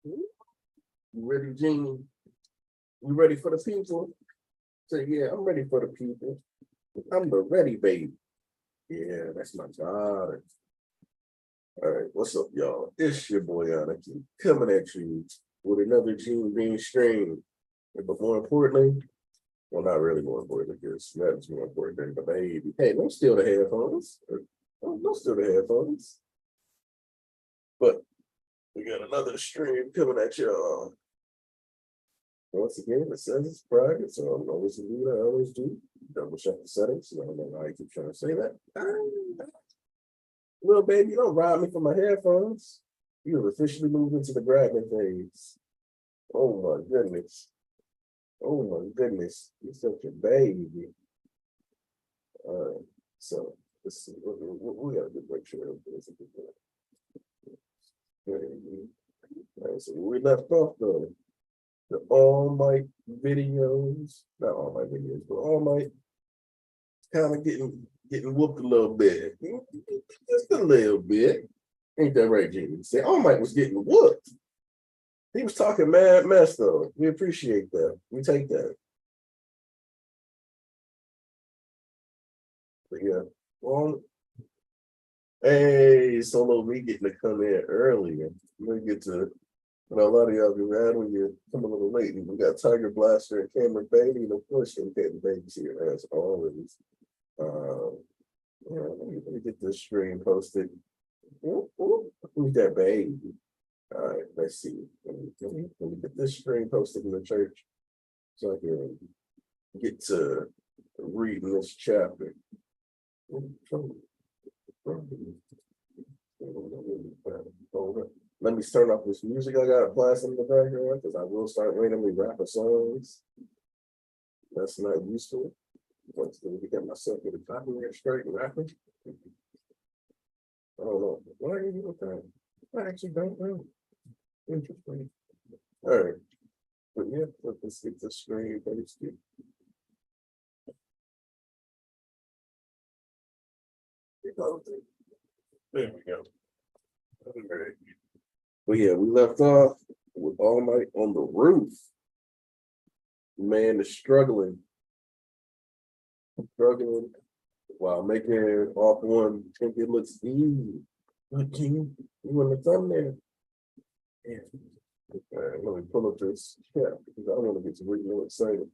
You ready, Genie? You ready for the people? Say, yeah, I'm ready for the people. I'm the ready baby. Yeah, that's my daughter. All right, what's up, y'all? It's your boy Anarchy coming at you with another Gene Bean stream. But more importantly, well, not really more importantly, because that's more important than the baby. Hey, don't steal the headphones. Don't steal the headphones. But we got another stream coming at y'all. Once again, it says it's private, so I'm always do what I always do. Double check the settings. I don't know why I keep trying to say that. Little baby, you don't rob me for my headphones. You have officially moved into the grabbing phase. Oh my goodness. Oh my goodness. You're such a baby. All right. So let's see. We gotta make sure everything's a good one. All right, so we left off the All Might videos. Not All Might videos, but All Might kind of getting whooped a little bit. Just a little bit. Ain't that right, Jamie? Say All Might was getting whooped. He was talking mad mess though. We appreciate that. We take that. But yeah. Well, hey, Solo me getting to come in earlier. We get to a lot of y'all be mad when you come a little late. We got Tiger Blaster and Cameron Bailey, and of course, Cameron Bailey's here as always. Yeah, let me get this stream posted. Who's that baby? All right, let's see. Let me get this stream posted in the church so I can get to reading this chapter. Let me turn off this music I got blasting in the background because I will start randomly rapping songs. That's not useful. Once I get myself with a copyright straight and rapping. I don't know. Why are you doing that? I actually don't know. Interesting. All right. But yeah, let's get the screen posted. There we go. All right. But yeah, we left off with All Might on the roof. Man is struggling while making it off one. Think it looks easy. You in the thumbnail. Yeah. Let me pull up this chat because I want to get real excited.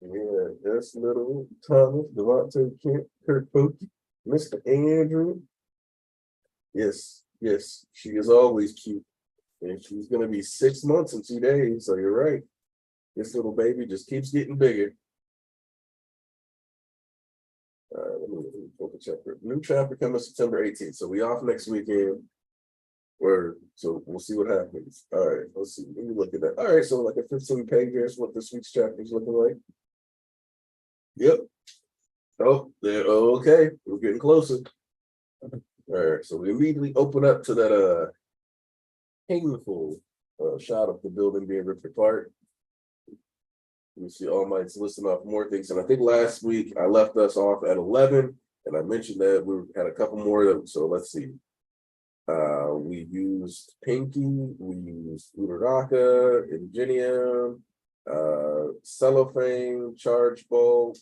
Yeah, that's little Thomas, Devontae Kent, Kurt Pookie, Mr. Andrew. Yes, she is always cute. And she's gonna be 6 months in 2 days, so you're right. This little baby just keeps getting bigger. Let me pull the chapter. New chapter coming September 18th. So we off next weekend. So we'll see what happens. All right, let's see. Let me look at that. All right, so like a 15-page, here's what this week's chapter is looking like. Yep. Oh, there. Oh, okay, we're getting closer. All right, so we immediately open up to that painful shot of the building being ripped apart. You see All Might's listing off more things, and I think last week I left us off at 11, and I mentioned that we had a couple more of them. So let's see. We used Pinky, we used Uraraka, Ingenium, Cellophane, Charge Bolt,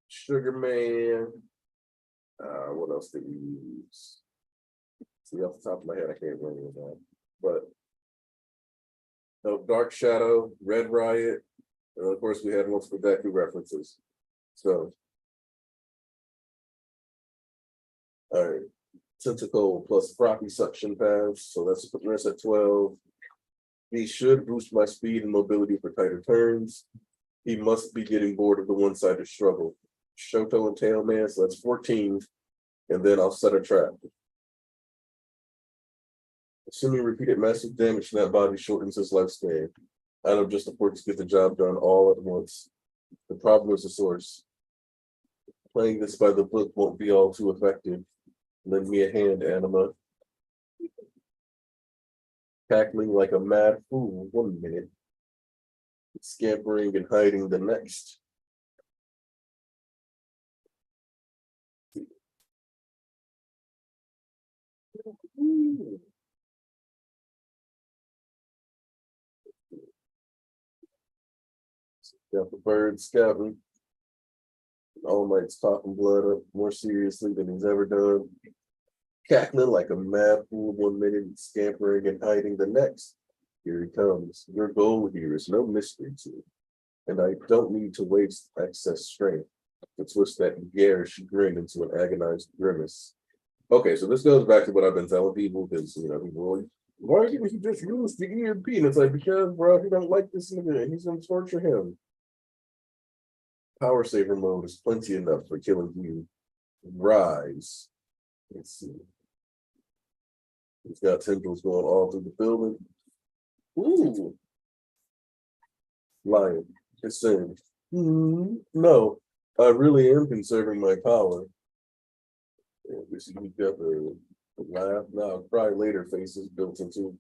Sugar Man. What else did we use? See, off the top of my head, I can't remember that. But no, Dark Shadow, Red Riot, and of course we had multiple Deku references. So, all right. Tentacle plus Froppy suction pads, so that's putting us at 12. He should boost my speed and mobility for tighter turns. He must be getting bored of the one-sided struggle. Shoto and Tailman, so that's 14. And then I'll set a trap. Assuming repeated massive damage to that body shortens his lifespan. I don't just afford to get the job done all at once. The problem is the source. Playing this by the book won't be all too effective. Lend me a hand, Anima. Cackling like a mad fool 1 minute. Scampering and hiding the next. Got the bird scouting. All Might's coughing blood up more seriously than he's ever done. Cackling like a mad fool 1 minute, scampering and hiding the next. Here he comes. Your goal here is no mystery to it, and I don't need to waste excess strength to twist that garish grin into an agonized grimace. Okay, so this goes back to what I've been telling people because people why didn't he just use the EMP? And it's like, because bro, he don't like this nigga and he's gonna torture him. Power saver mode is plenty enough for killing you. Rise. Let's see. He's got tendrils going all through the building. Ooh. Lion. It's saying, no, I really am conserving my power. We see we've got the laugh now, probably later faces built into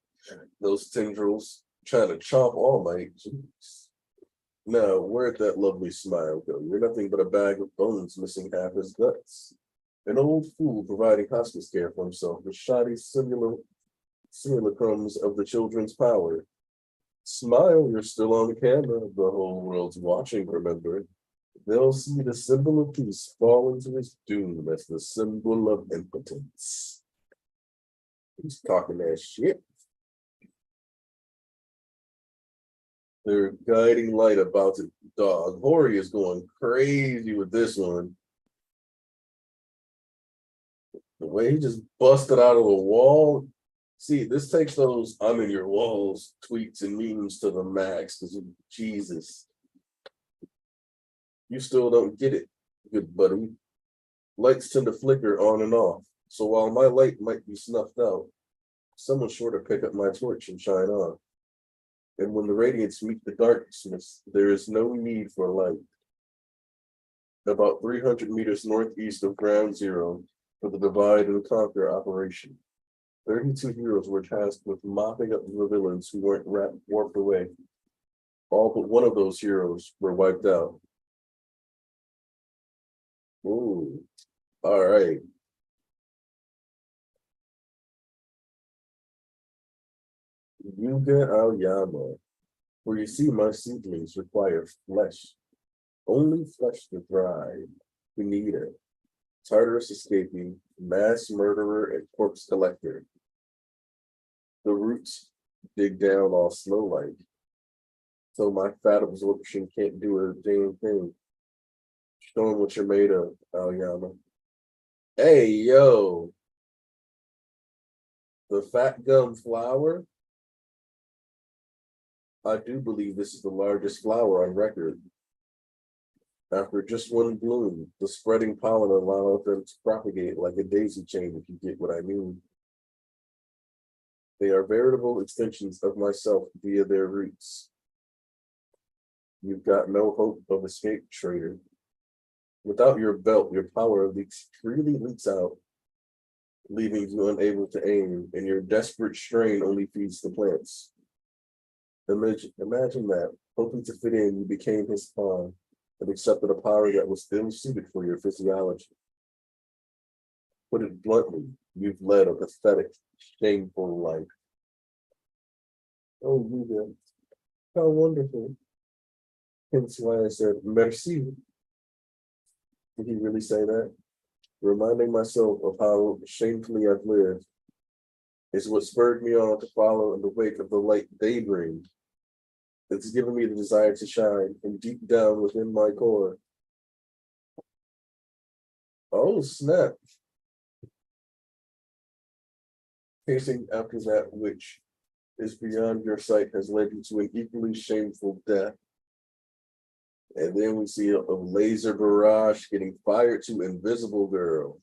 those tendrils, trying to chomp All Might. Jeez. Now, where'd that lovely smile go? You're nothing but a bag of bones missing half his guts. An old fool providing hospice care for himself with shoddy simulacrums of the children's power. Smile, you're still on camera. The whole world's watching, remember. They'll see the symbol of peace fall into his doom as the symbol of impotence. He's talking that shit. Their guiding light about to dog. Hori is going crazy with this one. The way he just busted out of the wall. See, this takes those I'm in your walls tweets and memes to the max because Jesus. You still don't get it, good buddy. Lights tend to flicker on and off. So while my light might be snuffed out, someone's sure to pick up my torch and shine on. And when the radiance meet the darkness, there is no need for light. About 300 meters northeast of Ground Zero for the Divide and Conquer operation, 32 heroes were tasked with mopping up the villains who weren't warped away. All but one of those heroes were wiped out. Ooh, all right. Yuga Aoyama, for you see, my seedlings require flesh. Only flesh to thrive. We need it. Tartarus escaping, mass murderer, and corpse collector. The roots dig down all slow-like. So my fat absorption can't do a damn thing. Show 'em what you're made of, Aoyama. Hey, yo. The fat gum flower? I do believe this is the largest flower on record. After just one bloom, the spreading pollen allows them to propagate like a daisy chain, if you get what I mean. They are veritable extensions of myself via their roots. You've got no hope of escape, traitor. Without your belt, your power freely leaks out, leaving you unable to aim, and your desperate strain only feeds the plants. Imagine that, hoping to fit in, you became his pawn and accepted a power that was ill-suited for your physiology. Put it bluntly, you've led a pathetic, shameful life. Oh, Yuga, how wonderful. Hence why I said, merci. Did he really say that? Reminding myself of how shamefully I've lived is what spurred me on to follow in the wake of the light they bring. It's given me the desire to shine, and deep down within my core. Oh, snap. Chasing after that which is beyond your sight has led you to an equally shameful death. And then we see a laser barrage getting fired to Invisible Girl.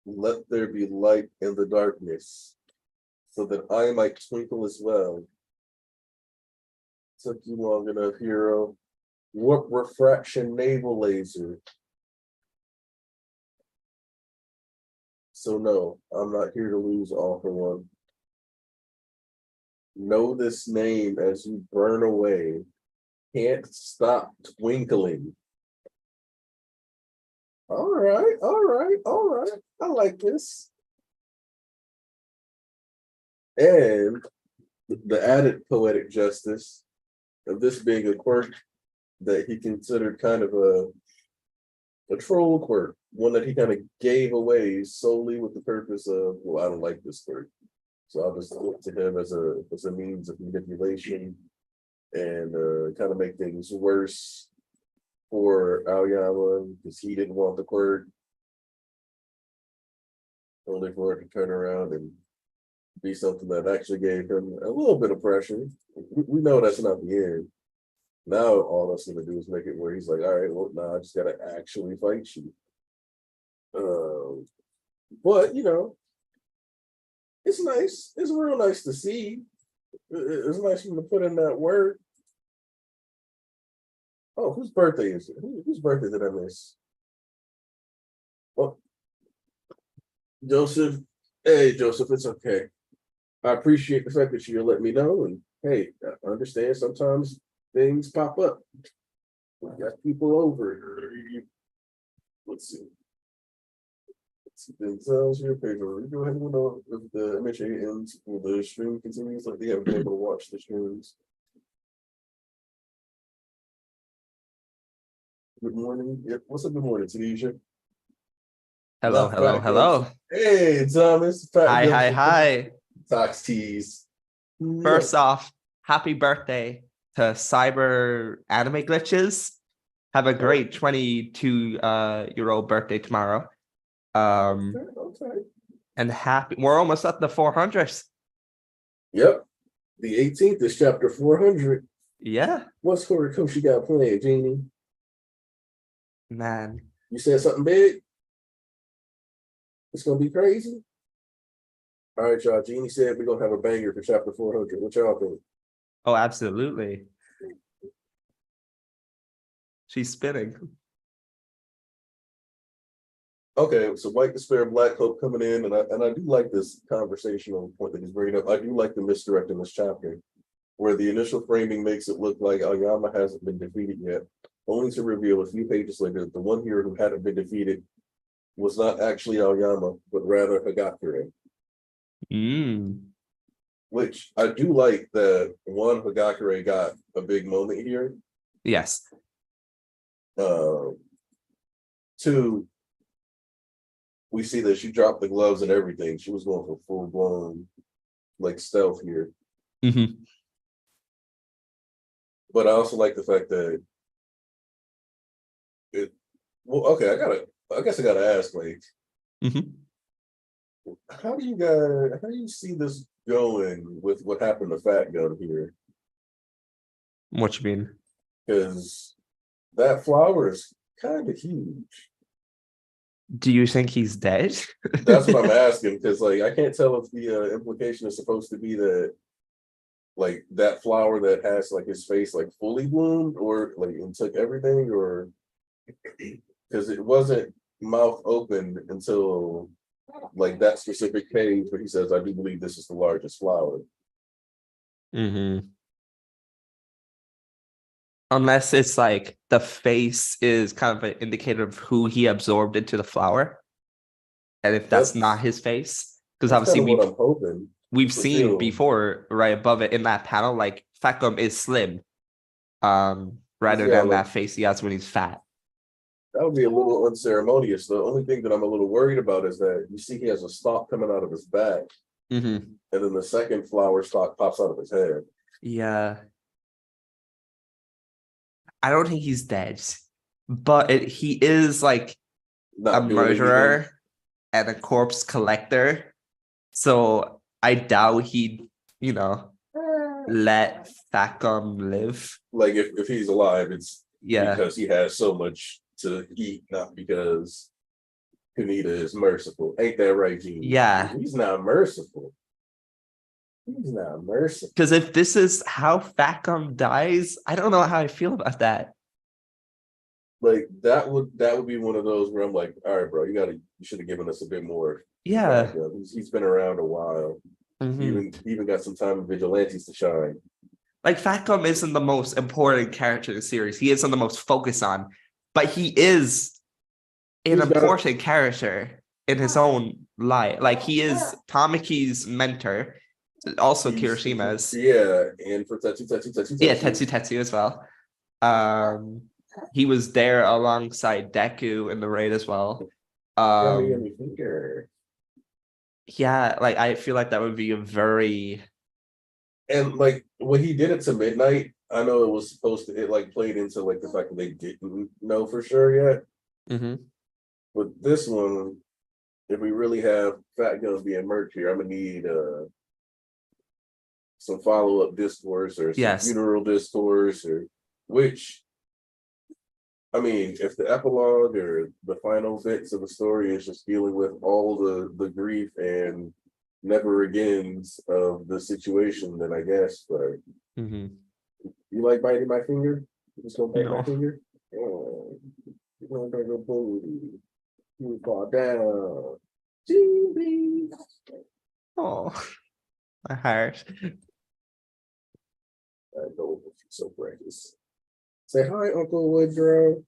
Let there be light in the darkness, so that I might twinkle as well. Took you long enough, hero. Warp refraction naval laser. So no, I'm not here to lose all for one. Know this name as you burn away. Can't stop twinkling. All right, all right, all right. I like this. And the added poetic justice of this being a quirk that he considered kind of a troll quirk, one that he kind of gave away solely with the purpose of, well, I don't like this quirk, so I'll just look to him as a means of manipulation and kind of make things worse for Aoyama because he didn't want the quirk, only for it to turn around and be something that actually gave him a little bit of pressure. We know that's not the end. Now all that's gonna do is make it where he's like, all right, well, now I just gotta actually fight you. But you know, it's nice. It's real nice to see. It's nice for him to put in that work. Oh, whose birthday is it? Whose birthday did I miss? Oh, Joseph. Hey, Joseph, it's okay. I appreciate the fact that you let me know. And hey, I understand sometimes things pop up. We got people over. Let's see. Themselves your paper. Go ahead and know if the MHA ends or the stream continues, like they haven't been able to watch the streams. Good morning. Yep. What's up? Good morning, Tunisia. Hello, hello, hello. Hey, Thomas. Hi. Tox tease. First off, happy birthday to Cyber Anime Glitches. Have a great 22-year-old birthday tomorrow. Okay. And we're almost at the 400s. Yep. The 18th is chapter 400. Yeah. What's Horikoshi got playing, Jeannie? Man. You said something big? It's gonna be crazy. All right, y'all. Jeannie said we're gonna have a banger for chapter 400. What y'all think? Oh, absolutely. She's spinning. Okay, so White Despair, Black Hope coming in, and I do like this conversational point that he's bringing up. I do like the misdirect in this chapter, where the initial framing makes it look like Aoyama hasn't been defeated yet, only to reveal a few pages later that the one hero who hadn't been defeated was not actually Aoyama, but rather Hagakure. Which I do like that one, Hagakure got a big moment here. Yes. Two, we see that she dropped the gloves and everything. She was going for full blown like stealth here. But I also like the fact that I guess I gotta ask, like, how do you see this going with what happened to Fat Gun here? What you mean? Because that flower is kind of huge. Do you think he's dead? That's what I'm asking, because like I can't tell if the implication is supposed to be that like that flower that has like his face like fully bloomed or like and took everything, or because it wasn't mouth open until like that specific page where he says, I do believe this is the largest flower. Unless it's like the face is kind of an indicator of who he absorbed into the flower. And if that's not his face, because obviously what I'm hoping. We've seen before right above it in that panel, like Facum is slim. Rather than that face he has when he's fat. That would be a little unceremonious. The only thing that I'm a little worried about is that you see he has a stalk coming out of his back. And then the second flower stalk pops out of his head. Yeah. I don't think he's dead, but he is like a murderer and a corpse collector. So I doubt he'd, let Facum live. Like if he's alive, it's because he has so much to eat, not because Kunita is merciful. Ain't that right, Gene? Yeah. He's not merciful. He's not merciful. Because if this is how Facum dies, I don't know how I feel about that. Like that would be one of those where I'm like, all right, bro, you should have given us a bit more. Yeah. He's been around a while. Even got some time of vigilantes to shine. Like Facum isn't the most important character in the series. He isn't the most focused on, but he is an important character in his own life. Like he is Tamaki's mentor. Also He's Kirishima's. yeah, and for Yeah, Tetsu as well. He was there alongside Deku in the raid as well. Yummy finger. Yeah, like I feel like that would be a very And like when he did it to midnight, I know it was supposed to it like played into like the fact that they didn't know for sure yet. But this one, if we really have Fat Guns being merged here, I'm gonna need some follow-up discourse or some yes. funeral discourse or which I mean, if the epilogue or the final bits of the story is just dealing with all the grief and never agains of the situation, then I guess. But you like biting my finger? You just gonna bite my No. finger? Oh, you're gonna go booty. You fall down. GB. Oh, my heart. I know so precious. Say hi, Uncle Woodrow.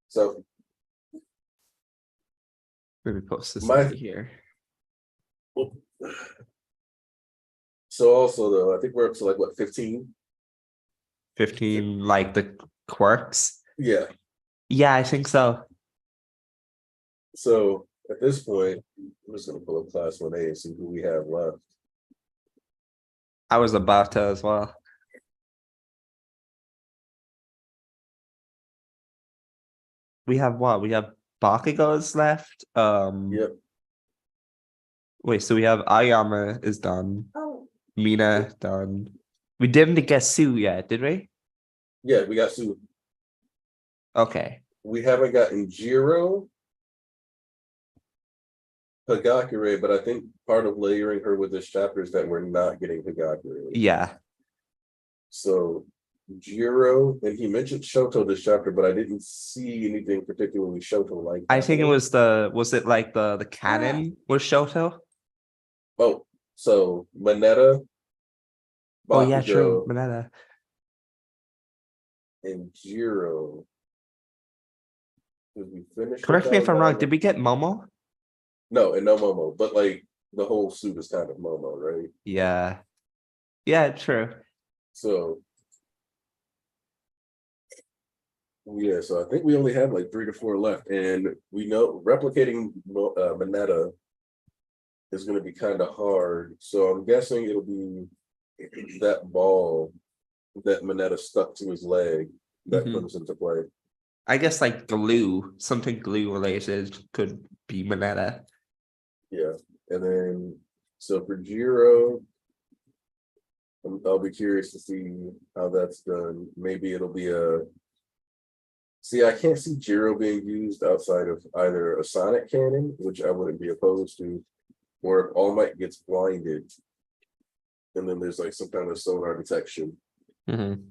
So Let me post this my over here. so also though, I think we're up to like what 15? 15, like the quirks. Yeah. Yeah, I think so. So at this point, I'm just gonna pull up class 1A and see who we have left. I was about to as well. We have what? We have Bakugo's left. Yep. Wait, so we have Ayama is done. Mina done. We didn't get Sue yet, did we? Yeah, we got Sue. Okay. We haven't gotten Jiro, Hagakure, but I think part of layering her with this chapter is that we're not getting Hagakure. Yeah. So Jiro, and he mentioned Shoto this chapter, but I didn't see anything particularly Shoto like. I think it was it like the canon was Shoto? Oh, so Mineta, Oh yeah, true. Bakugo, Mineta. and Jiro. Did we finish? Correct me if I'm wrong. Did we get Momo? No, and no Momo, but like the whole suit is kind of Momo, right? Yeah. Yeah, true. So yeah, so I think we only have like 3 to 4 left, and we know replicating Mineta is going to be kind of hard. So I'm guessing it'll be that ball that Mineta stuck to his leg that comes into play. I guess like glue, something glue related could be Mineta. Yeah, and then so for Jiro, I'll be curious to see how that's done. Maybe it'll be a. See, I can't see Jiro being used outside of either a Sonic cannon, which I wouldn't be opposed to, or if All Might gets blinded, and then there's like some kind of sonar detection. And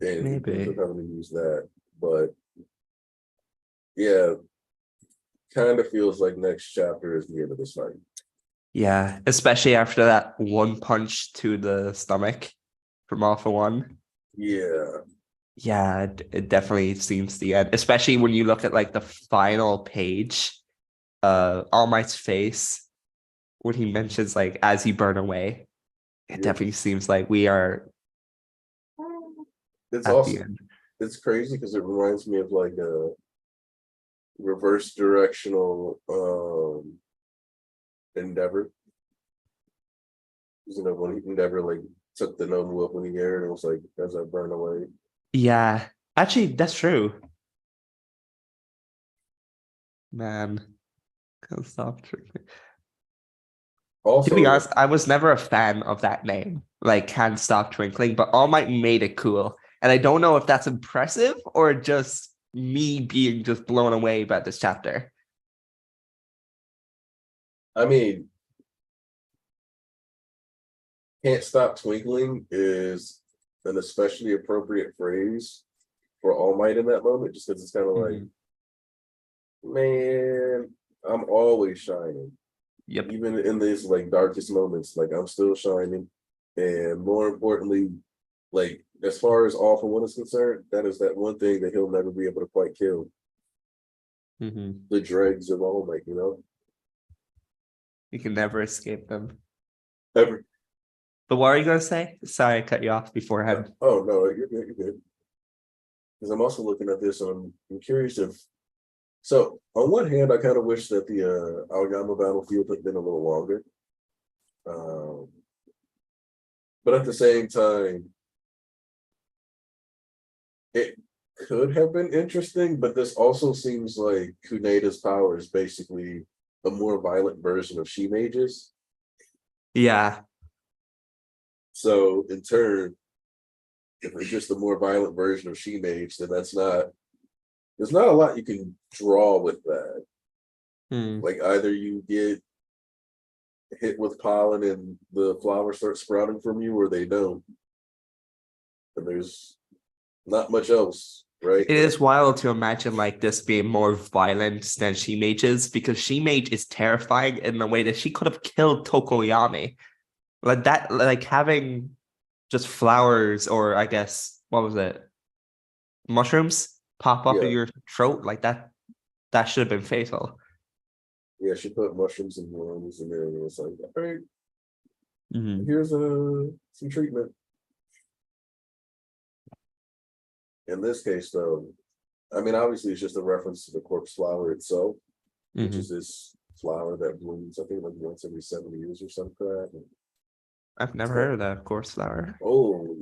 Maybe having to use that, but yeah, kind of feels like next chapter is the end of this fight. Yeah, especially after that one punch to the stomach from Alpha One. Yeah. Yeah, it definitely seems the end, especially when you look at like the final page, All Might's face when he mentions like as he burn away. It definitely seems like we are It's at also the end. it's crazy because it reminds me of like a reverse directional Endeavor. You know, when Endeavor like took the Nomu up in the air and it was like as I burn away. Yeah, actually, that's true. Man, can't stop drinking. Also, To be honest, I was never a fan of that name, like Can't Stop Twinkling, but All Might made it cool. And I don't know if that's impressive or just me being just blown away by this chapter. I mean, Can't Stop Twinkling is an especially appropriate phrase for All Might in that moment, just because it's kind of like, man, I'm always shining. Yep. Even in these like darkest moments, like I'm still shining. And more importantly, like as far as All for One is concerned, that is that one thing that he'll never be able to quite kill. The dregs of All Might, you know. You can never escape them. Ever. But what are you gonna say? Sorry, I cut you off beforehand. Oh no, you're good. You're good. Because I'm also looking at this. I'm curious if. So on one hand, I kind of wish that the Aoyama battlefield had been a little longer. Um, but at the same time, it could have been interesting. But this also seems like Kuneda's power is basically a more violent version of She Mage's. Yeah. So in turn, if it's just a more violent version of She Mage, then there's not a lot you can draw with that. Hmm. Like either you get hit with pollen and the flowers start sprouting from you, or they don't. And there's not much else, right? It is wild to imagine like this being more violent than She Mage's, because She Mage is terrifying in the way that she could have killed Tokoyami. Like that, like having just flowers, or I guess what was it? Mushrooms pop up in Yeah, your throat like that. That should have been fatal. yeah. She put mushrooms in worms, and then it was like, all right, Mhm. here's some treatment. In this case, though, I mean, obviously, it's just a reference to the corpse flower itself, which is Mhm. this flower that blooms, I think, like once every 7 years or some crap. I've It's never heard called, of that course flower. oh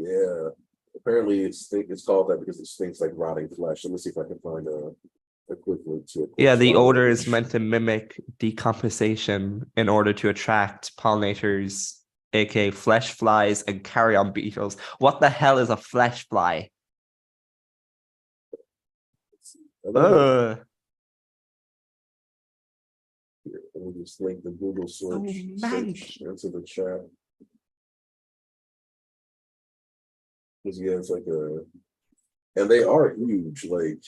it's called that because it stinks like rotting flesh. Let me see if I can find a quick link to a Yeah, corpse the flower odor is image. meant to mimic decomposition in order to attract pollinators, aka flesh flies and carrion beetles. What the hell is a flesh fly? And then Ugh, let me just link the Google so search manky. into the chat. Because yeah, it's like and they are huge. Like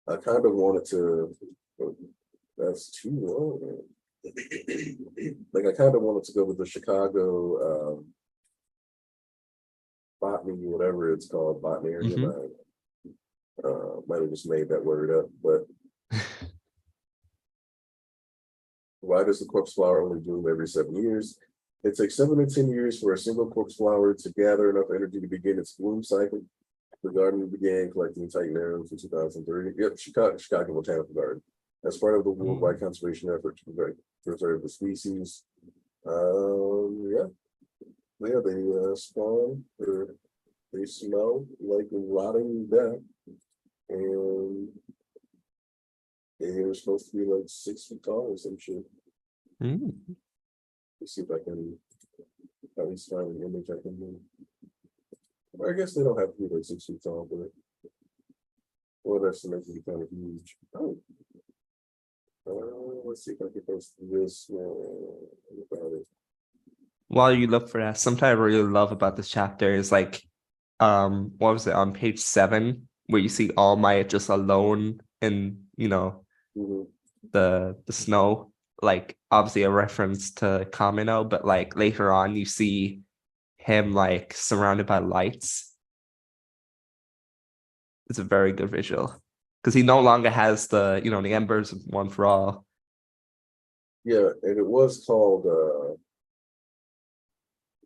I kind of wanted to. That's too long. Like I kind of wanted to go with the Chicago botany, whatever it's called, botanarium. Mhm. Might have just made that word up, but why does the corpse flower only bloom every 7 years? It takes 7 to 10 years for a single corpse flower to gather enough energy to begin its bloom cycle. The garden began collecting Titan arrows in 2003. Yep, Chicago Botanical Garden. As part of the worldwide Mm. conservation effort to preserve the species. Yeah, yeah, they spawn, or they smell like rotting death, and they were supposed to be like 6 feet tall or some shit. Mm. Let's see if I can at least find an image I can do. I guess they don't have to be like 6 feet tall, but or that's to make it kind of huge. Oh, let's see if I can post this about it. While you look for that, something I really love about this chapter is like, what was it on page 7, where you see All Might just alone in, Mhm. the snow, like obviously a reference to Kamino, but like later on you see him like surrounded by lights. It's a very good visual because he no longer has the embers of one for all. Yeah, and it was called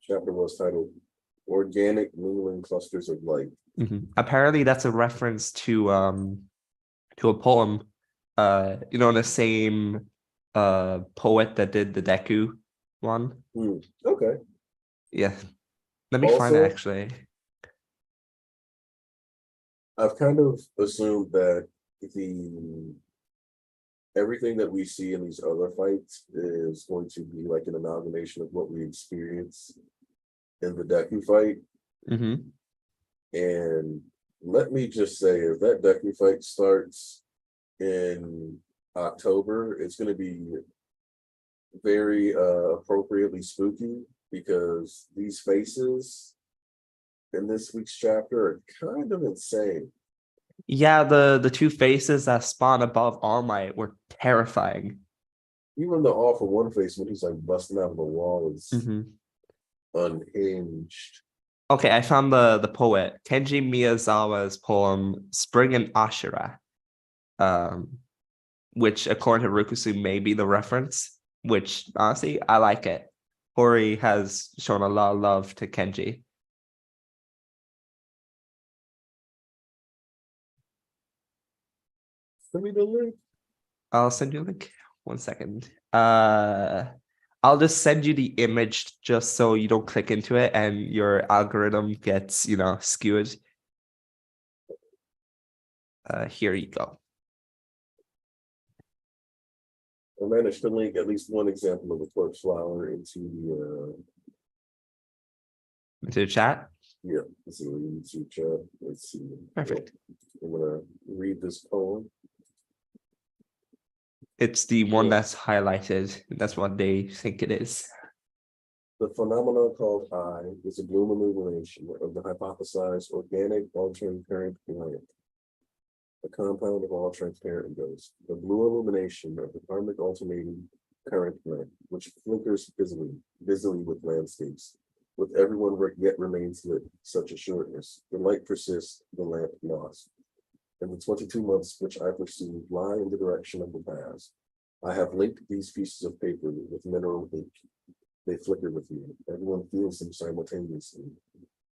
chapter was titled Organic Mingling Clusters of Light. Apparently that's a reference to a poem, the same poet that did the Deku one. Okay. Yeah, let me find it Also, actually. I've kind of assumed that the everything that we see in these other fights is going to be like an amalgamation of what we experience in the Deku fight. Hmm. And let me just say, if that Deku fight starts in October, it's going to be very appropriately spooky because these faces in this week's chapter are kind of insane. Yeah, the two faces that spawn above All Might were terrifying. Even the all for one face when he's like busting out of the wall is Hmm. unhinged. Okay, I found the poet Kenji Miyazawa's poem "Spring in Ashura." Um, which according to Rukusu may be the reference, which honestly, I like it. Hori has shown a lot of love to Kenji. Send me the link. I'll send you a link. 1 second. I'll just send you the image just so you don't click into it and your algorithm gets, skewed. Here you go. I managed to link at least one example of a corpse flower into Into the chat. the YouTube chat. Let's see. Perfect. I'm gonna read this poem. It's the one Yeah. that's highlighted. That's what they think it is. The phenomenon called I is a bloom illumination of the hypothesized organic alternate current blank, a compound of all transparent ghosts. The blue illumination of the karmic alternating current blank, which flickers busily with landscapes, with everyone yet remains lit, such a shortness. The light persists, the lamp lost. And the 22 months which I pursue lie in the direction of the past. I have linked these pieces of paper with mineral ink. They flicker with me. Everyone feels them simultaneously.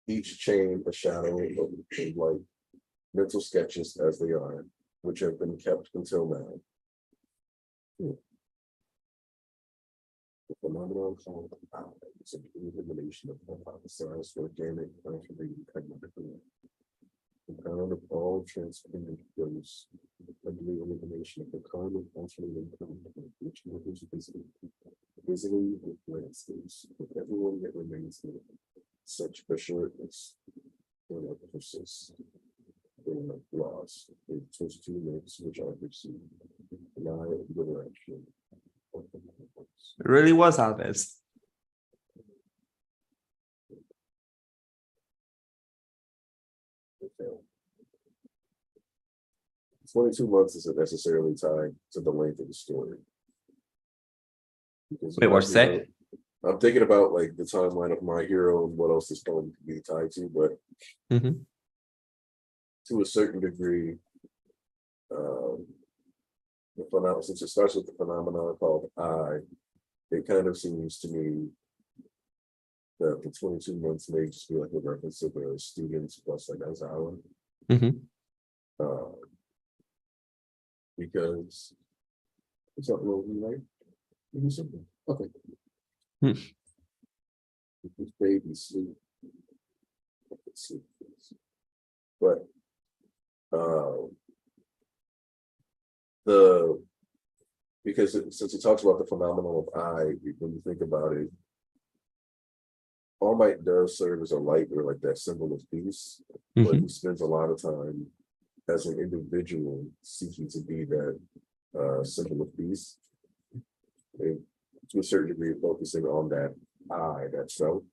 Each chain a shadow of light. Mental sketches as they are, which have been kept until now. The phenomenon called I is an elimination of hypothesized organic alternating technical. The pound of all transparent ghosts, and the elimination of the karmic alternating current, which moves busily with landscapes, with everyone that remains there. Such a shortness will not persist. They are not lost. The 22 minutes which I received, lie in the direction of the universe. It really was how it is. Okay. 22 months isn't necessarily tied to the length of the story. Because Wait, what's that? I'm thinking about like the timeline of My Hero and what else this poem could be tied to, but to a certain degree, the phenomenon, since it starts with the phenomenon called I, it kind of seems to me that the 22 months may just be like a reference to the students plus like Aizawa. Because it's not really right. Give me something. Okay. This baby sleep. Sleep. But since it talks about the phenomenon of I, when you think about it, All Might does serve as a light or like that symbol of peace, but he spends a lot of time as an individual seeking to be that symbol of peace. And to a certain degree, focusing on that I, that self.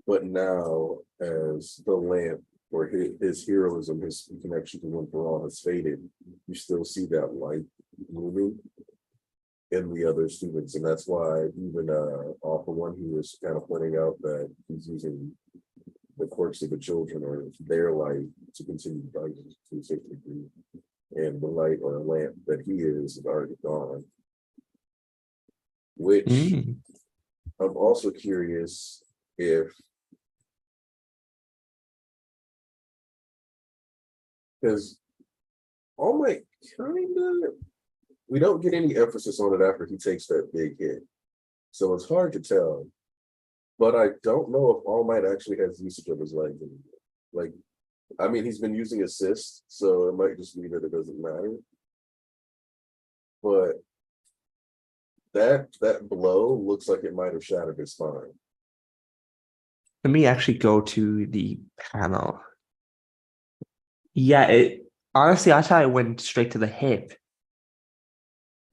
But now, as the lamp or his heroism, his connection to One for All has faded, you still see that light moving in the other students. And that's why even All for One, he was kind of pointing out that he's using the quirks of the children or their light to continue fighting to a certain degree. And the light or lamp that he is already gone. Which I'm also curious if, because All Might kind of, we don't get any emphasis on it after he takes that big hit. So it's hard to tell. But I don't know if All Might actually has usage of his legs anymore. Like, I mean, he's been using assist, so it might just be that it doesn't matter. But that blow looks like it might have shattered his spine. Let me actually go to the panel. Yeah, it honestly, I thought it went straight to the hip.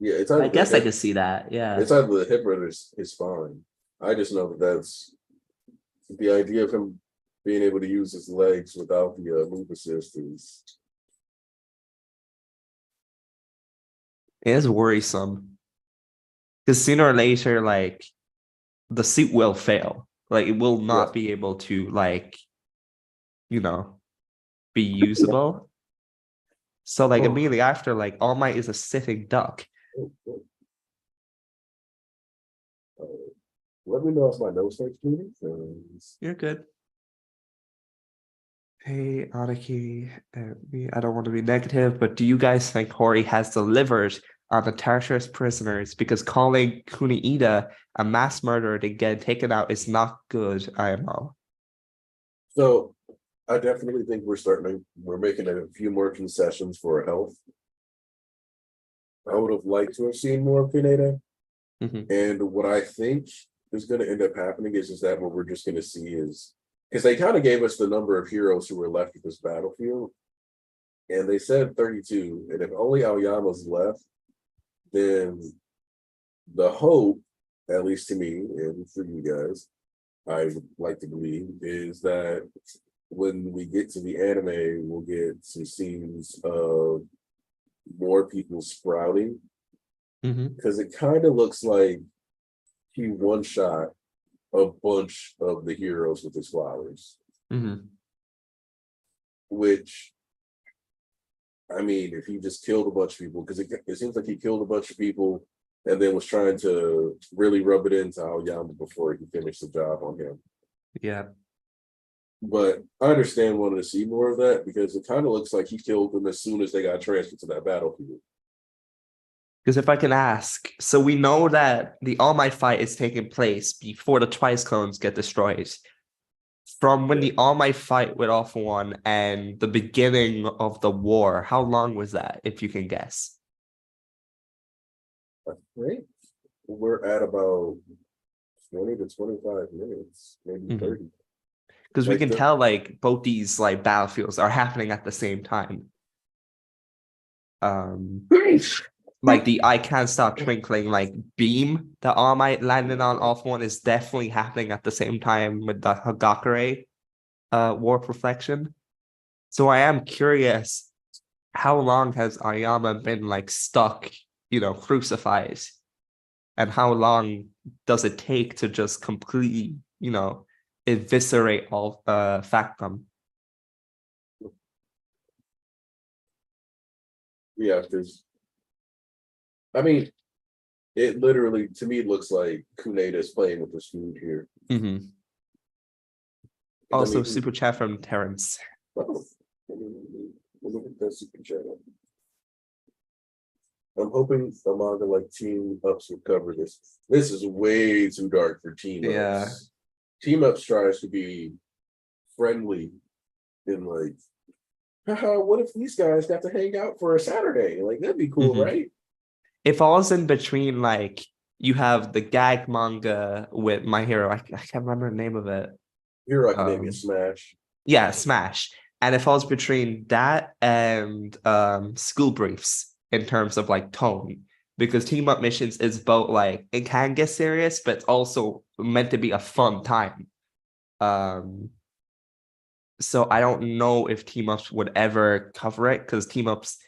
Yeah, it's either I guess I could see that. Yeah, it's either the hip or his spine. I just know that that's the idea of him being able to use his legs without the move assist is. it is worrisome because sooner or later, like the suit will fail. Like it will not be able to, like, be usable. So like Oh. immediately after, like All Might is a sitting duck. Oh, oh. Let me know if my nose starts bleeding. You're good. Hey, Aniki, I don't want to be negative, but do you guys think Hori has delivered on the Tartarus prisoners? Because calling Kuniida a mass murderer to get taken out is not good, IMO. So I definitely think we're making a few more concessions for health. I would have liked to have seen more of Pineda. And what I think is going to end up happening is that what we're just going to see is because they kind of gave us the number of heroes who were left at this battlefield, and they said 32. And if only Aoyama's left, then the hope, at least to me and for you guys, I would like to believe, is that when we get to the anime, we'll get some scenes of more people sprouting. Because it kind of looks like he one-shot a bunch of the heroes with his flowers. Which, I mean, if he just killed a bunch of people, because it seems like he killed a bunch of people and then was trying to really rub it into Aoyama before he finished the job on him. Yeah. But I understand wanting to see more of that because it kind of looks like he killed them as soon as they got transferred to that battlefield. Because if I can ask, so we know that the All Might fight is taking place before the Twice clones get destroyed. From when the All Might fight with All For One and the beginning of the war, how long was that, if you can guess? I think we're at about 20 to 25 minutes, maybe 30. Because we can tell like both these like battlefields are happening at the same time. Like the I Can't Stop Twinkling like beam that All Might landed on All For One is definitely happening at the same time with the Hagakure warp reflection. So I am curious, how long has Aoyama been like stuck, crucified? And how long does it take to just completely, eviscerate all Factum? Yeah, because I mean, it literally to me looks like Kuneda is playing with his food here. Also, super chat from Terrence. Look at that super chat. I'm hoping the manga like Team Ups will cover this. This is way too dark for Team Ups. Yeah. Team Ups tries to be friendly and like, haha, what if these guys got to hang out for a Saturday? Like, that'd be cool, right? It falls in between, like, you have the gag manga with My Hero. I can't remember the name of it. Hero Academia, Smash. Yeah, Smash. And it falls between that and School Briefs in terms of like tone. Because Team Up Missions is both like, it can get serious, but it's also meant to be a fun time. So I don't know if Team Ups would ever cover it, because Team Ups,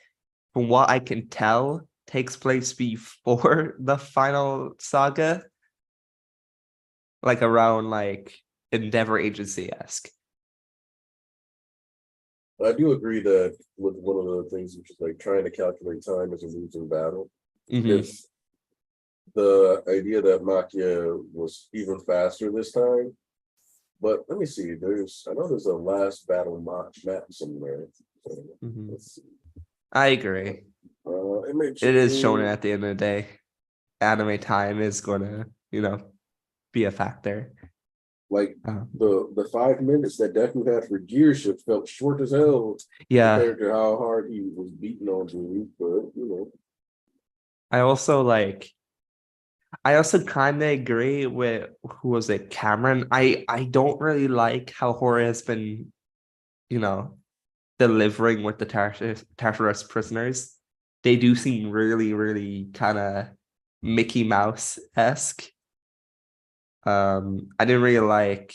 from what I can tell, takes place before the final saga, like around like Endeavor Agency-esque. I do agree that with one of the things, which is like trying to calculate time as a losing battle. Because the idea that Makia was even faster this time. But let me see. I know there's a last battle map somewhere. So, let's see. I agree. MHA, it is shown at the end of the day. Anime time is going to, be a factor. Like the 5 minutes that Deku had for gear shift felt short as hell. Yeah. Compared to how hard he was beating on Drew, but I also kind of agree with, who was it, Cameron. I don't really like how Hori has been, delivering with the Tartarus prisoners. They do seem really, really kind of Mickey Mouse-esque. I didn't really like,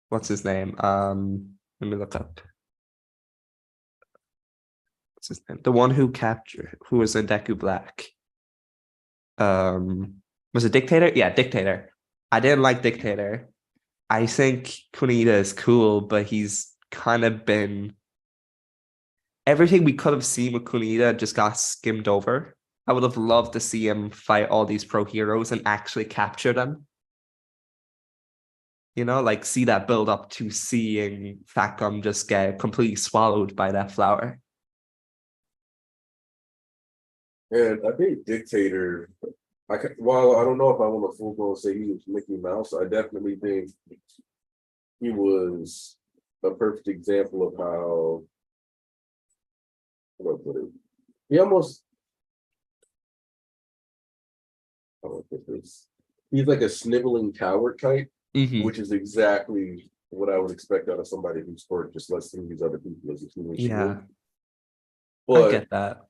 what's his name? Let me look up. What's his name? The one who was in Deku Black. Was it Dictator? Yeah, Dictator. I didn't like Dictator. I think Kunita is cool, but he's kind of been everything we could have seen with Kunita just got skimmed over. I would have loved to see him fight all these pro heroes and actually capture them. You know, like see that build up to seeing Fatcom just get completely swallowed by that flower. And I think Dictator, while I don't know if I want to full blown say he was Mickey Mouse, I definitely think he was a perfect example of how, how do I put it? He almost, how do I put this? He's like a sniveling coward type, which is exactly what I would expect out of somebody who's sport just lets through these other people as a human Yeah, shield. I But get that.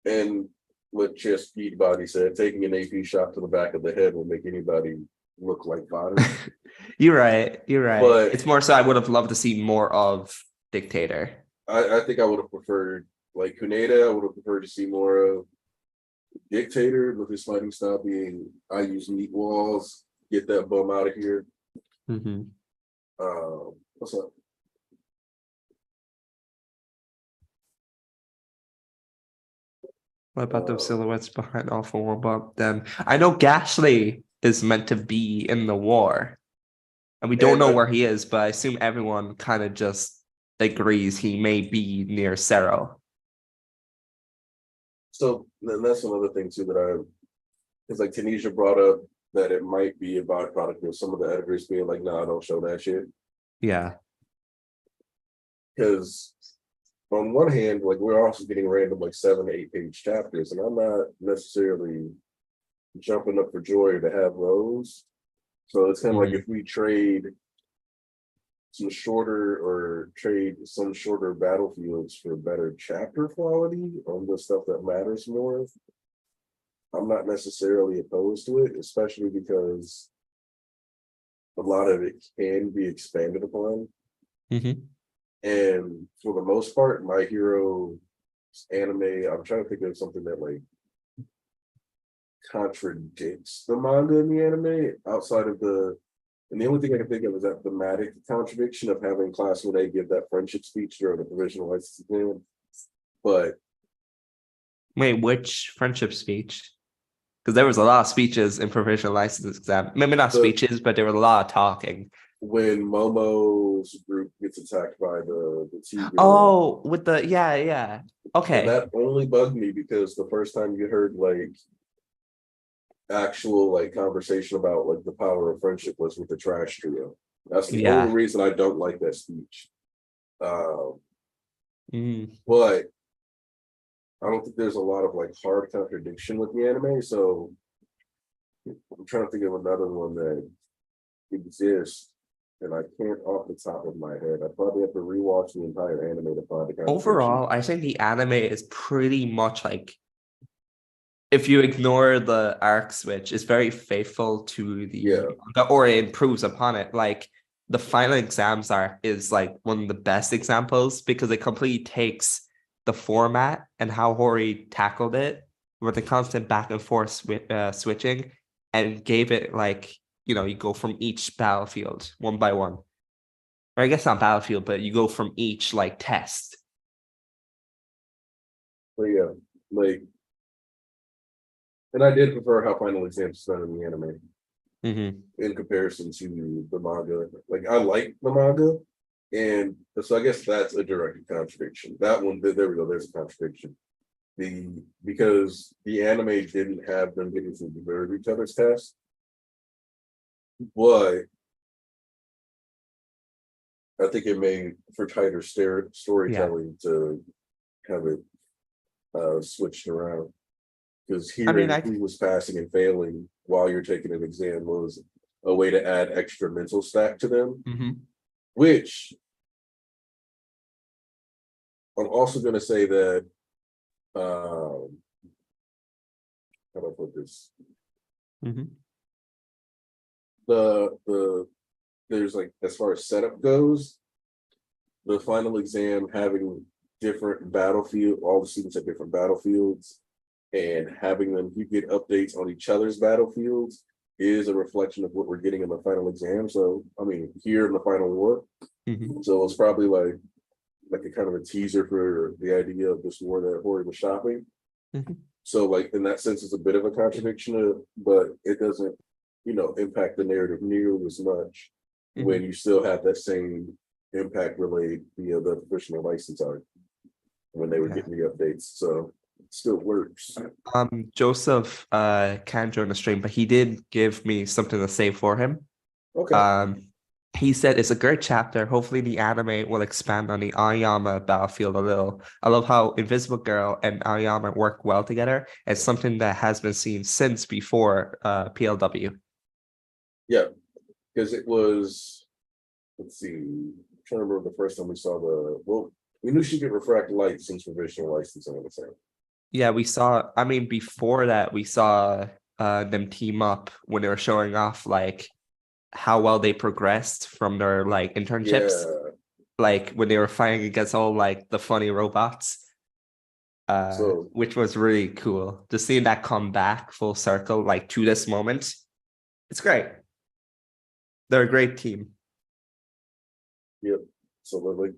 and what Chess Speedbody said, taking an AP shot to the back of the head will make anybody look like fodder. You're right. You're right. But It's more so I would have loved to see more of Dictator. I think I would have preferred like Kuneda, I would have preferred to see more of Dictator with his fighting style being I use meat walls, get that bum out of here. What's up? What about those silhouettes behind Alpha War Bob? Then I know Gasly is meant to be in the war, and we don't And know where he is, but I assume everyone kind of just agrees he may be near Cerro. So then that's another thing too that because like Tanisha brought up that it might be a byproduct of some of the editors being like, nah, don't show that shit. Yeah. Because on one hand, like we're also getting random like 7 to 8 page chapters, and I'm not necessarily jumping up for joy to have those. So it's kind of like if we trade some shorter battlefields for better chapter quality on the stuff that matters more, I'm not necessarily opposed to it, especially because a lot of it can be expanded upon. And for the most part, My Hero anime, I'm trying to think of something that like contradicts the manga and the anime outside of and the only thing I can think of is that thematic contradiction of having Class 1A give that friendship speech during the provisional license exam. But wait, which friendship speech? Because there was a lot of speeches in provisional license exam. Maybe not speeches, but there was a lot of talking. When Momo's group gets attacked by the T-girl. Oh, with the yeah. Okay. And that only bugged me because the first time you heard like actual like conversation about like the power of friendship was with the trash trio. That's the only reason I don't like that speech. But I don't think there's a lot of like hard contradiction with the anime. So I'm trying to think of another one that exists, and I can't off the top of my head. I probably have to rewatch the entire anime to find the contradiction. Overall, I think the anime is pretty much like, if you ignore the arc switch, it's very faithful to the manga, or it improves upon it. Like the final exams arc is like one of the best examples because it completely takes the format and how Hori tackled it with the constant back and forth switching, and gave it like, you go from each battlefield one by one. Or I guess not battlefield, but you go from each like test. But yeah, like, and I did prefer how final exams is done in the anime in comparison to the manga. Like I like the manga, and so I guess that's a direct contradiction. That one, there we go. There's a contradiction. Because the anime didn't have them getting to observe each other's tests, but I think it made for tighter storytelling to have it switched around. Because hearing who was passing and failing while you're taking an exam was a way to add extra mental stack to them, which I'm also going to say that, how do I put this? There's like, as far as setup goes, the final exam having different battlefield, all the students have different battlefields, and having them you get updates on each other's battlefields is a reflection of what we're getting in the final exam. So I mean, here in the final war. So it's probably like like a kind of a teaser for the idea of this war that Hori was shopping. Mhm. So like in that sense, it's a bit of a contradiction, but it doesn't, impact the narrative nearly as much when Mhm. you still have that same impact relayed via the professional license art when they were Yeah. getting the updates. So it still works. Joseph can't join the stream, but he did give me something to say for him. Okay. Um, he said it's a great chapter. Hopefully, the anime will expand on the Aoyama battlefield a little. I love how Invisible Girl and Aoyama work well together. It's something that has been seen since before PLW. Yeah, because it was, let's see, I'm trying to remember the first time we saw we knew she could refract light since provisional license, I want to say. Yeah, we saw. I mean, before that, we saw them team up when they were showing off like how well they progressed from their like internships, Yeah. like when they were fighting against all like the funny robots. So Which was really cool. Just seeing that come back full circle, like to this moment, it's great. They're a great team. yep. So like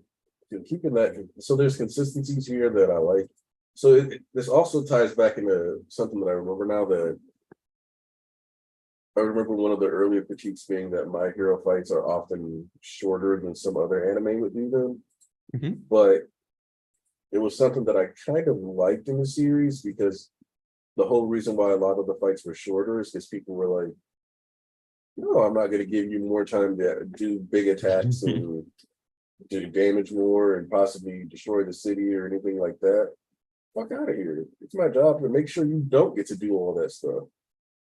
keeping that. So there's consistencies here that I like. So this also ties back into something that I remember now, that I remember one of the earlier critiques being that My Hero fights are often shorter than some other anime would do them. Mhm. But it was something that I kind of liked in the series, because the whole reason why a lot of the fights were shorter is because people were like, no, I'm not going to give you more time to do big attacks and do damage more and possibly destroy the city or anything like that. Fuck out of here. It's my job to make sure you don't get to do all that stuff. Wait,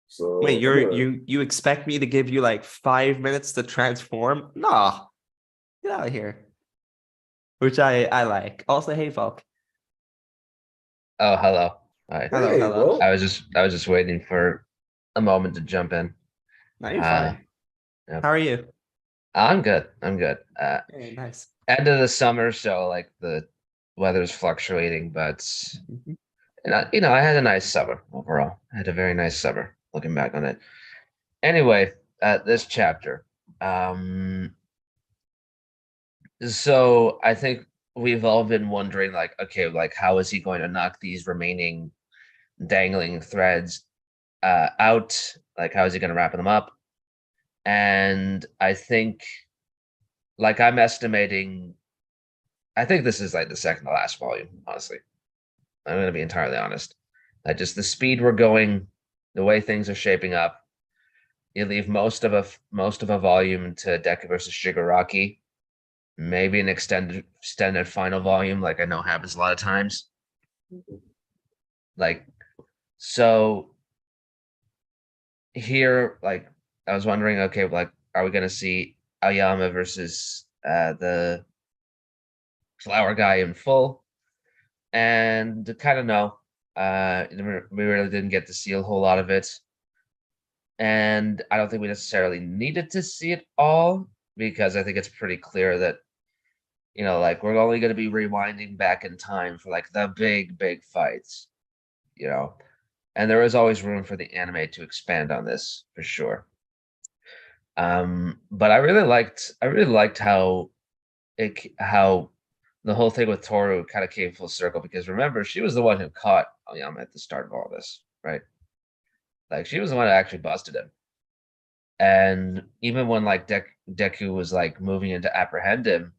So I'm gonna, you expect me to give you like 5 minutes to transform? Nah, get out of here. Which I like. Also, hey Volk. Oh, hello. Hi. Hello, hey, hello. well, I was just waiting for a moment to jump in. Now you're Uh, fine. yep. How are you? I'm good. I'm good. Hey, nice. End of the summer, so like the weather's fluctuating, but Mhm. I had a nice summer overall. I had a very nice summer looking back on it. Anyway, this chapter. Um, so I think we've all been wondering, like, okay, like how is he going to knock these remaining dangling threads out? Like, how is he going to wrap them up? And I think, like, I'm estimating, I think this is like the second to last volume, honestly. I'm going to be entirely honest. Just the speed we're going, the way things are shaping up, you leave most of a volume to Deku versus Shigaraki, maybe an extended final volume, like I know happens a lot of times. Like, so here, like, I was wondering, okay, like, are we going to see Aoyama versus the flower guy in full? And kind of no, we really didn't get to see a whole lot of it, and I don't think we necessarily needed to see it all, because I think it's pretty clear that like we're only going to be rewinding back in time for like the big fights, you know, and there is always room for the anime to expand on this for sure. But I really liked how the whole thing with Toru kind of came full circle, because remember, she was the one who caught Aoyama at the start of all this, right? Like she was the one that actually busted him. And even when like Deku was like moving in to apprehend him,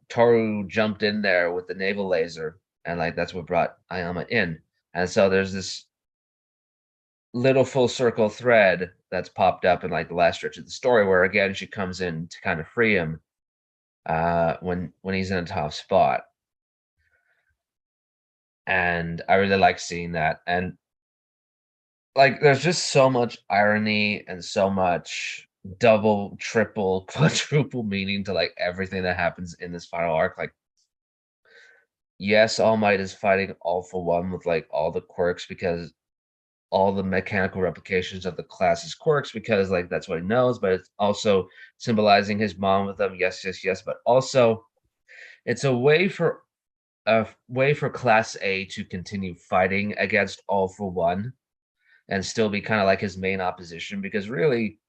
Toru jumped in there with the naval laser, and like that's what brought Aoyama in. And so there's this little full circle thread that's popped up in like the last stretch of the story, where again she comes in to kind of free him when he's in a tough spot. And I really like seeing that. And like there's just so much irony and so much double, triple, quadruple meaning to like everything that happens in this final arc. Like, yes, All Might is fighting All for One with like all the quirks, because all the mechanical replications of the class's quirks, because like that's what he knows, but it's also symbolizing his mom with them. Yes, yes, yes. But also it's a way for Class A to continue fighting against All for One and still be kind of like his main opposition, because really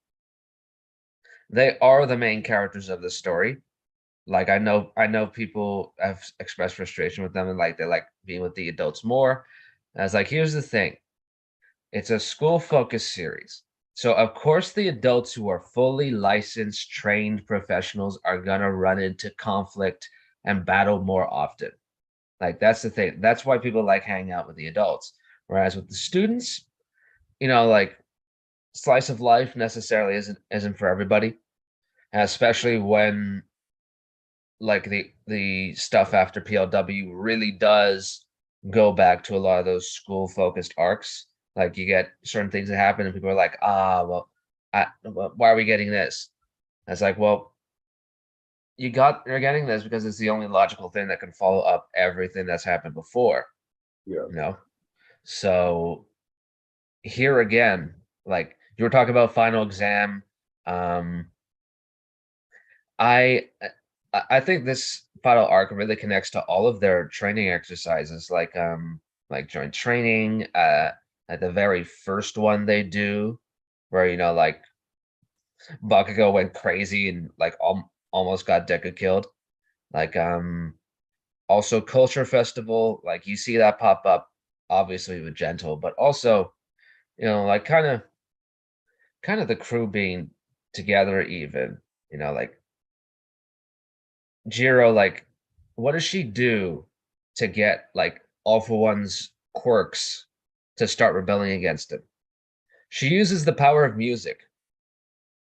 they are the main characters of the story. Like I know people have expressed frustration with them and like they like being with the adults more. And I was like, here's the thing. It's a school focused series. So of course the adults who are fully licensed, trained professionals are gonna run into conflict and battle more often. Like that's the thing. That's why people like hanging out with the adults. Whereas with the students, like slice of life necessarily isn't for everybody, especially when like the stuff after PLW really does go back to a lot of those school focused arcs. Like you get certain things that happen and people are like, well, why are we getting this? And it's like, well, you're getting this because it's the only logical thing that can follow up everything that's happened before, Yeah. you know? So here again, like you were talking about final exam. Um, I I think this final arc really connects to all of their training exercises, like joint training, at the very first one they do, where like Bakugo went crazy and like almost got Deku killed. Like also Culture Festival, like you see that pop up obviously with Gentle, but also, like kind of the crew being together even, like Jiro, like, what does she do to get like All for One's quirks to start rebelling against him? She uses the power of music,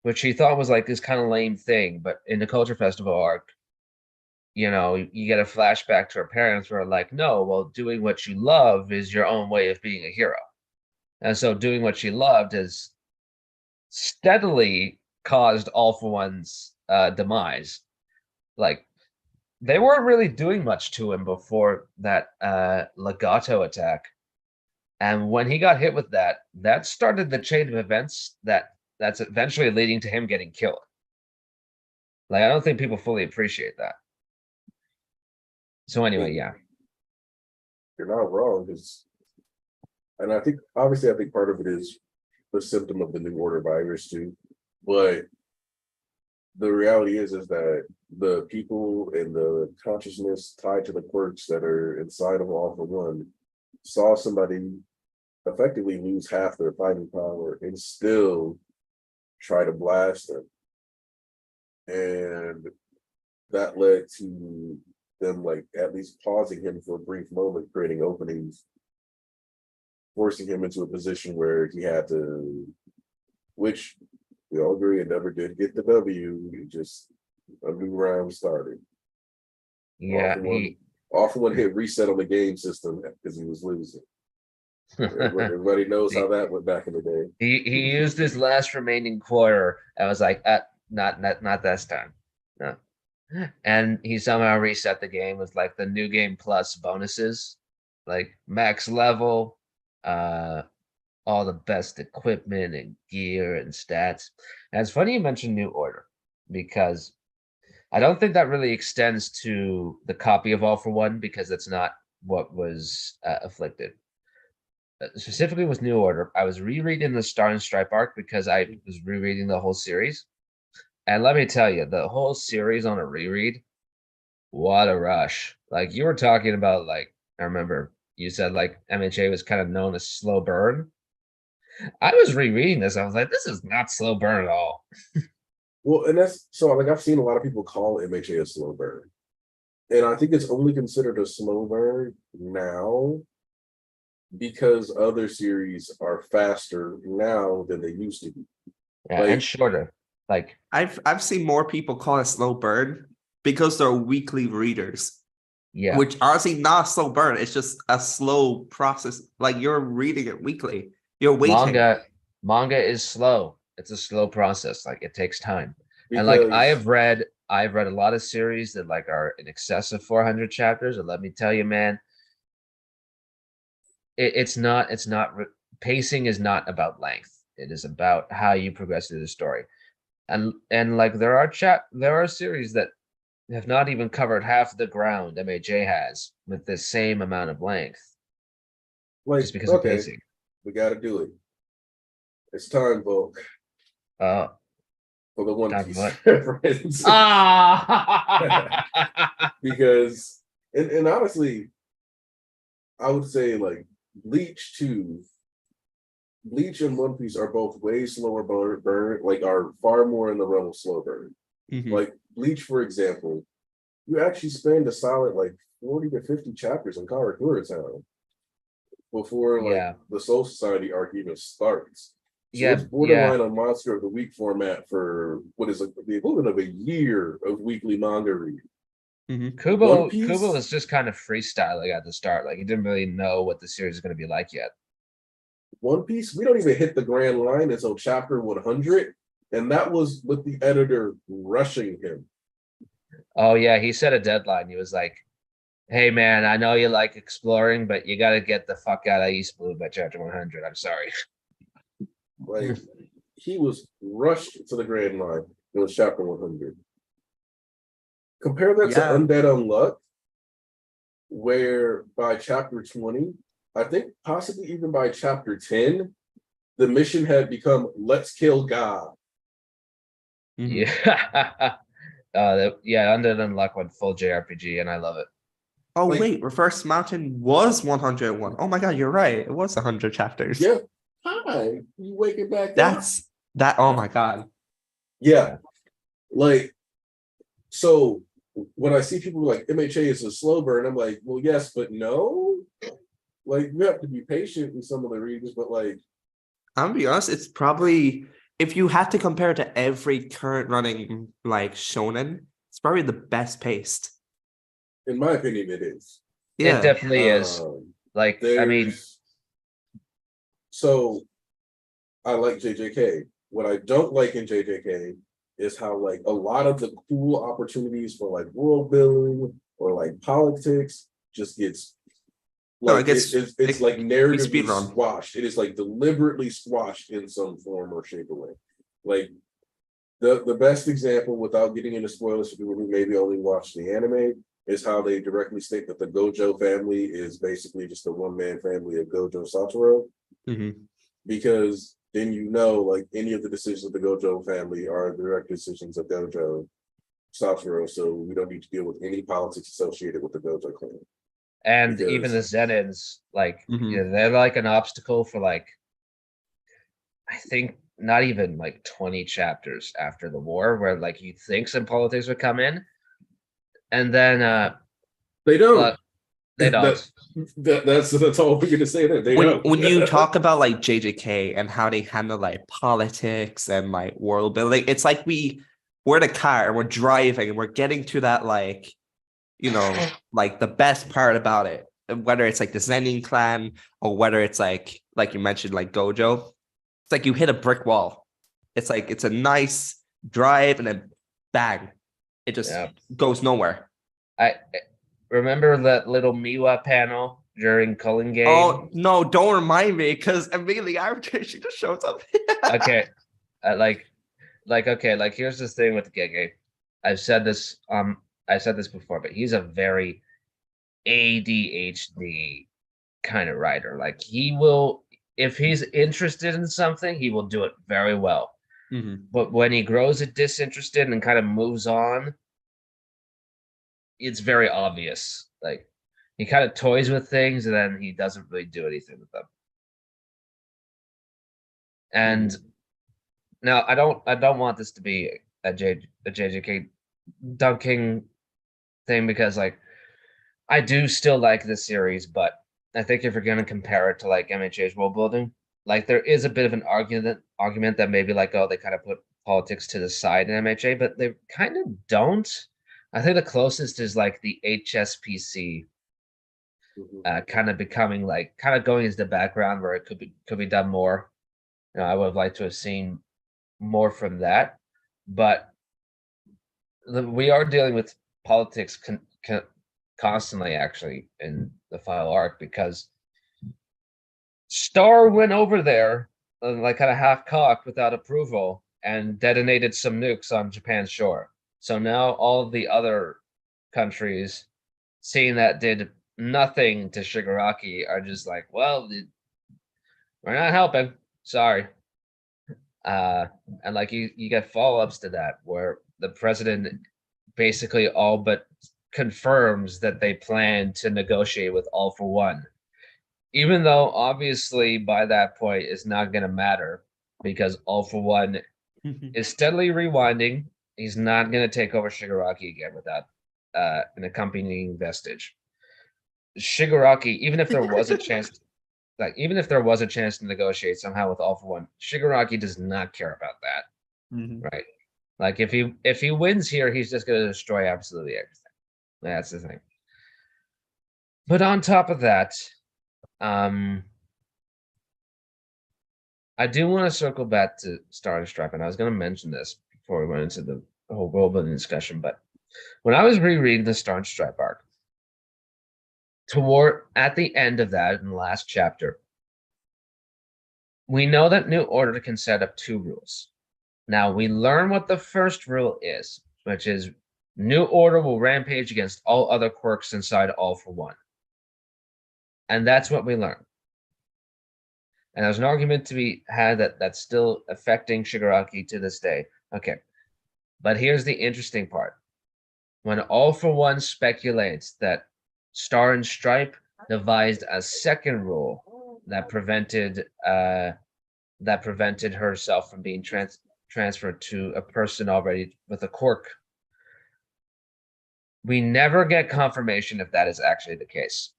which she thought was like this kind of lame thing, but in the Culture Festival arc, you get a flashback to her parents who are like, no, well, doing what you love is your own way of being a hero. And so doing what she loved has steadily caused All for One's demise. Like they weren't really doing much to him before that legato attack. And when he got hit with that, that started the chain of events that's eventually leading to him getting killed. Like I don't think people fully appreciate that. So anyway, yeah. You're not wrong, and I think obviously I think part of it is the symptom of the new order virus too. But the reality is that the people and the consciousness tied to the quirks that are inside of All for One saw somebody effectively lose half their fighting power and still try to blast them. And that led to them like at least pausing him for a brief moment, creating openings, forcing him into a position where he had to, which we all agree it never did get the W. He just a new round started. Yeah, All for One hit reset on the game system because he was losing. Everybody knows how that went back in the day. he used his last remaining quarter. I was like, not this time. No. And he somehow reset the game with like the new game plus bonuses, like max level, all the best equipment and gear and stats. And it's funny you mentioned New Order because I don't think that really extends to the copy of All for One because that's not what was afflicted. Specifically with New Order, I was rereading the Star and Stripe arc because I was rereading the whole series. And let me tell you, the whole series on a reread, what a rush. Like you were talking about, like, I remember you said like MHA was kind of known as slow burn. I was rereading this. I was like, this is not slow burn at all. Well, and that's so like I've seen a lot of people call MHA a slow burn. And I think it's only considered a slow burn now because other series are faster now than they used to be. Yeah, and shorter. Like I've seen more people call it slow burn because they're weekly readers. Yeah. Which honestly not a slow burn. It's just a slow process. Like you're reading it weekly. You're waiting. Manga is slow. It's a slow process. Like it takes time. Because, and like I've read a lot of series that like are in excess of 400 chapters. And let me tell you, man, it's not pacing is not about length. It is about how you progress through the story. And like there are series that have not even covered half the ground MHA has with the same amount of length. like, Just because of pacing. We gotta do it. It's time, Volk. for the One Time Piece for what? reference. Ah. Because and honestly, I would say like Bleach too. Bleach and One Piece are both way slower burn, like are far more in the realm of slow burn. Mhm. Like Bleach, for example, you actually spend a solid like 40 to 50 chapters in Karakura Town before like Yeah. the Soul Society arc even starts. So it's Yeah. borderline a Monster of the Week format for what is the equivalent of a year of weekly manga reading. Mhm. One Kubo Piece, was just kind of freestyling at the start. Like he didn't really know what the series is going to be like yet. One Piece, we don't even hit the grand line until chapter 100, and that was with the editor rushing him. Oh yeah, he set a deadline. He was like, "Hey man, I know you like exploring, but you got to get the fuck out of East Blue by chapter 100." I'm sorry. Like he was rushed to the grand line. It was chapter 100. Compare that to Yeah. Undead Unluck, where by chapter 20, I think possibly even by chapter 10, the mission had become let's kill God. Mhm. Yeah. Yeah, Undead Unluck went full JRPG, and I love it. Oh Like, wait, Reverse Mountain was 101. Oh my god, you're right. It was 100 chapters. yeah, hi, you waking back up? That's that. Oh my god. Yeah, like so. When I see people like MHA is a slow burn, I'm like, well, yes, but no. Like you have to be patient in some of the readings, but like I'm gonna be honest, it's probably if you had to compare it to every current running like shonen, it's probably the best paced. in my opinion, it is. It Yeah. definitely is. Like, I mean, There's so I like JJK. What I don't like in JJK is how like a lot of the cool opportunities for like world building or like politics just gets No, like it's like we narratively speed run. squashed. It is like deliberately squashed in some form or shape or way. Like the best example, without getting into spoilers for people who maybe only watch the anime, is how they directly state that the Gojo family is basically just a one-man family of Gojo Satoru. Mhm. Because then you know, like any of the decisions of the Gojo family are direct decisions of Gojo Satoru, so we don't need to deal with any politics associated with the Gojo clan. and even the Because Zenins, like, Mhm. yeah, they're like an obstacle for like, I think not even like 20 chapters after the war, where like you think some politics would come in, and then they don't. but they that, don't. that's all we're gonna say there. They When don't. when you talk about like JJK and how they handle like politics and like world building, it's like we're in a car and we're driving and we're getting to that like like the best part about it, whether it's like the Zenin clan or whether it's like you mentioned, like Gojo, it's like you hit a brick wall. It's like it's a nice drive and then bang, it just Yeah. goes nowhere. I remember that little Miwa panel during Culling Game. Oh no, don't remind me because immediately after she just shows up. Okay, okay, like here's the thing with Gege. I've said this I've said this before, but he's a very ADHD kind of writer. Like he will, if he's interested in something, he will do it very well. Mhm. But when he grows disinterested and kind of moves on, it's very obvious. Like he kind of toys with things and then he doesn't really do anything with them. And now I don't want this to be a JJK dunking thing, because like I do still like this series, but I think if you're going to compare it to like MHA's world building, like there is a bit of an argument that maybe like, oh, they kind of put politics to the side in MHA, but they kind of don't. I think the closest is like the HSPC kind of becoming like kind of going into the background, where it could be done more. I would have liked to have seen more from that, but we are dealing with politics constantly, actually, in the final arc, because Star went over there like kind of half cocked without approval and detonated some nukes on Japan's shore. So now all of the other countries, seeing that did nothing to Shigaraki, are just like, well, we're not helping. Sorry. And like you get follow-ups to that where the president basically all but confirms that they plan to negotiate with All for One, even though obviously by that point it's not going to matter because All for One is steadily rewinding. He's not going to take over Shigaraki again without an accompanying vestige. Shigaraki, even if there was a chance, like even if there was a chance to negotiate somehow with All for One, Shigaraki does not care about that, Mhm. right? Like if he wins here, he's just going to destroy absolutely everything. That's the thing. But on top of that, I do want to circle back to Star and Stripe, and I was going to mention this before we went into the whole world building discussion. But when I was rereading the Star and Stripe arc, toward at the end of that in the last chapter, we know that New Order can set up 2 rules. Now we learn what the first rule is, which is New Order will rampage against all other quirks inside All for One. And that's what we learn. And there's an argument to be had that that's still affecting Shigaraki to this day. Okay. But here's the interesting part. When All for One speculates that Star and Stripe devised a second rule that prevented herself from being transferred to a person already with a quirk, we never get confirmation if that is actually the case.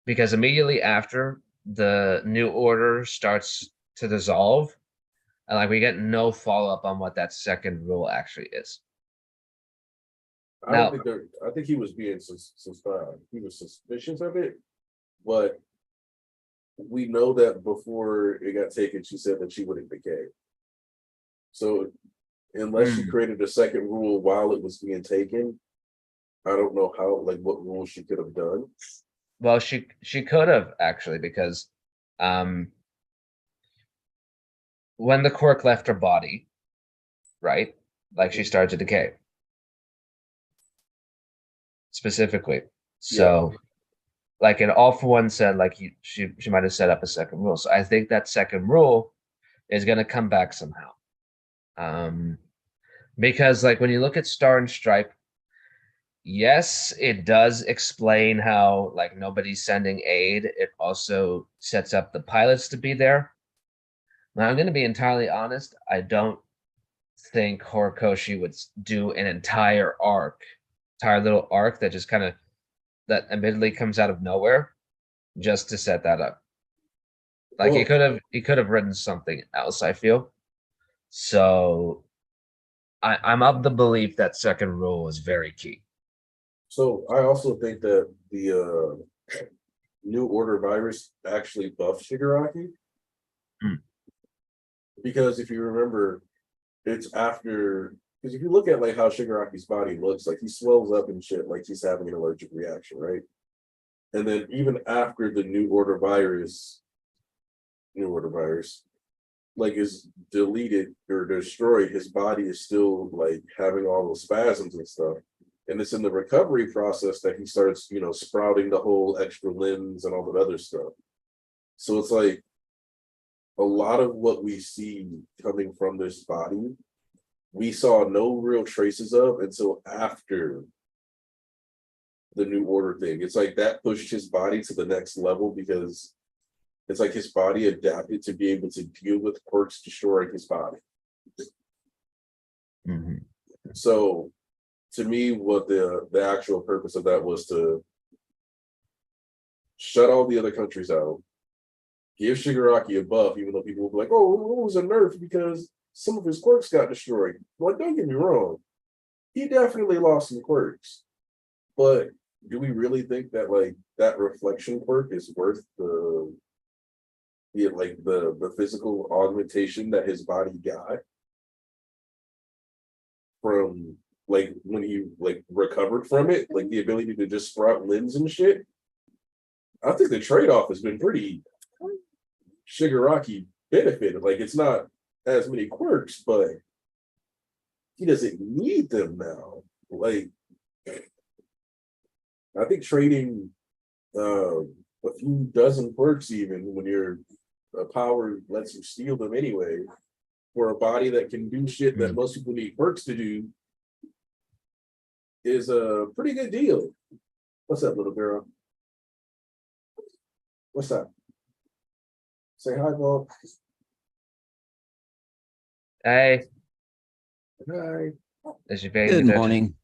Because immediately after the New Order starts to dissolve, and like we get no follow-up on what that second rule actually is. I Now- don't think I think he was being he was suspicious of it, but we know that before it got taken, she said that she wouldn't decay. So unless she created a second rule while it was being taken, I don't know how, like, what rule she could have done. Well, she could have actually, because when the quirk left her body, right? Like she started to decay. Specifically. So like an All for One said, like she might have set up a second rule. So I think that second rule is gonna come back somehow. Because like when you look at Star and Stripe, yes, it does explain how like nobody's sending aid. It also sets up the pilots to be there. Now I'm gonna be entirely honest, I don't think Horikoshi would do an entire little arc that just kind of that admittedly comes out of nowhere just to set that up. Like he could have written something else, I feel. So I'm of the belief that second rule is very key. So I also think that the New Order virus actually buffed Shigaraki. Because if you remember, it's after, because if you look at like how Shigaraki's body looks, like he swells up and shit, like he's having an allergic reaction, right? And then even after the New Order virus, like is deleted or destroyed, his body is still like having all those spasms and stuff. And it's in the recovery process that he starts, sprouting the whole extra limbs and all that other stuff. So it's like a lot of what we see coming from this body, we saw no real traces of until after the New Order thing. It's like that pushed his body to the next level because it's like his body adapted to be able to deal with quirks destroying his body. So to me, what the actual purpose of that was to shut all the other countries out, give Shigaraki a buff, even though people will be like, oh, it was a nerf because some of his quirks got destroyed. Well, don't get me wrong. He definitely lost some quirks. But do we really think that like that reflection quirk is worth the physical augmentation that his body got from like when he like recovered from it, like the ability to just sprout limbs and shit? I think the trade-off has been pretty Shigaraki benefited. Like it's not as many quirks, but he doesn't need them now. Like I think trading a few dozen quirks, even when your power lets you steal them anyway, for a body that can do shit that most people need quirks to do is a pretty good deal. What's up, little girl? What's up? Say hi, Bob. Hey, Hi. is she paying Good attention? morning.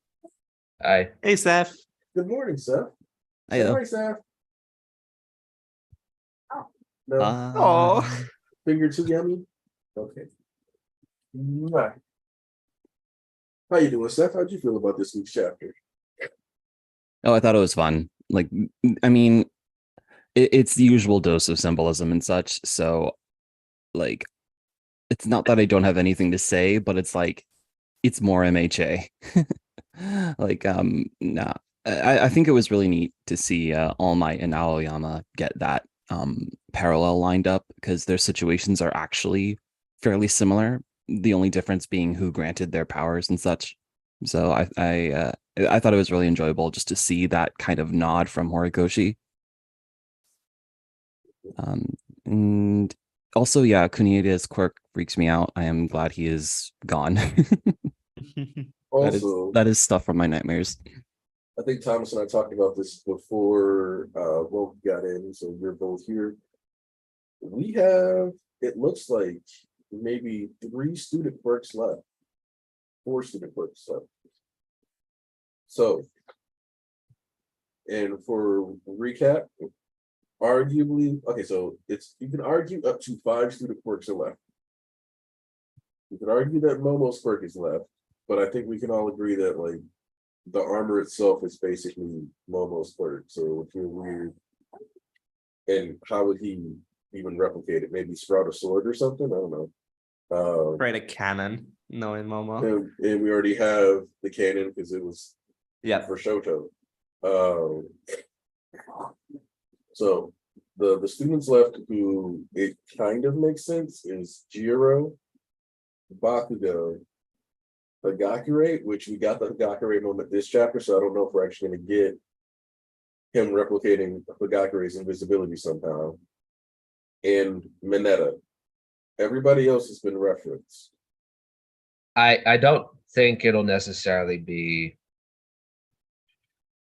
Hi. Hey, Seth. Good morning, Seth. Say Hiya. hi, Seth. No, Oh, finger too yummy. Okay. Mwah. How you doing, Seth? How'd you feel about this week's chapter? Oh, I thought it was fun. Like, I mean, it's the usual dose of symbolism and such. So, like, it's not that I don't have anything to say, but it's like, it's more MHA. Like, nah. I think it was really neat to see All Might and Aoyama get that parallel lined up because their situations are actually fairly similar. The only difference being who granted their powers and such. So I thought it was really enjoyable just to see that kind of nod from Horikoshi. And also, yeah, Kunieda's quirk freaks me out. I am glad he is gone. Also, that is stuff from my nightmares. I think Thomas and I talked about this before Wolf got in, so we're both here. We have, it looks like maybe 3 student quirks left. 4 student quirks left. So, and for recap, arguably, okay, so you can argue up to 5 student quirks are left. You could argue that Momo's quirk is left, but I think we can all agree that like the armor itself is basically Momo's quirk, so it would feel weird. And how would he even replicate it? Maybe sprout a sword or something? I don't know. Create a cannon, knowing Momo. And we already have the cannon because it was Yeah. for Shoto. So the students left who it kind of makes sense is Jiro, Bakugo, Hagakure, which we got the Hagakure moment this chapter, so I don't know if we're actually going to get him replicating Hagakure's invisibility somehow. And Mineta. Everybody else has been referenced. I don't think it'll necessarily be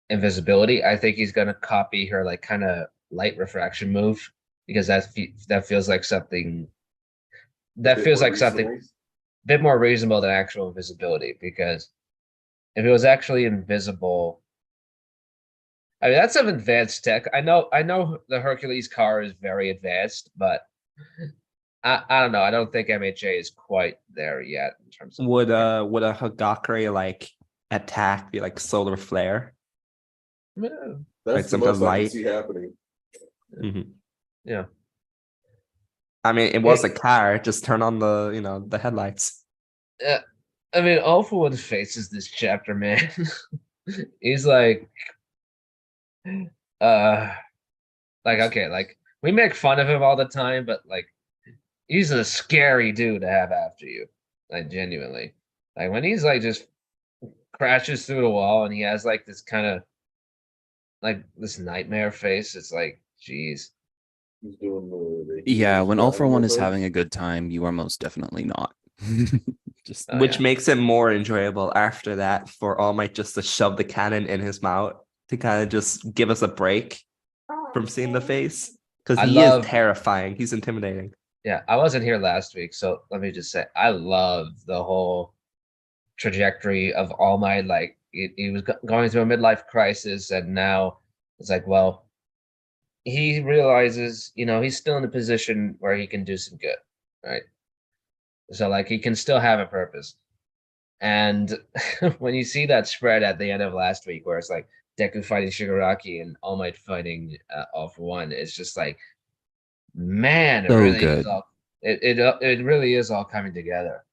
invisibility. I think he's gonna copy her like kind of light refraction move because that feels like something that Bit feels more like something reasonable. a bit more reasonable than actual invisibility. Because if it was actually invisible, I mean that's some advanced tech. I know the Hercules car is very advanced, but I don't know. I don't think MHA is quite there yet in terms of Would a Hagakure like attack be like solar flare? Yeah. That's Like the some most I can light. see happening. Mhm. Yeah. I mean, it was a car. Just turn on the headlights. I mean, All For One faces this chapter, man. He's like okay, like we make fun of him all the time, but like he's a scary dude to have after you. Like genuinely. Like when he's like just crashes through the wall and he has like this kind of like this nightmare face, it's like, geez. He's doing the Yeah, when All For One is pose. having a good time, you are most definitely not. Just Oh, Which yeah. makes it more enjoyable after that for All Might just to shove the cannon in his mouth to kind of just give us a break from seeing the face. Because I he love- is terrifying. He's intimidating. Yeah, I wasn't here last week, so let me just say I love the whole trajectory of All Might. Like he was going through a midlife crisis, and now it's like, well, he realizes, he's still in a position where he can do some good, right? So like he can still have a purpose. And when you see that spread at the end of last week, where it's like Deku fighting Shigaraki and All Might fighting All For One, it's just like, man, it So really good. is all it really is all coming together.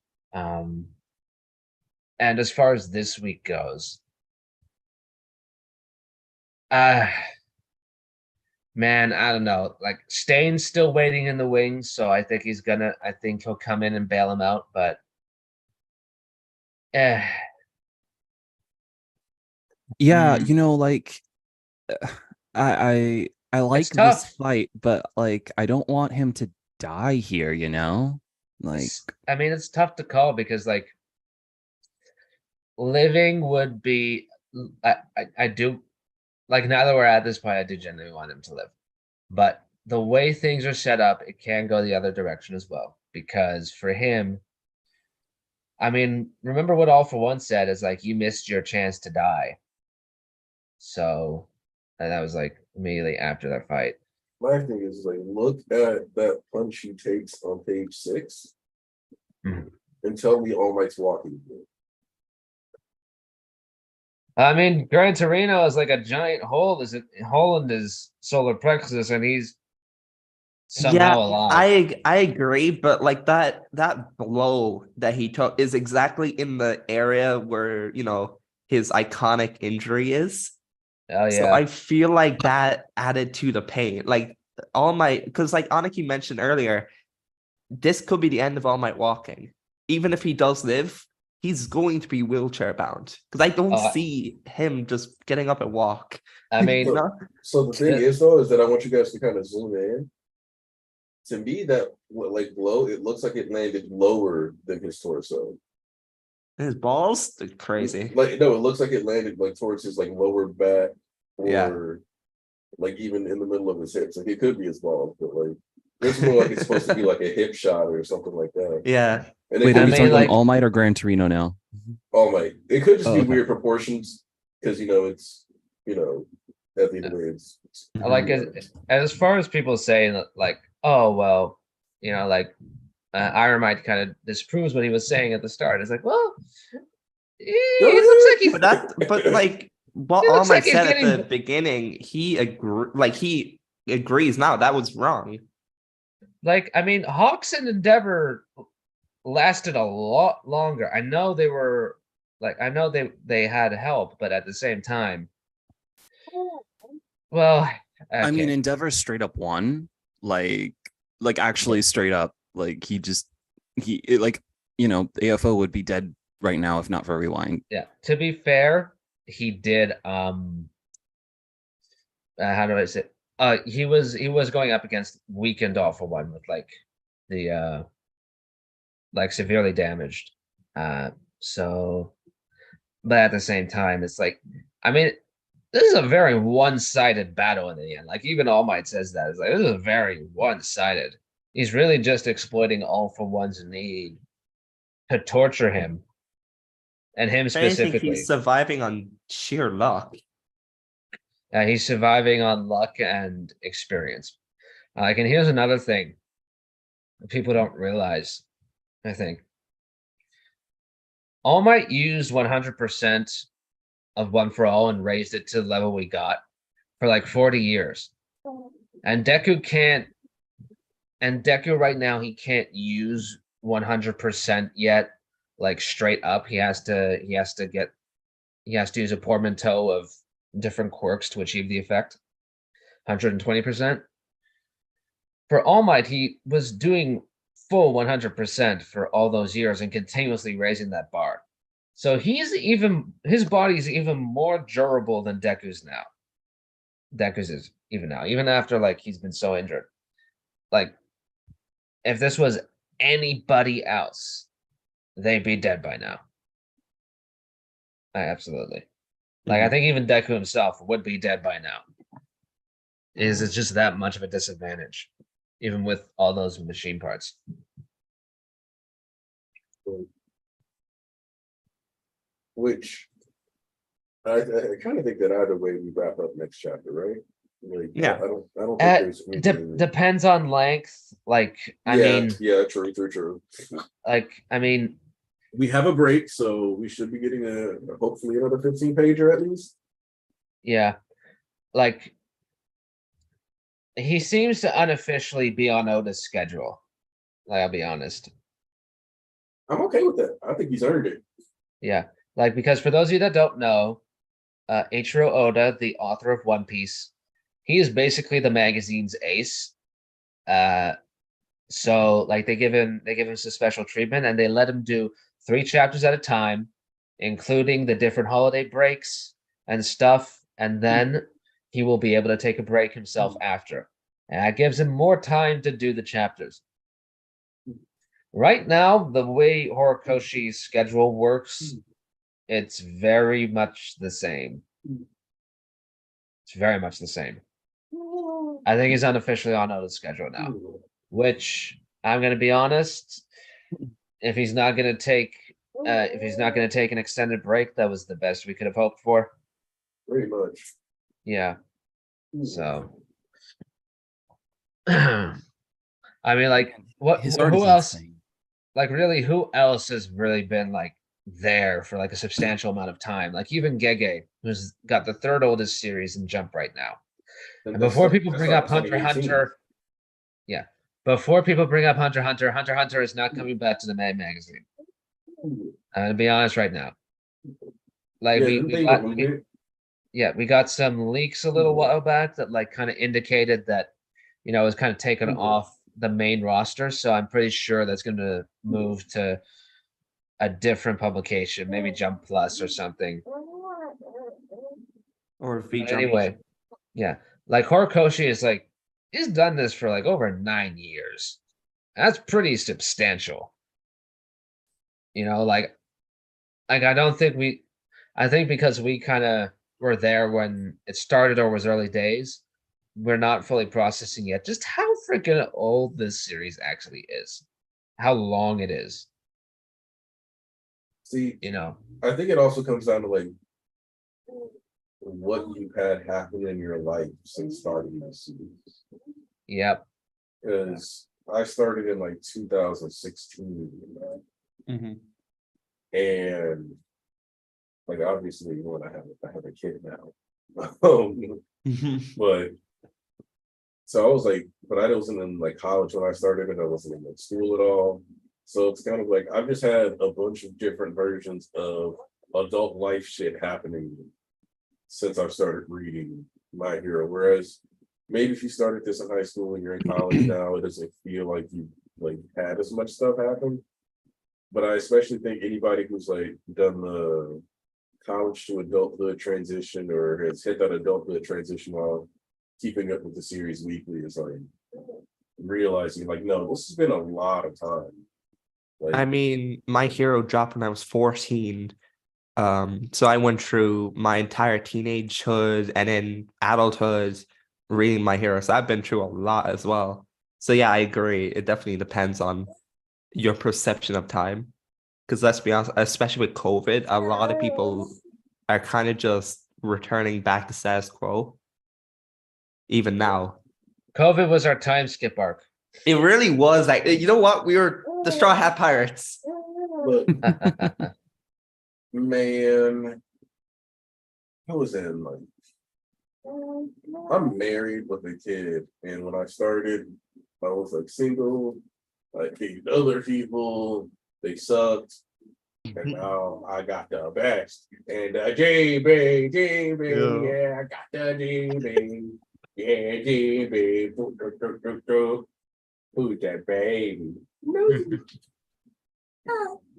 And as far as this week goes, man, I don't know. Like Stain's still waiting in the wings, so I think he'll come in and bail him out, but Yeah, Mm. like I like tough. this fight, but like I don't want him to die here, Like, I mean, it's tough to call because like living would be. I do like now that we're at this point, I do genuinely want him to live, but the way things are set up, it can go the other direction as well. Because for him, I mean, remember what All For One said is like you missed your chance to die. So, and that was like immediately after that fight. My thing is like, look at that punch he takes on page 6, Mhm. and tell me All Might's walking. I mean, Gran Torino is like a giant hole. Is it hole in his solar plexus, and he's somehow alive. I agree, but like that blow that he took is exactly in the area where his iconic injury is. Oh So yeah, I feel like that added to the pain. Like because like Aniki mentioned earlier, this could be the end of All Might walking. Even if he does live, he's going to be wheelchair bound. Because I don't Oh, see him just getting up and walk. I mean, So the thing is though, is that I want you guys to kind of zoom in. To me, that like blow, it looks like it landed lower than his torso. His balls, they're crazy. Like no, it looks like it landed like towards his like lower back, Yeah. or like even in the middle of his hips. Like it could be his balls, but like it's more like it's supposed to be like a hip shot or something like that. Yeah. And wait, it are could we mean, talking like- about All Might or Gran Torino now? All Might. It could just Oh, be okay. weird proportions because it's at the end of the day, it's like as far as people saying that, like, oh well, like Iron Might kind of disproves what he was saying at the start. It's like, well, he looks like he. But like what It All looks Might like he's said at getting- the beginning, he agrees now that was wrong. Like, I mean, Hawks and Endeavor lasted a lot longer. I know they were like, I know they had help, but at the same time, well, I mean, okay. Endeavor straight up won. Like actually straight up. Like AFO would be dead right now if not for Rewind. Yeah. To be fair, he did. How do I say? He was going up against weakened All For One with like the like severely damaged. So, but at the same time, it's like, I mean, this is a very one-sided battle in the end. Like even All Might says that. It's like this is very one-sided. He's really just exploiting All For One's need to torture him. And him I think specifically. he's surviving on sheer luck. He's surviving on luck and experience. And here's another thing that people don't realize, I think. All Might used 100% of One For All and raised it to the level we got for like 40 years. And Deku right now, he can't use 100% yet, like straight up. He has to use a portmanteau of different quirks to achieve the effect. 120%. For All Might, he was doing full 100% for all those years and continuously raising that bar. So his body's even more durable than Deku's now. Deku's is even now, even after like he's been so injured. Like if this was anybody else, they'd be dead by now. Absolutely. Like I think even Deku himself would be dead by now. It's just that much of a disadvantage, even with all those machine parts. which I kind of think that either way we wrap up next chapter, right? Like, Yeah. I don't think there's anything. Depends on length. Like I mean, true. like I mean, We have a break, so we should be getting hopefully another 15 pager at least. yeah, like he seems to unofficially be on Oda's schedule. Like I'll be honest. I'm okay with that. I think he's earned it. Yeah, like because for those of you that don't know, Eiichiro Oda, the author of One Piece, he is basically the magazine's ace. So like they give him some special treatment and they let him do 3 chapters at a time, including the different holiday breaks and stuff, and then he will be able to take a break himself after. And that gives him more time to do the chapters. Right now, the way Horikoshi's schedule works, it's very much the same. It's very much the same. I think he's unofficially on Oda's schedule now, which I'm gonna be honest, if he's not gonna take an extended break, that was the best we could have hoped for. Pretty much. Yeah. So I mean, like, what? His art Who is else? insane. Like, really, who else has really been like there for like a substantial amount of time? Like even Gege, who's got the third oldest series in Jump right now. And before people bring up Hunter x Hunter, yeah, before people bring up Hunter x Hunter, Hunter x Hunter is not coming back to the Mad Magazine. I'm gonna be honest right now. Like we got some leaks a little while back that like kind of indicated that, you know, it was kind of taken off the main roster. So I'm pretty sure that's going to move to a different publication, maybe Jump Plus or something. Or V But Jump. anyway, yeah, like Horikoshi is like, he's done this for like over 9 years. That's pretty substantial. You know, like I think because we kind of were there when it started or was early days, we're not fully processing yet just how freaking old this series actually is, how long it is. See, You know, I think it also comes down to like what you've had happen in your life since starting this series. yep. Because I started in like 2016, Mhm. and like obviously, you know, when I have a kid now. But so I was like, but I wasn't in like college when I started, and I wasn't in like school at all. So it's kind of like I've just had a bunch of different versions of adult life shit happening since I've started reading My Hero. Whereas maybe if you started this in high school and you're in college now, it doesn't feel like you like had as much stuff happen. But I especially think anybody who's like done the college to adulthood transition or has hit that adulthood transition while keeping up with the series weekly is like realizing like, no, this has been a lot of time. Like, I mean, My Hero dropped when I was 14. So I went through my entire teenagehood and then adulthood reading My Hero. So I've been through a lot as well. So yeah, I agree. It definitely depends on your perception of time. Because let's be honest, especially with COVID, a lot of people are kind of just returning back to status quo. Even now. COVID was our time skip arc. It really was like, you know what? We were the Straw Hat Pirates. but man, I was in like I'm married with a kid, and when I started, I was like single. I dated other people, they sucked, and now I got the best. And GB, yeah, I got the GB, yeah, GB, who's that baby?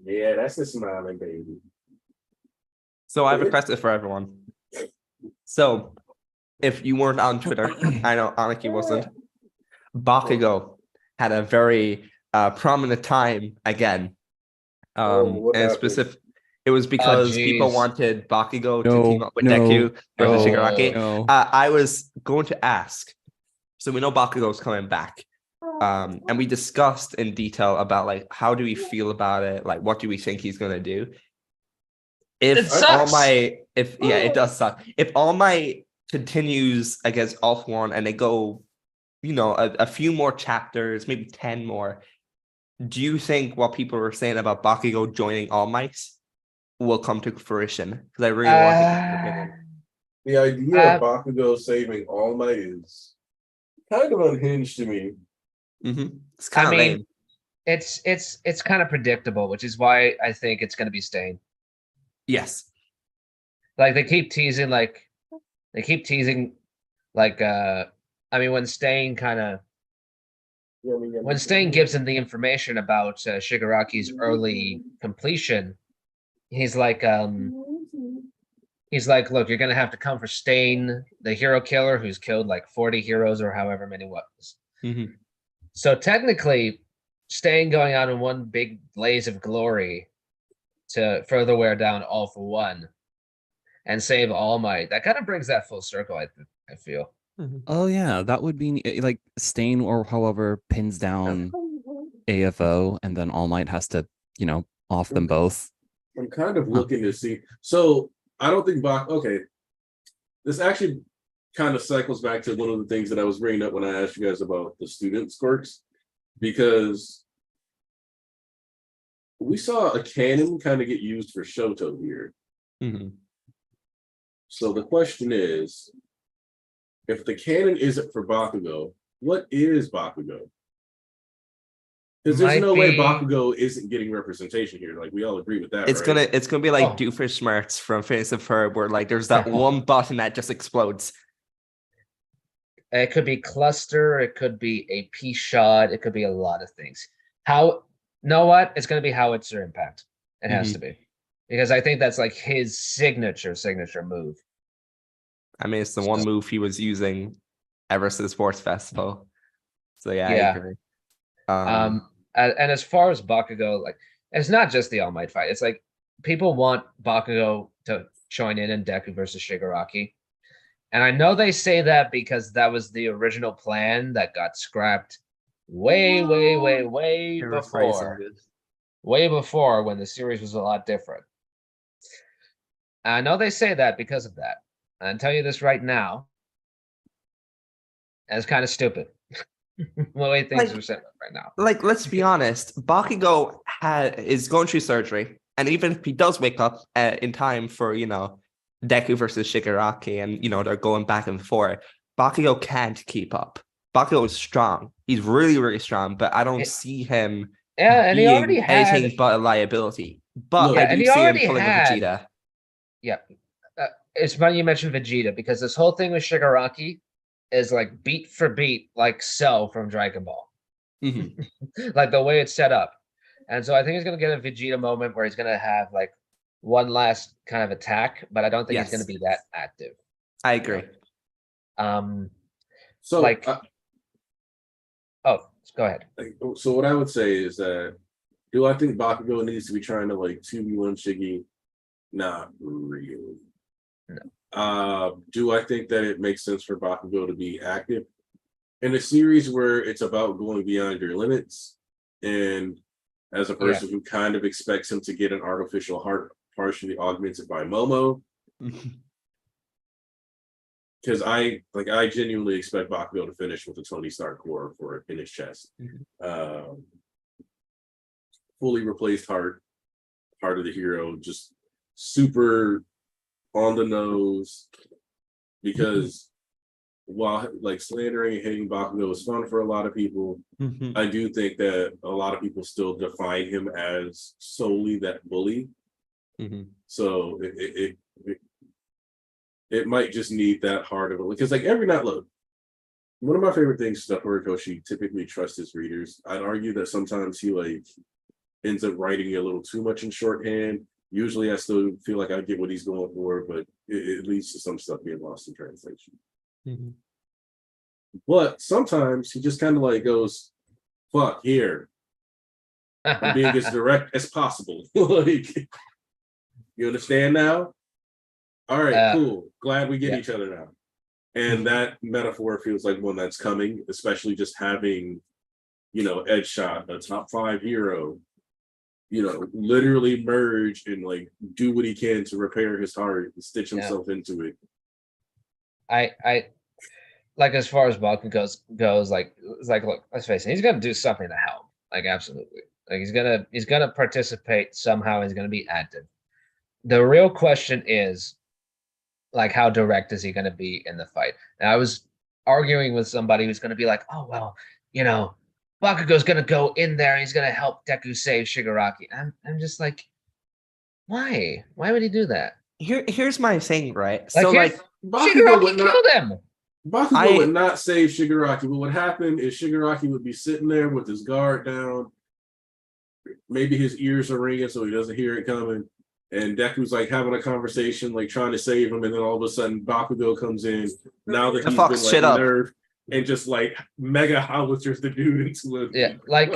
Yeah, that's the smiling baby. So I have a question for everyone. So if you weren't on Twitter, I know Aniki wasn't. Bakugo had a very prominent time again. what And happened? specific, it was because people geez. wanted Bakugo to No, team up with no, Deku versus no, Shigaraki. no. I was going to ask. So we know Bakugo's coming back. And we discussed in detail about like how do we feel about it, like what do we think he's gonna do. It If sucks. it does suck. If All Might continues against All For One and they go, you know, a few more chapters, maybe 10 more, do you think what people were saying about Bakugo joining All Might will come to fruition? Because I really want to get your opinion. The idea of Bakugo saving All Might is kind of unhinged to me. It's kind of lame. It's kind of predictable, which is why I think it's going to be Stain. Yes. Like they keep teasing, I mean, when Stain gives him the information about Shigaraki's early completion, he's like, look, you're gonna have to come for Stain, the hero killer who's killed like 40 heroes or however many was. Mm-hmm. So technically, Stain going out in one big blaze of glory to further wear down All for One and save All Might. That kind of brings that full circle, I feel. Mhm. Oh yeah, that would be like Stain or however pins down AFO, and then All Might has to, off them both. I'm kind of looking to see. So I don't think okay. This actually kind of cycles back to one of the things that I was bringing up when I asked you guys about the student quirks, because we saw a cannon kind of get used for Shoto here. Mhm. So the question is, if the cannon isn't for Bakugo, what is Bakugo? Because there's Might no way be- Bakugo isn't getting representation here. Like we all agree with that, It's right? gonna be like Oh. Doofenshmirtz from Face of Herb, where like there's that one button that just explodes. It could be cluster, it could be a P shot, it could be a lot of things. Know what? It's gonna be howitzer impact. It has Mhm. to be. Because I think that's like his signature move. I mean, it's the one So- move he was using ever since Sports Festival. So yeah, Yeah. I agree. And as far as Bakugo, like it's not just the All Might fight. It's like people want Bakugo to join in Deku versus Shigaraki. And I know they say that because that was the original plan that got scrapped way before. Way before when the series was a lot different. I know they say that because of that. I'll tell you this right now. And it's kind of stupid. The way things are set up right now. Like, let's be honest, Bakugo is going through surgery, and even if he does wake up in time for Deku versus Shigaraki, and they're going back and forth, Bakugo can't keep up. Bakugo is strong. He's really, really strong, but I don't see him Yeah, and he being already had anything but a liability. But Yeah, I and do he see him already pulling had- a Vegeta. Yeah. It's funny you mentioned Vegeta because this whole thing with Shigaraki is like beat for beat, like Cell from Dragon Ball. Mhm. Like the way it's set up. And so I think he's going to get a Vegeta moment where he's going to have like one last kind of attack, but I don't think he's going Yes. to be that active. I agree. So like- Oh, go ahead. So what I would say is that, do I think Bakugo needs to be trying to like 2v1 Shiggy? Not really. No. Do I think that it makes sense for Bakugo to be active in a series where it's about going beyond your limits, and as a person who kind of expects him to get an artificial heart partially augmented by Momo? Because I genuinely expect Bakugo to finish with a Tony Stark core in his chest. Fully replaced heart of the hero, just super on the nose. Because while like slandering and hating Bakugo is fun for a lot of people, Mhm. I do think that a lot of people still define him as solely that bully. Mhm. So it might just need that hard of a, because like every night, look, one of my favorite things is that Horikoshi typically trusts his readers. I'd argue that sometimes he like ends up writing a little too much in shorthand. Usually I still feel like I get what he's going for, but it leads to some stuff being lost in translation. Mhm. But sometimes he just kind of like goes, fuck, here. I'm being as direct as possible. Like, you understand now? All right, cool. Glad we get each other now. And that metaphor feels like one that's coming, especially just having, Edge Shot, a top 5 hero, literally merge and like do what he can to repair his heart and stitch himself into it. I like as far as Bakugo goes, like it's like, look, let's face it, he's gonna do something to help. Like absolutely. Like he's gonna participate somehow, he's gonna be active. The real question is like how direct is he gonna be in the fight? And I was arguing with somebody who's gonna be like, oh well, Bakugo's gonna go in there and he's gonna help Deku save Shigaraki. I'm just like, why? Why would he do that? Here's my thing, right? Like, So here's- like Bakugo Shigaraki would not, killed him. Bakugo would not save Shigaraki. What would happen is Shigaraki would be sitting there with his guard down. Maybe his ears are ringing so he doesn't hear it coming. And Deku's like having a conversation, like trying to save him, and then all of a sudden Bakugo comes in. Now that he's fucks shit been up. like nerfed and just like mega howitzers the dude into a Yeah, like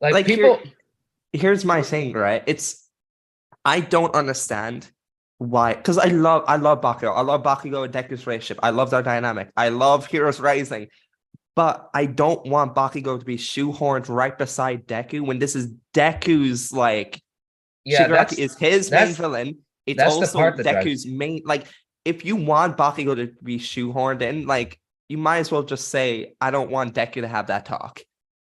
Like here- people, here's my thing, right? I don't understand why, because I love Bakugo. I love Bakugo and Deku's relationship. I love their dynamic. I love Heroes Rising. But I don't want Bakugo to be shoehorned right beside Deku when this is Deku's like yeah, Shigaraki is his main villain. It's that's the also part that Deku's main, like, if you want Bakugo to be shoehorned in, like, you might as well just say, I don't want Deku to have that talk.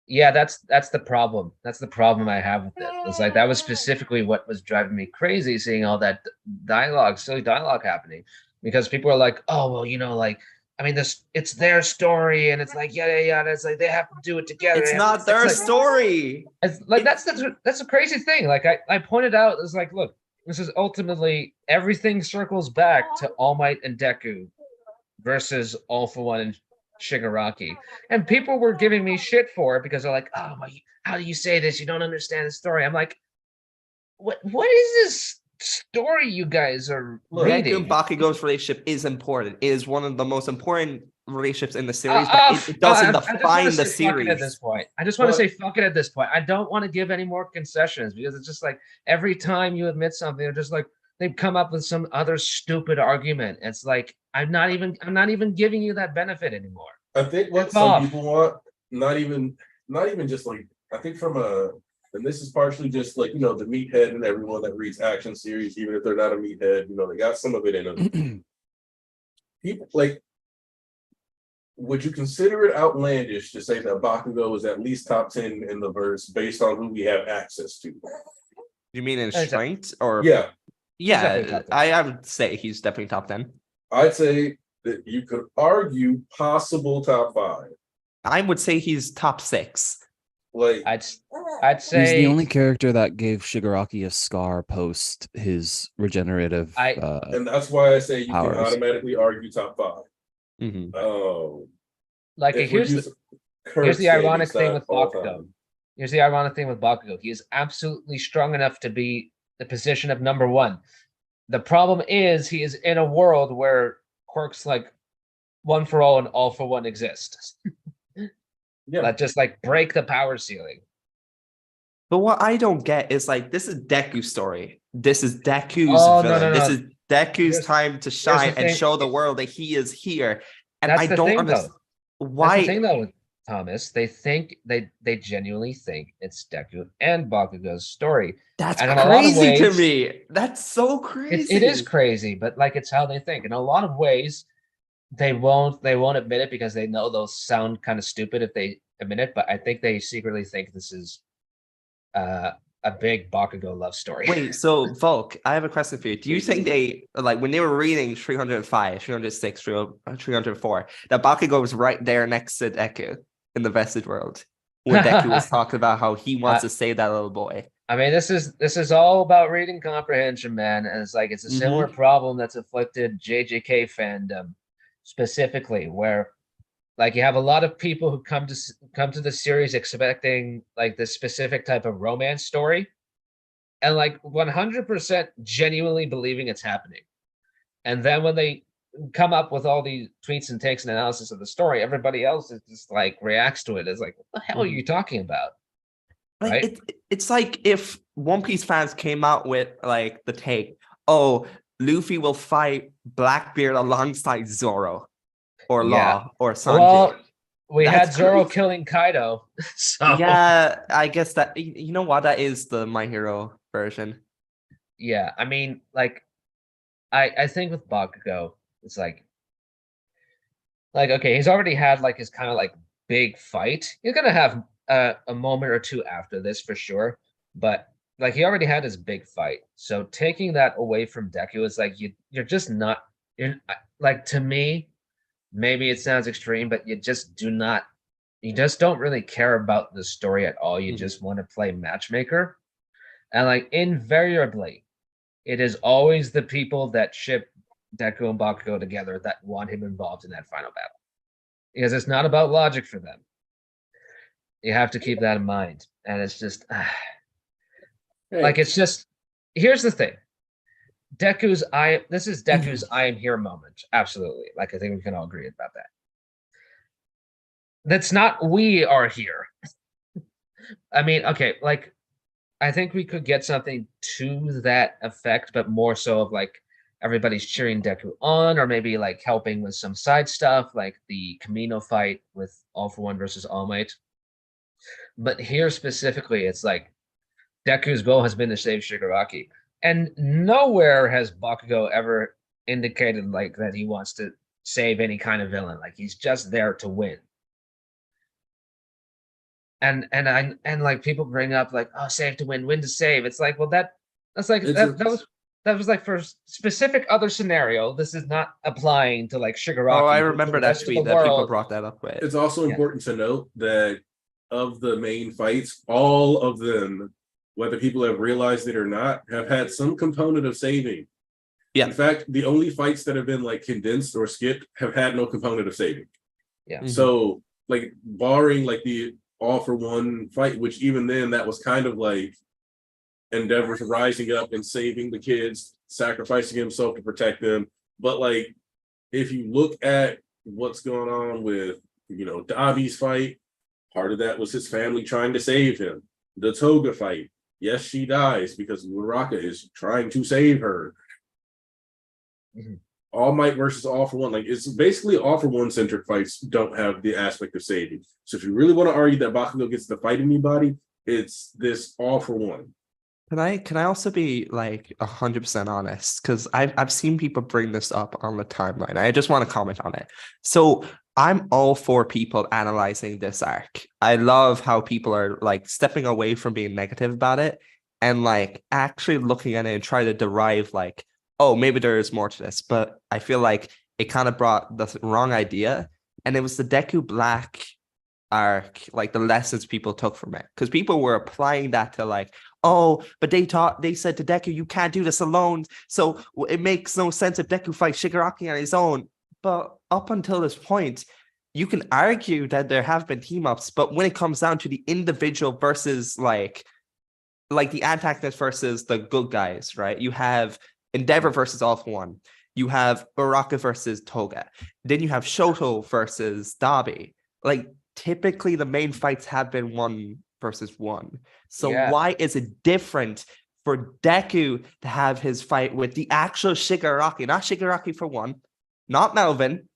yeah, that's the problem. That's the problem I have with it. It's like that was specifically what was driving me crazy, seeing all that dialogue, silly dialogue happening, because people are like, oh well, like, I mean, it's their story, and it's like yeah. It's like they have to do it together. It's not their like, story. It's like that's a crazy thing. Like I pointed out, it's like, look, this is ultimately everything circles back to All Might and Deku versus All For One and Shigaraki, and people were giving me shit for it because they're like, "Oh, how do you say this? You don't understand the story." I'm like, "What is this story you guys are Deku reading?" and Bakugo's relationship is important. It is one of the most important relationships in the series, but it doesn't define the series. At this point, I just want to say fuck it at this point. I don't want to give any more concessions because it's just like every time you admit something, they're just like they've come up with some other stupid argument. It's like I'm not even giving you that benefit anymore. I think what some people want, not even just like, I think and this is partially just like, the meathead and everyone that reads action series, even if they're not a meathead, they got some of it in them. People like, would you consider it outlandish to say that Bakugo is at least top 10 in the verse based on who we have access to? You mean in strength or yeah? Yeah, I would say he's definitely top 10. I'd say that you could argue possible top 5. I would say he's top 6. Like I'd say he's the only character that gave Shigaraki a scar post his regenerative. and that's why I say you powers. can automatically argue top 5. Mm-hmm. Like here's the ironic thing with Bakugo. Here's the ironic thing with Bakugo. He is absolutely strong enough to be the position of number 1. The problem is he is in a world where quirks like One For All and All For One exist. Yeah. That just like break the power ceiling. But what I don't get is like, this is Deku's story. This is Deku's villain. This is Deku's time to shine and show the world that he is here. And I don't understand why. That's the thing though with Thomas. They think they genuinely think it's Deku and Bakugo's story. That's and crazy to me. That's so crazy. It is crazy, but like it's how they think. In a lot of ways, they won't admit it because they know they'll sound kind of stupid if they admit it. But I think they secretly think this is a big Bakugo love story. Wait, so Volk, I have a question for you. Do you think they, like, when they were reading 305, 306, 304, that Bakugo was right there next to Deku in the vested world when Deku was talking about how he wants to save that little boy? I mean, this is all about reading comprehension, man. And it's like it's a similar problem that's afflicted JJK fandom specifically, where like you have a lot of people who come to the series expecting like this specific type of romance story, and like 100% genuinely believing it's happening. And then when they come up with all these tweets and takes and analysis of the story, everybody else is just like reacts to it as like, what the hell are you talking about? Like, right? It's like if One Piece fans came out with like the take, oh, Luffy will fight Blackbeard alongside Zoro or Law or Sanji. Well, we That's had Zoro crazy. killing Kaido. So Yeah, I guess that, you know what, that is the My Hero version. yeah, I mean, like I think with Bakugo, it's like okay, he's already had like his kind of like big fight. He's gonna have a moment or two after this for sure, but like he already had his big fight. So taking that away from Deku is like you're just not, you're like, to me, maybe it sounds extreme, but you just don't really care about the story at all. You just want to play matchmaker. And like invariably, it is always the people that ship Deku and Bakugo together that want him involved in that final battle. Because it's not about logic for them. You have to keep that in mind. And it's just like, it's just, here's the thing. This is Deku's I am here moment. Absolutely. Like, I think we can all agree about that. That's not we are here. I mean, okay, like I think we could get something to that effect, but more so of like everybody's cheering Deku on, or maybe like helping with some side stuff, like the Camino fight with All for One versus All Might. But here specifically, it's like Deku's goal has been to save Shigaraki, and nowhere has Bakugo ever indicated like that he wants to save any kind of villain. Like he's just there to win. And like people bring up like, oh, save to win to save. It's like, well, that's like It's that was like for specific other scenario. This is not applying to like Shigaraki. Oh, I who for remember the that rest of the tweet that people world- brought that up with. It's also Yeah. important to note that of the main fights, all of them, whether people have realized it or not, have had some component of saving. Yeah. In fact, the only fights that have been like condensed or skipped have had no component of saving. Yeah. Mhm. So, like, barring like the All for One fight, which even then that was kind of like Endeavor's rising up and saving the kids, sacrificing himself to protect them. But like, if you look at what's going on with, Dabi's fight, part of that was his family trying to save him. The Toga fight, yes, she dies because Uraraka is trying to save her. Mhm. All Might versus All for One, like it's basically All for One centric fights don't have the aspect of saving. So if you really want to argue that Bakugo gets to fight anybody, it's this All for One. Can I also be like 100% honest? Because I've seen people bring this up on the timeline. I just want to comment on it. So I'm all for people analyzing this arc. I love how people are like stepping away from being negative about it and like actually looking at it and try to derive like, oh, maybe there is more to this. But I feel like it kind of brought the wrong idea. And it was the Deku Black arc, like the lessons people took from it. Because people were applying that to like, oh, but they said to Deku, you can't do this alone. So it makes no sense if Deku fights Shigaraki on his own. But up until this point, you can argue that there have been team ups, but when it comes down to the individual versus like the antagonist versus the good guys, right? You have Endeavor versus All for One. You have Uraraka versus Toga. Then you have Shoto versus Dabi. Like typically the main fights have been 1 versus 1. So Yeah. why is it different for Deku to have his fight with the actual Shigaraki, not Shigaraki for one, not Melvin,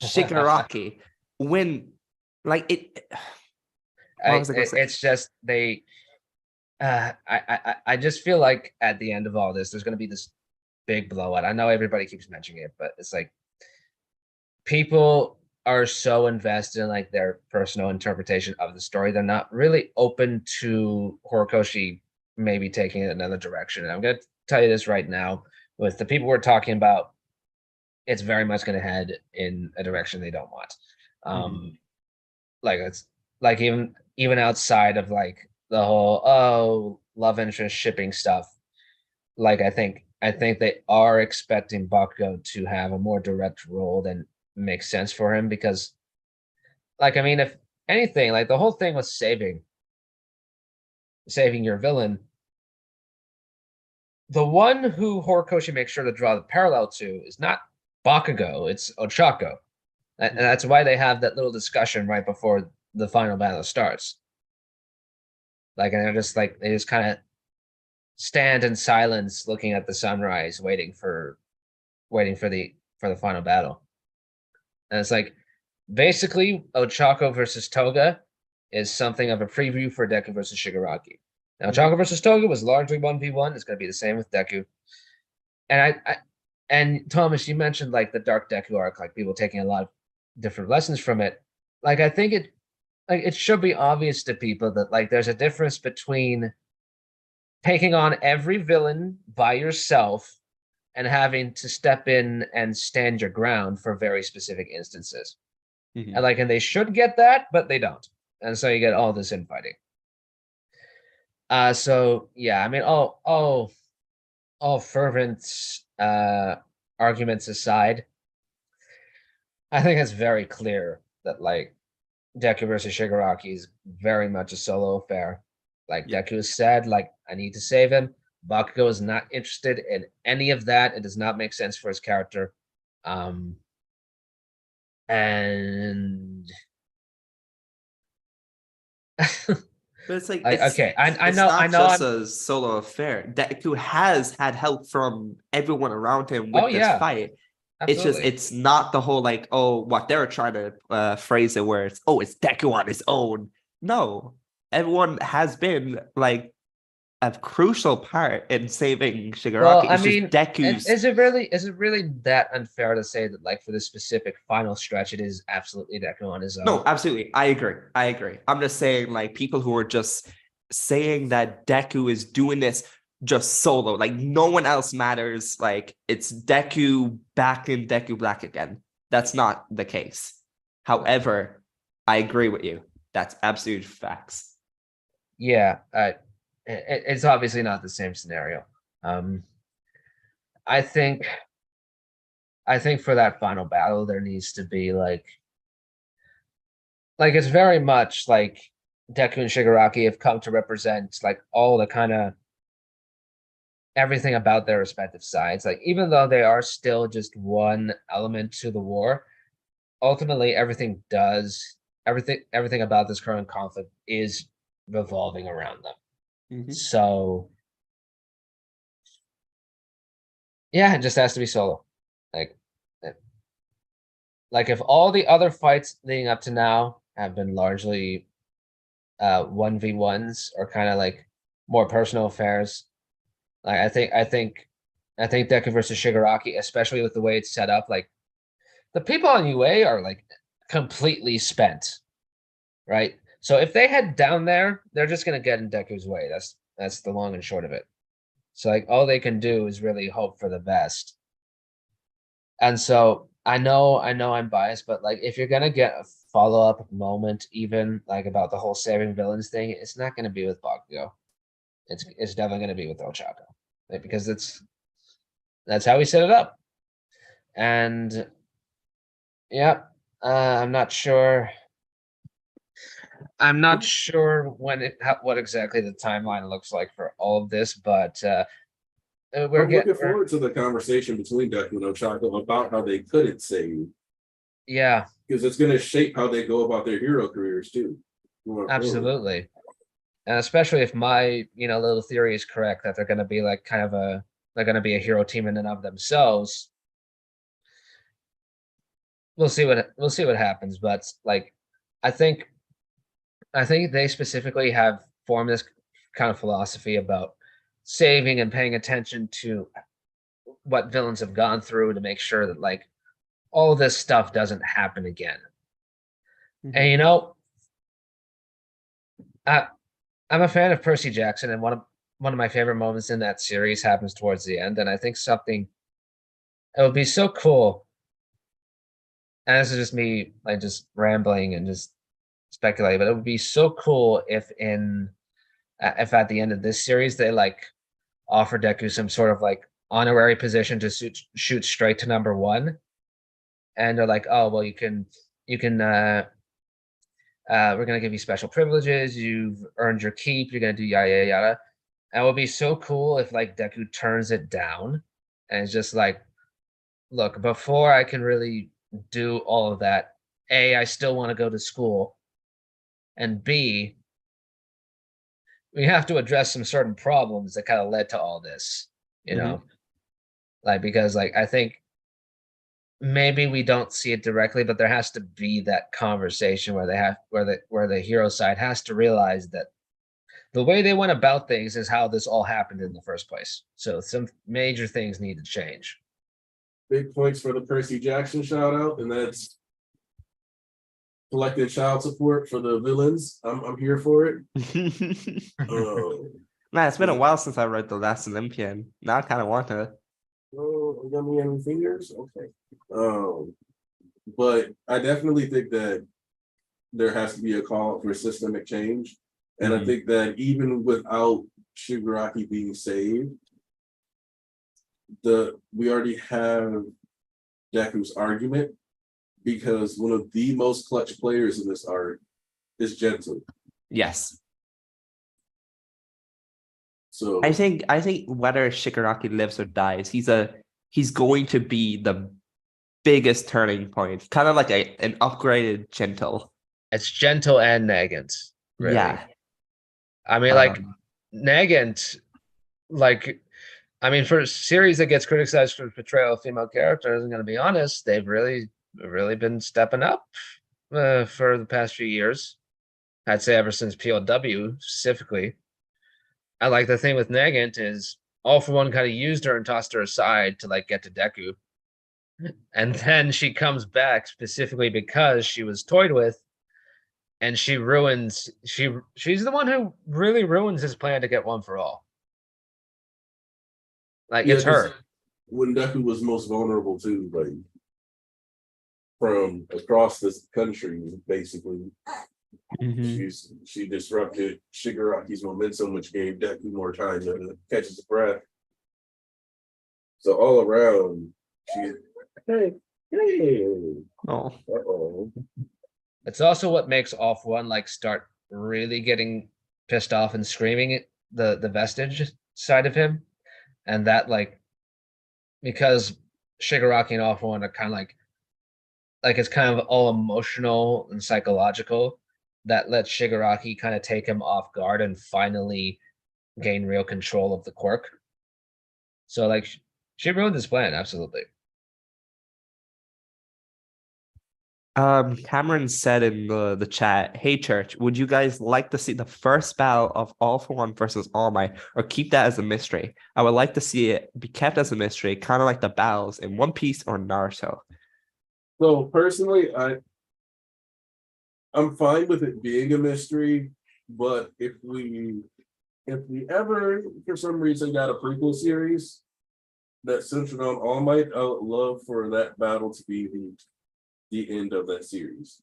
Shigaraki, when like it? What was I gonna say? It's just they. I just feel like at the end of all this, there's going to be this big blowout. I know everybody keeps mentioning it, but it's like people are so invested in like their personal interpretation of the story. They're not really open to Horikoshi maybe taking it another direction. And I'm going to tell you this right now with the people we're talking about, it's very much going to head in a direction they don't want. Like it's like even outside of like the whole love interest shipping stuff, like I think they are expecting Bakugo to have a more direct role than makes sense for him, because like I mean, if anything, like the whole thing was saving your villain, the one who Horikoshi makes sure to draw the parallel to is not Bakugo, it's Ochako. And that's why they have that little discussion right before the final battle starts. Like, and they're just like, they just kind of stand in silence looking at the sunrise, waiting for the final battle. And it's like basically Ochako versus Toga is something of a preview for Deku versus Shigaraki. Now Ochako versus Toga was largely 1v1. It's gonna be the same with Deku. And and Thomas, you mentioned like the Dark Deku arc, like people taking a lot of different lessons from it. Like I think it should be obvious to people that like there's a difference between taking on every villain by yourself and having to step in and stand your ground for very specific instances. Mhm. And they should get that, but they don't. And so you get all this infighting. So yeah, I mean all fervent arguments aside, I think it's very clear that like Deku versus Shigaraki is very much a solo affair. Like Yeah. Deku said, like I need to save him. Bakugo is not interested in any of that. It does not make sense for his character. And But it's like, Like, it's, okay, I it's know, not I know. just a solo affair. Deku has had help from everyone around him with Oh, this yeah. fight. It's just, Absolutely. it's not the whole like, oh, what they're trying to phrase it where it's, oh, it's Deku on his own. No, everyone has been like a crucial part in saving Shigaraki. Well, I It's just mean, Deku's. is it really that unfair to say that, like, for this specific final stretch, it is absolutely Deku on his own? No, absolutely. I agree. I'm just saying, like, people who are just saying that Deku is doing this just solo, like no one else matters. Like, it's Deku back in Deku Black again. That's not the case. However, I agree with you. That's absolute facts. Yeah, it's obviously not the same scenario. I think for that final battle, there needs to be like it's very much like Deku and Shigaraki have come to represent like all the kind of everything about their respective sides. Like, even though they are still just one element to the war, ultimately everything about this current conflict is revolving around them. So yeah, it just has to be solo. Like, if all the other fights leading up to now have been largely 1v1s or kind of like more personal affairs, like I think Deku versus Shigaraki, especially with the way it's set up, like the people on UA are like completely spent, right? So if they head down there, they're just gonna get in Deku's way. That's the long and short of it. So like all they can do is really hope for the best. And so I know I'm biased, but like if you're gonna get a follow-up moment, even like about the whole saving villains thing, it's not gonna be with Bakugo. It's definitely gonna be with Ochako. Right? Because that's how we set it up. And yeah, I'm not sure. I'm not sure what exactly the timeline looks like for all of this, but I'm looking forward to the conversation between Deku and Ochako about how they couldn't save. Yeah, because it's going to shape how they go about their hero careers too. Absolutely. And especially if my little theory is correct that they're going to be like they're going to be a hero team in and of themselves. We'll see what happens, but like I think they specifically have formed this kind of philosophy about saving and paying attention to what villains have gone through to make sure that like all this stuff doesn't happen again. And I'm a fan of Percy Jackson, and one of my favorite moments in that series happens towards the end, and I think it would be so cool. And this is just me like just rambling and just speculating, but it would be so cool if at the end of this series they like offer Deku some sort of like honorary position to shoot straight to number 1, and they're like, oh well, you can we're gonna give you special privileges, you've earned your keep, you're gonna do yada yada yada. And it would be so cool if like Deku turns it down and it's just like, look, before I can really do all of that, A, I still want to go to school, and B, we have to address some certain problems that kind of led to all this, like, because like I think maybe we don't see it directly, but there has to be that conversation where the hero side has to realize that the way they went about things is how this all happened in the first place. So some major things need to change. Big points for the Percy Jackson shout out, and that's collecting child support for the villains. I'm here for it. Man, it's been a while since I read The Last Olympian. Now I kind of want to. Oh, got me any fingers? Okay. But I definitely think that there has to be a call for systemic change. And I think that even without Shigaraki being saved, we already have Deku's argument, because one of the most clutch players in this arc is Gentle. Yes. So I think whether Shigaraki lives or dies, he's going to be the biggest turning point, kind of like an upgraded Gentle. It's Gentle and Nagant. Really. Yeah. I mean, like Um, Nagant, like, I mean, for a series that gets criticized for portrayal of female characters, I'm gonna be honest, they've really been stepping up for the past few years. I'd say ever since POW specifically. I like the thing with Nagant is All for One kind of used her and tossed her aside to like get to Deku. And then she comes back specifically because she was toyed with and she's the one who really ruins his plan to get One for All. Like Yeah, it's because her. when Deku was most vulnerable too, like from across this country, basically, mhm. she disrupted Shigaraki's momentum, which gave Deku more time to catch his breath. So all around, she hey, Oh, uh-oh. It's also what makes All for One like start really getting pissed off and screaming at the vestige side of him. And that like because Shigaraki and All for One are kind of like it's kind of all emotional and psychological that lets Shigaraki kind of take him off guard and finally gain real control of the quirk. So like she ruined his plan, absolutely. Cameron said in the chat, "Hey Church, would you guys like to see the first battle of All for One versus All Might, or keep that as a mystery? I would like to see it be kept as a mystery, kind of like the battles in One Piece or Naruto." So personally, I'm fine with it being a mystery, but if we ever for some reason got a prequel series that centered on All Might, I would love for that battle to be the end of that series.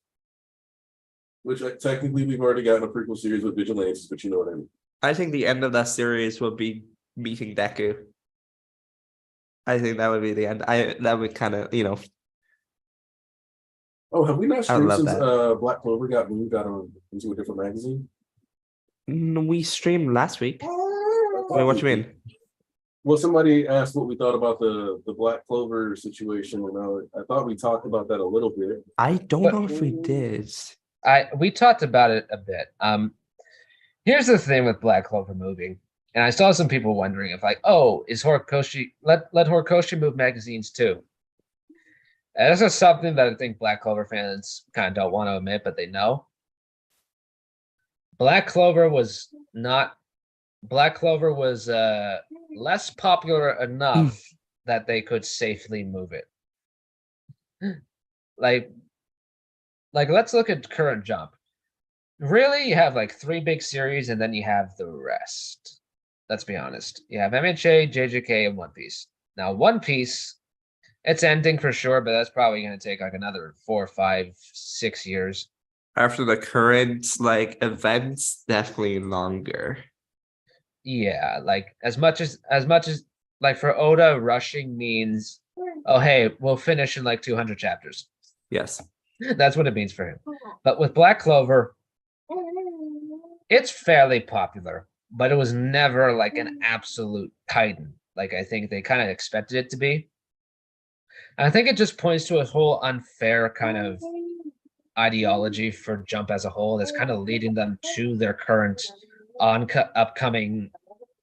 Which technically we've already gotten a prequel series with Vigilantes, but you know what I mean. I think the end of that series will be meeting Deku. I think that would be the end. That would kind of, Oh, have we not I would streamed love since that. Black Clover got moved out into a different magazine? We streamed last week. Wait, what you mean? Well, somebody asked what we thought about the Black Clover situation, and I thought we talked about that a little bit. I don't But- know if we did. We talked about it a bit. Here's the thing with Black Clover moving, and I saw some people wondering if like, oh, is Horikoshi let Horikoshi move magazines too? And this is something that I think Black Clover fans kind of don't want to admit, but they know. Black Clover was not Black Clover was less popular enough that they could safely move it. Like let's look at current Jump. Really, you have like 3 big series, and then you have the rest. Let's be honest. You have MHA, JJK, and One Piece. Now, One Piece, it's ending for sure, but that's probably going to take like another 4, 5, 6 years. After the current events, definitely longer. Yeah, like as much as like for Oda, rushing means, oh hey, we'll finish in like 200 chapters. Yes. That's what it means for him. But with Black Clover, it's fairly popular, but it was never like an absolute titan. Like I think they kind of expected it to be. And I think it just points to a whole unfair kind of ideology for Jump as a whole that's kind of leading them to their current upcoming,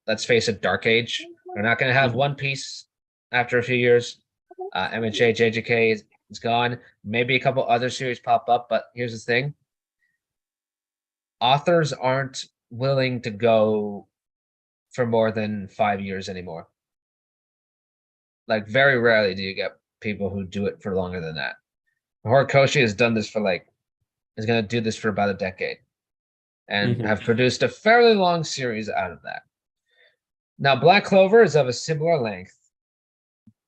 let's face it, Dark Age. They're not going to have One Piece after a few years. MHA, JJK is gone. Maybe a couple other series pop up, but here's the thing. Authors aren't willing to go for more than 5 years anymore. Like very rarely do you get people who do it for longer than that. Horikoshi has done this for is going to do this for about a decade and have produced a fairly long series out of that. Now, Black Clover is of a similar length,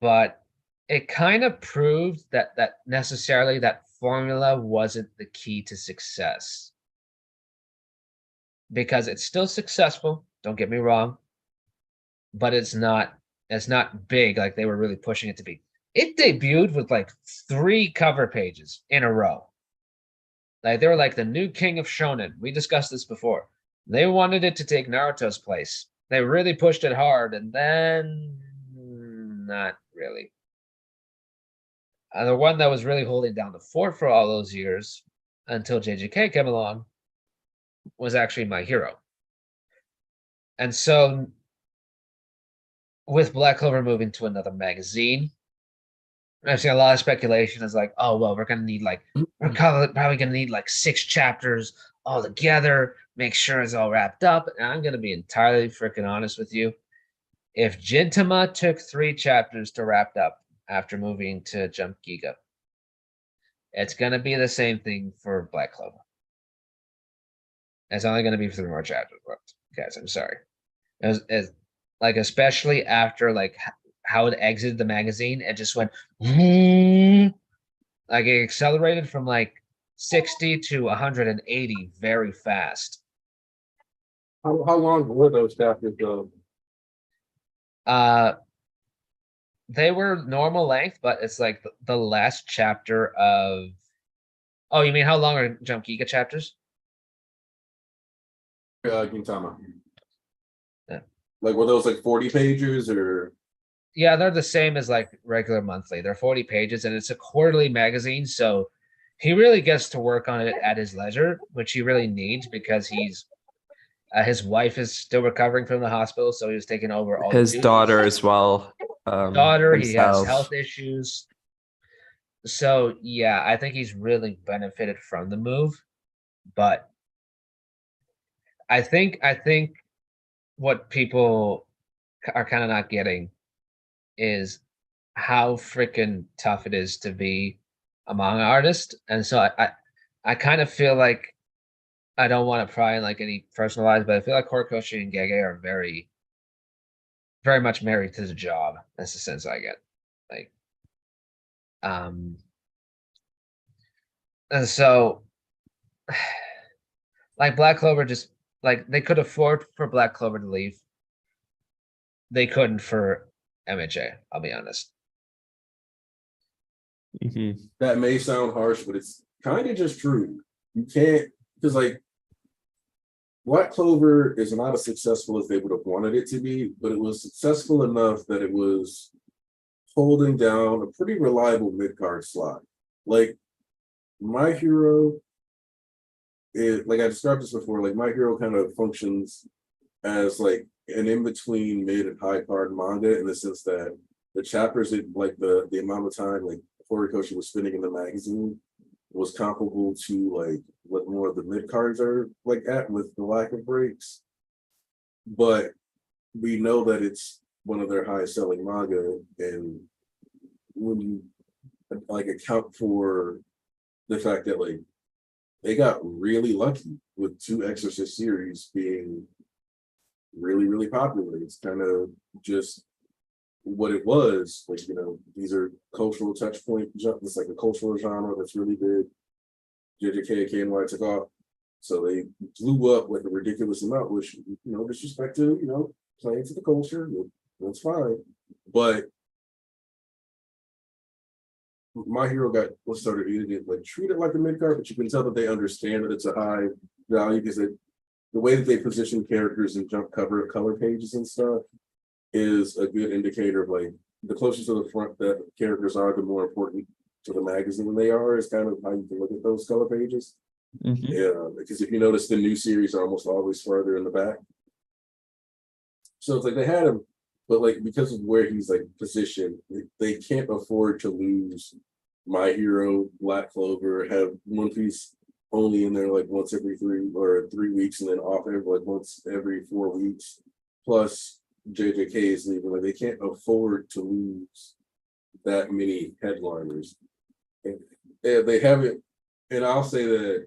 but it kind of proved that necessarily that formula wasn't the key to success. Because it's still successful, don't get me wrong, but it's not big like they were really pushing it to be. It debuted with like 3 cover pages in a row. Like they were like the new king of shonen. We discussed this before. They wanted it to take Naruto's place. They really pushed it hard, and then not really. And the one that was really holding down the fort for all those years until JJK came along was actually My Hero. And so with Black Clover moving to another magazine, I've seen a lot of speculation is like, oh well, we're probably gonna need like 6 chapters all together, make sure it's all wrapped up. And I'm gonna be entirely freaking honest with you. If Gintama took 3 chapters to wrap up after moving to Jump Giga, it's gonna be the same thing for Black Clover. It's only gonna be 3 more chapters, guys. I'm sorry. As like especially after like how it exited the magazine, it just went like it accelerated from like 60 to 180 very fast. How long were those chapters though? They were normal length, but it's like the last chapter of. Oh, you mean how long are Jump Giga chapters? Gintama. Yeah. Like were those like 40 pages or? Yeah, they're the same as like regular monthly. They're 40 pages and it's a quarterly magazine. So he really gets to work on it at his leisure, which he really needs because his wife is still recovering from the hospital. So he was taking over all His the duties. daughter as well. Daughter, he has himself. health issues. So yeah, I think he's really benefited from the move. But I think what people are kind of not getting is how freaking tough it is to be a manga artist. And so I kind of feel like I don't want to pry in like any personalized, but I feel like Horikoshi and Gege are very, very much married to the job. That's the sense I get. Like, and so like Black Clover just like they could afford for Black Clover to leave. They couldn't for MHA, I'll be honest. Mhm. That may sound harsh, but it's kind of just true. You can't, because like Black Clover is not as successful as they would have wanted it to be, but it was successful enough that it was holding down a pretty reliable mid-card slot. Like My Hero, like I described this before, like My Hero kind of functions as like an in-between mid and high card manga in the sense that the chapters, like the amount of time like Horikoshi was spending in the magazine was comparable to like what more of the mid cards are like at with the lack of breaks. But we know that it's one of their highest selling manga, and when you like account for the fact that like they got really lucky with 2 Exorcist series being really, really popular. It's kind of just what it was. Like, these are cultural touch point. It's like a cultural genre that's really big. JJK and KNY took off. So they blew up with a ridiculous amount, which, disrespect to, playing to the culture. That's fine. But My Hero got what started eating it, like treat it like a mid card, but you can tell that they understand that it's a high value because the way that they position characters and jump cover color pages and stuff is a good indicator of like the closer to the front that characters are, the more important to the magazine they are, is kind of how you can look at those color pages. Mhm. Yeah, because if you notice, the new series are almost always further in the back. So it's like they had him, but like because of where he's like positioned, they can't afford to lose My Hero, Black Clover, have One Piece only in there like once every 3 weeks, and then off every like once every 4 weeks. Plus JJK is leaving. Like they can't afford to lose that many headliners. And they haven't. And I'll say that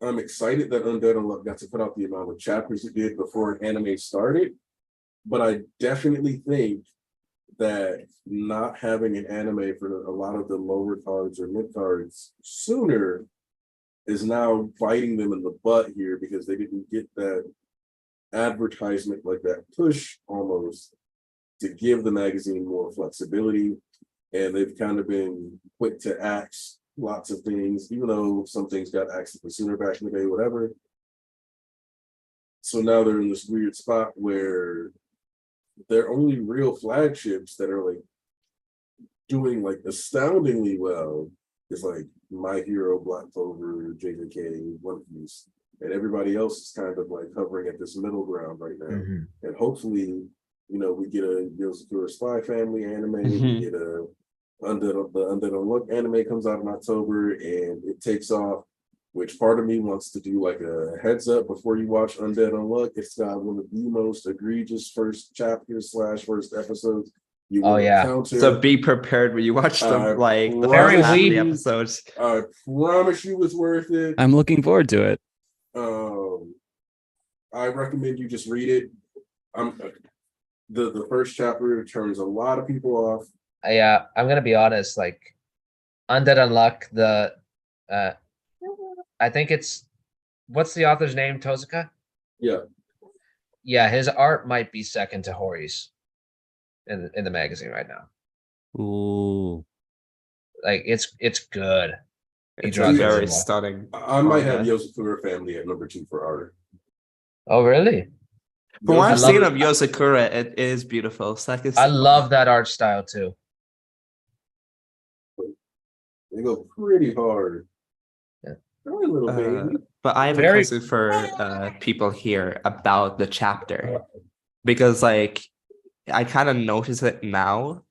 I'm excited that Undead Unluck got to put out the amount of chapters it did before anime started. But I definitely think that not having an anime for a lot of the lower cards or mid cards sooner is now biting them in the butt here because they didn't get that advertisement, like that push almost, to give the magazine more flexibility. And they've kind of been quick to axe lots of things, even though some things got axed sooner back in the day, whatever. So now they're in this weird spot where their only real flagships that are like doing like astoundingly well is like My Hero, Black Clover, JJK, One Piece. and everybody else is kind of like hovering at this middle ground right now. Mhm. And hopefully, we get a Yosakura Spy Family anime, we Mhm. get a the Undead Unluck anime comes out in October and it takes off, which part of me wants to do like a heads up before you watch Undead Unluck. It's got one of the most egregious first chapters / first episodes you Oh, will yeah. encounter. So be prepared when you watch them, like the Very first half of the weeb. episodes. I promise you it's worth it. I'm looking forward to it. I recommend you just read it. The first chapter turns a lot of people off. Yeah, I'm gonna be honest. Like, Undead Unluck, I think what's the author's name? Tozuka. Yeah, Yeah, his art might be second to Hori's in the magazine right now. Ooh. Like, it's good. He It's draws very really well. stunning. I might have manga. Yosakura Family at number 2 for art. Oh, really? From what I I've love seen it. of Yosakura, it is beautiful. It's like I love that art style too. They go pretty hard. Yeah. Hi, little baby. But I have a Very- question for people here about the chapter, because like I kind of notice it now,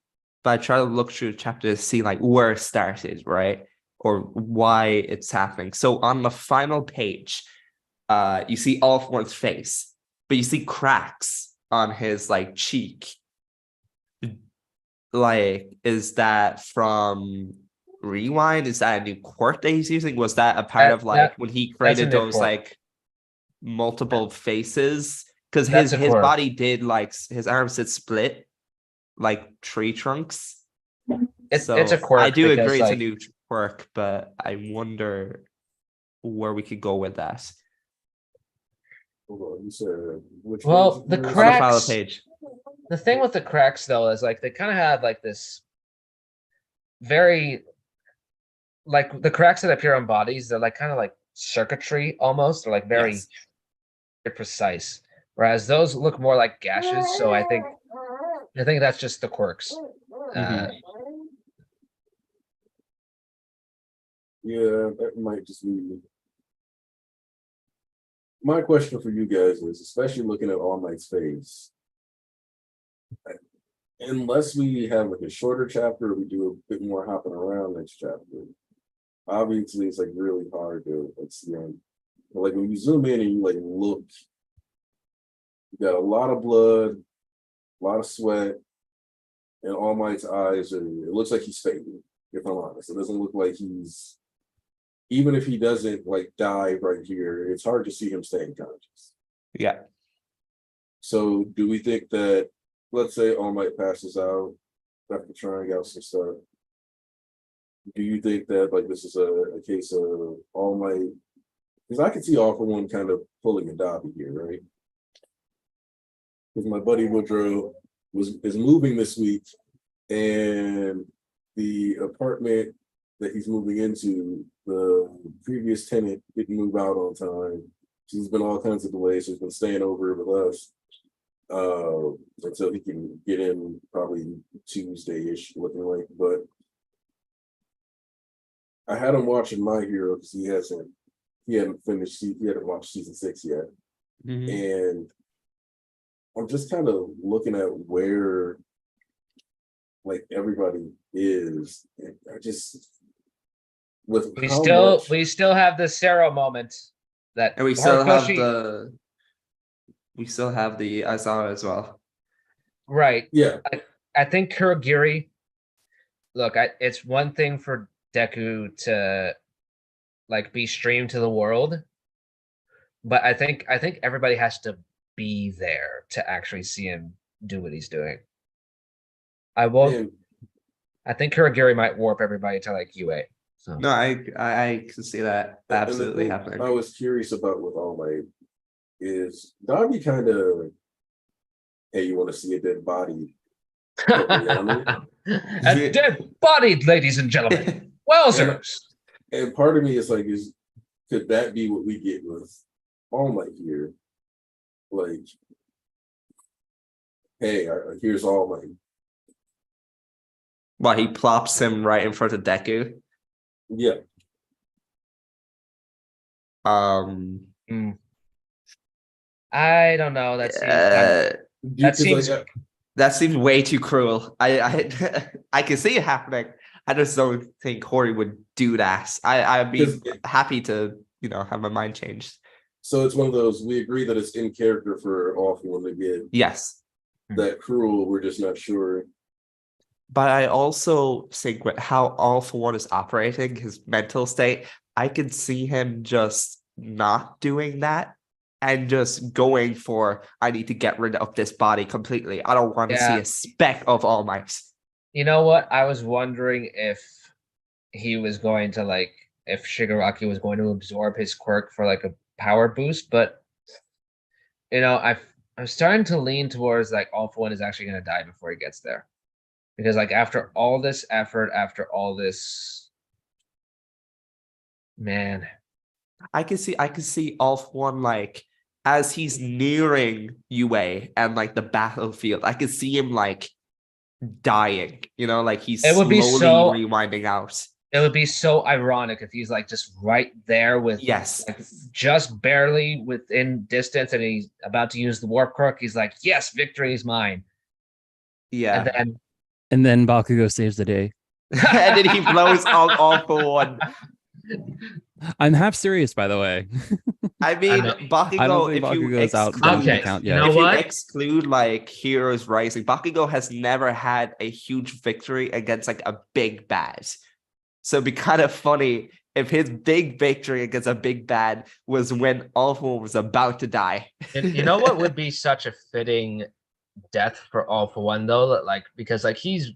but I try to look through the chapter to see like where it started, right? Or why it's happening. So on the final page, you see all of one's face, but you see cracks on his like cheek. Like, is that from Rewind? Is that a new quirk that he's using? Was that a part of like when he created new those quirk. like multiple faces? Because That's his a quirk. body did like his arms did split like tree trunks. It's So a quirk. I do because, agree it's a like, new quirk, but I wonder where we could go with that. Hold on, you said which Well, page the you On the were- final cracks- page. The thing with the cracks though is like they kind of have like this very like the cracks that appear on bodies, they're like kind of like circuitry almost, or like very Yes. precise. Whereas those look more like gashes. So I think that's just the quirks. Mhm. Yeah, that might just be. My question for you guys is, especially looking at All Might's face, unless we have like a shorter chapter, we do a bit more hopping around next chapter. Obviously, it's like really hard to like see him. But like when you zoom in and you like look, you got a lot of blood, a lot of sweat, and All Might's eyes are. It looks like he's fading. If I'm honest, it doesn't look like he's. Even if he doesn't like die right here, it's hard to see him staying conscious. Yeah. So do we think that, let's say All Might passes out after trying out some stuff, do you think that like this is a case of All Might? Because I can see All For One kind of pulling a Dobby here, right? Because my buddy Woodrow is moving this week, and the apartment that he's moving into, the previous tenant didn't move out on time. There's been all kinds of delays. So he's been staying over with us until he can get in probably Tuesday-ish, looking like. But I had him watching My Hero because he hadn't watched season 6 yet. Mhm. And I'm just kind of looking at where like everybody is. And I just with We how still much, we still have the Sero moment that And we still have Horikoshi- the Aizawa as well. right. yeah, I think Kurogiri. Look, it's one thing for Deku to like be streamed to the world, but I think everybody has to be there to actually see him do what he's doing. I won't. and I think Kurogiri might warp everybody to like UA. So No, I can see that and the absolutely thing happening. I was curious about with All Might is Dobby kind of, hey, you want to see a dead body? a dead body, ladies and gentlemen. Wowzers! And part of me is like, could that be what we get with All Might here? Like, hey, here's All Might. Well, he plops him right in front of Deku. Yeah, Hmm. I don't know. That seems that seems that seems way too cruel. I can see it happening. I just don't think Corey would do that. I'd be 'Cause happy to, have my mind changed. So it's one of those, we agree that it's in character for All For One to get Yes. that cruel, we're just not sure. But I also think with how All For One is operating, his mental state, I could see him just not doing that and just going for, I need to get rid of this body completely. I don't want to see Yeah. a speck of All Might. You know what? I was wondering if he was going to like if Shigaraki was going to absorb his quirk for like a power boost, but I'm starting to lean towards like All For One is actually going to die before he gets there, because like after all this effort, after all this, man, I can see All For One, like, as he's nearing UA and like the battlefield, I could see him like dying, like he's It would slowly be so- rewinding out. it would be so ironic if he's like just right there with Yes. like just barely within distance, and he's about to use the warp quirk. He's like, "Yes, victory is mine." Yeah. And then Bakugo saves the day. And then he blows All For One. I'm half serious, by the way. I mean, know. Bakugo, I don't think if you Bakugo is out exclude, from the Okay, count you yet. know if what? you exclude like Heroes Rising, Bakugo has never had a huge victory against like a big bad. So it'd be kind of funny if his big victory against a big bad was when All For One was about to die. You know what would be such a fitting death for All For One though? That like because like he's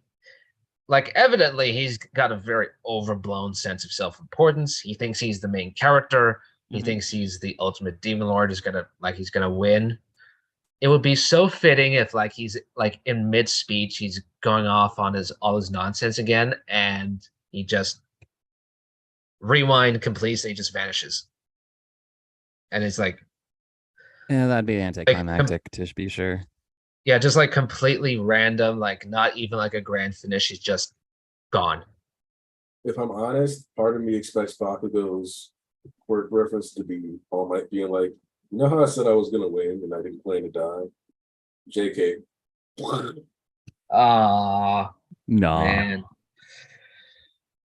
like evidently he's got a very overblown sense of self-importance. He thinks he's the main character. He Mhm. thinks he's the ultimate demon lord. He's gonna win. It would be so fitting if like he's like in mid-speech, he's going off on all his nonsense again, and he just rewind completes and he just vanishes. And it's like, Yeah, that'd be anticlimactic to be sure. yeah, just like completely random, like not even like a grand finish. He's just gone. If I'm honest, part of me expects Bakugo's quirk reference to be All Might being like, you know how I said I was gonna win and I didn't plan to die? JK. Ah, No. man.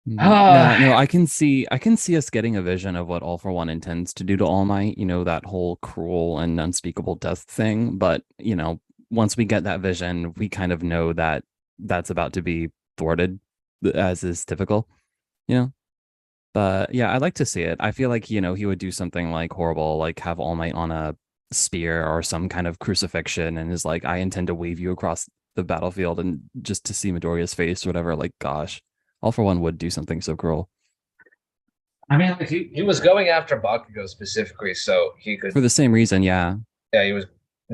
No, I can see us getting a vision of what All For One intends to do to All Might, that whole cruel and unspeakable death thing. But, once we get that vision, we kind of know that that's about to be thwarted, as is typical, But yeah, I'd like to see it. I feel like, he would do something like horrible, like have All Might on a spear or some kind of crucifixion and is like, I intend to wave you across the battlefield, and just to see Midoriya's face or whatever. Like, gosh, All For One would do something so cruel. I mean, he was going after Bakugo specifically, so he could. For the same reason, yeah. Yeah, he was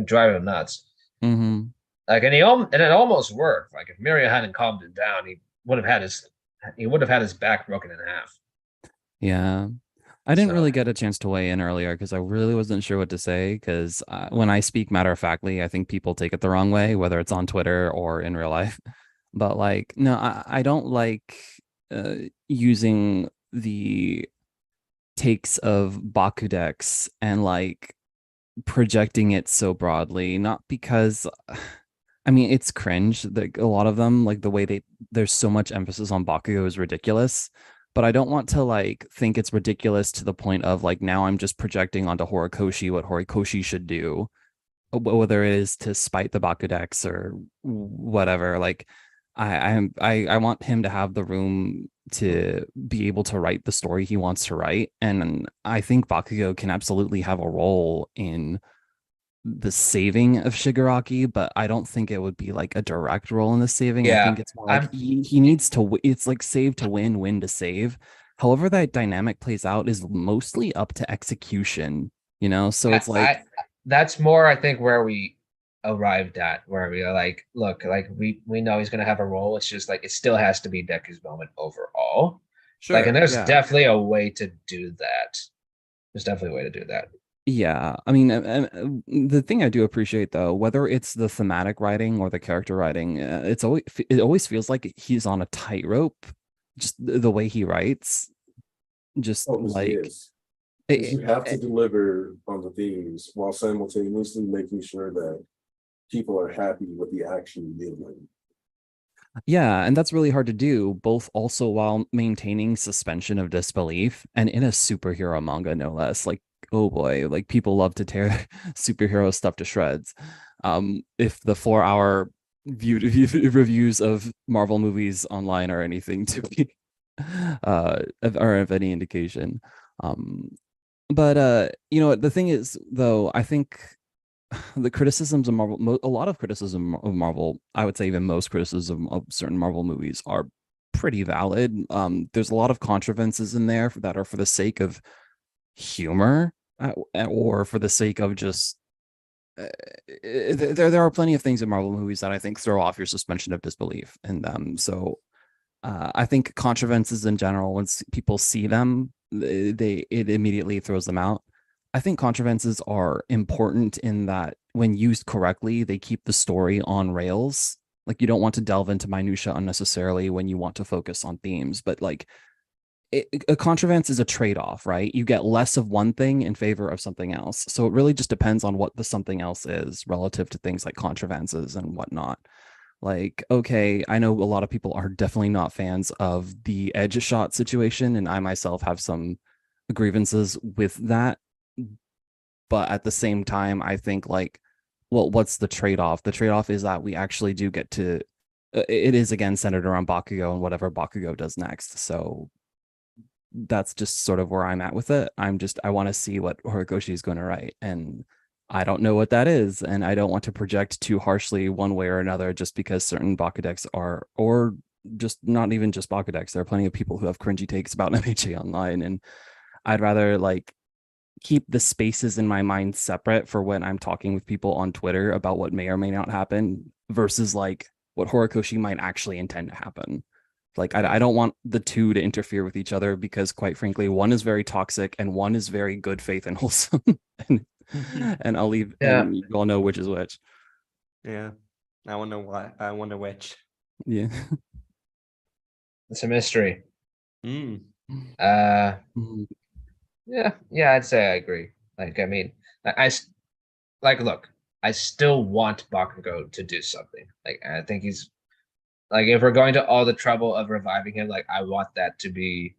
driving him nuts. Mm-hmm. Like, and it almost worked. Like, if Miria hadn't calmed him down, he would have had his back broken in half. Yeah. I didn't really get a chance to weigh in earlier because I really wasn't sure what to say. Because when I speak matter of factly, I think people take it the wrong way, whether it's on Twitter or in real life. But like, no, I don't like using the takes of Bakudex and like projecting it so broadly. Not because, I mean, it's cringe. That a lot of them, like the way there's so much emphasis on Bakugo is ridiculous. But I don't want to like think it's ridiculous to the point of like now I'm just projecting onto Horikoshi what Horikoshi should do, whether it is to spite the Bakudex or whatever. Like I want him to have the room to be able to write the story he wants to write, and I think Bakugo can absolutely have a role in the saving of Shigaraki, but I don't think it would be like a direct role in the saving. Yeah, I think it's more like he needs to. It's like save to win to save. However, that dynamic plays out is mostly up to execution. So it's like that's more. I think where we arrived at, where we are like, look, like we know he's gonna have a role. It's just like it still has to be Deku's moment overall. Sure. Like, and there's definitely a way to do that. There's definitely a way to do that. Yeah, I mean, the thing I do appreciate though, whether it's the thematic writing or the character writing, it always feels like he's on a tightrope. Just the way he writes, just Is you have to deliver on the themes while simultaneously making sure that people are happy with the action you're doing. Yeah, and that's really hard to do, both also while maintaining suspension of disbelief and in a superhero manga, no less. Like, oh boy, like people love to tear superhero stuff to shreds. If the 4 hour reviews of Marvel movies online are anything to be or of any indication. But the thing is, though, I think the criticisms of Marvel, a lot of criticism of Marvel, I would say even most criticism of certain Marvel movies are pretty valid. There's a lot of contrivances in there that are for the sake of humor or for the sake of just. There are plenty of things in Marvel movies that I think throw off your suspension of disbelief, and so I think contrivances in general, once people see them, it immediately throws them out. I think contrivances are important in that when used correctly, they keep the story on rails. Like you don't want to delve into minutia unnecessarily when you want to focus on themes, but like a contrivance is a trade-off, right? You get less of one thing in favor of something else. So it really just depends on what the something else is relative to things like contrivances and whatnot. Like, okay, I know a lot of people are definitely not fans of the edge shot situation, and I myself have some grievances with that. But at the same time, I think like, well, what's the trade-off? The trade-off is that we actually do get to it is again centered around Bakugo and whatever Bakugo does next. So that's just sort of where I'm at with it. I want to see what Horikoshi is going to write, and I don't know what that is, and I don't want to project too harshly one way or another just because certain Bakudeks are, or just not even just Bakudeks. There are plenty of people who have cringy takes about MHA online, and I'd rather like keep the spaces in my mind separate for when I'm talking with people on Twitter about what may or may not happen versus like what Horikoshi might actually intend to happen. Like I don't want the two to interfere with each other because quite frankly, one is very toxic and one is very good faith and wholesome. and I'll leave and you all know which is which. Yeah. I wonder what. I wonder which. Yeah. It's a mystery. Mm. Yeah, I'd say I agree. Like, I mean, look, I still want Bakugo to do something. Like, I think he's like, if we're going to all the trouble of reviving him, like, I want that to be,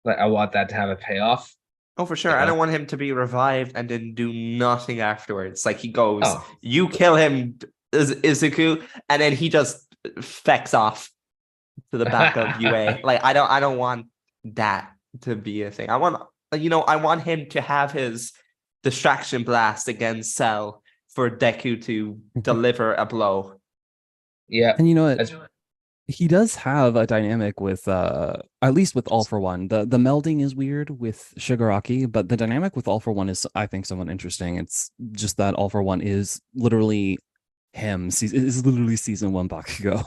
like, I want that to have a payoff. Oh, for sure. You I know? don't want him to be revived and then do nothing afterwards. Like he goes, Oh. you kill him, Izuku, and then he just fecks off to the back of UA. Like I don't want that to be a thing. I want him to have his distraction blast against Cell for Deku to deliver a blow. Yeah. And you know what? He does have a dynamic with at least with All for One. The melding is weird with Shigaraki, but the dynamic with All for One is, I think, somewhat interesting. It's just that All for One is literally him. Is literally season 1 Bakugo.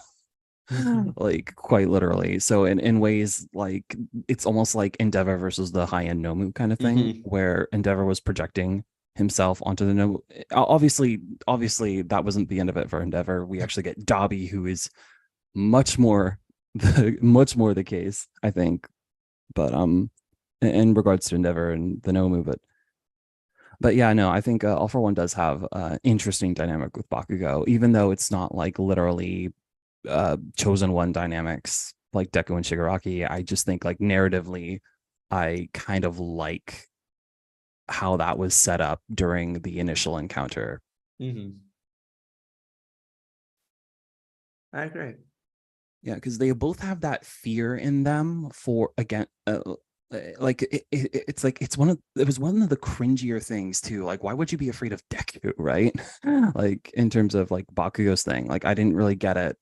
Like quite literally. So in ways like it's almost like Endeavor versus the high-end Nomu kind of thing, where Endeavor was projecting himself onto the Nomu. Obviously that wasn't the end of it for Endeavor. We actually get Dabi, who is much more the case, I think. But in regards to Endeavor and the Nomu, but yeah, no, I think All for One does have interesting dynamic with Bakugo, even though it's not like literally chosen one dynamics like Deku and Shigaraki. I just think like narratively, I kind of like how that was set up during the initial encounter. I agree. Yeah, because they both have that fear in them for again. Like it's like it was one of the cringier things too. Like, why would you be afraid of Deku, right? Like in terms of like Bakugo's thing. Like I didn't really get it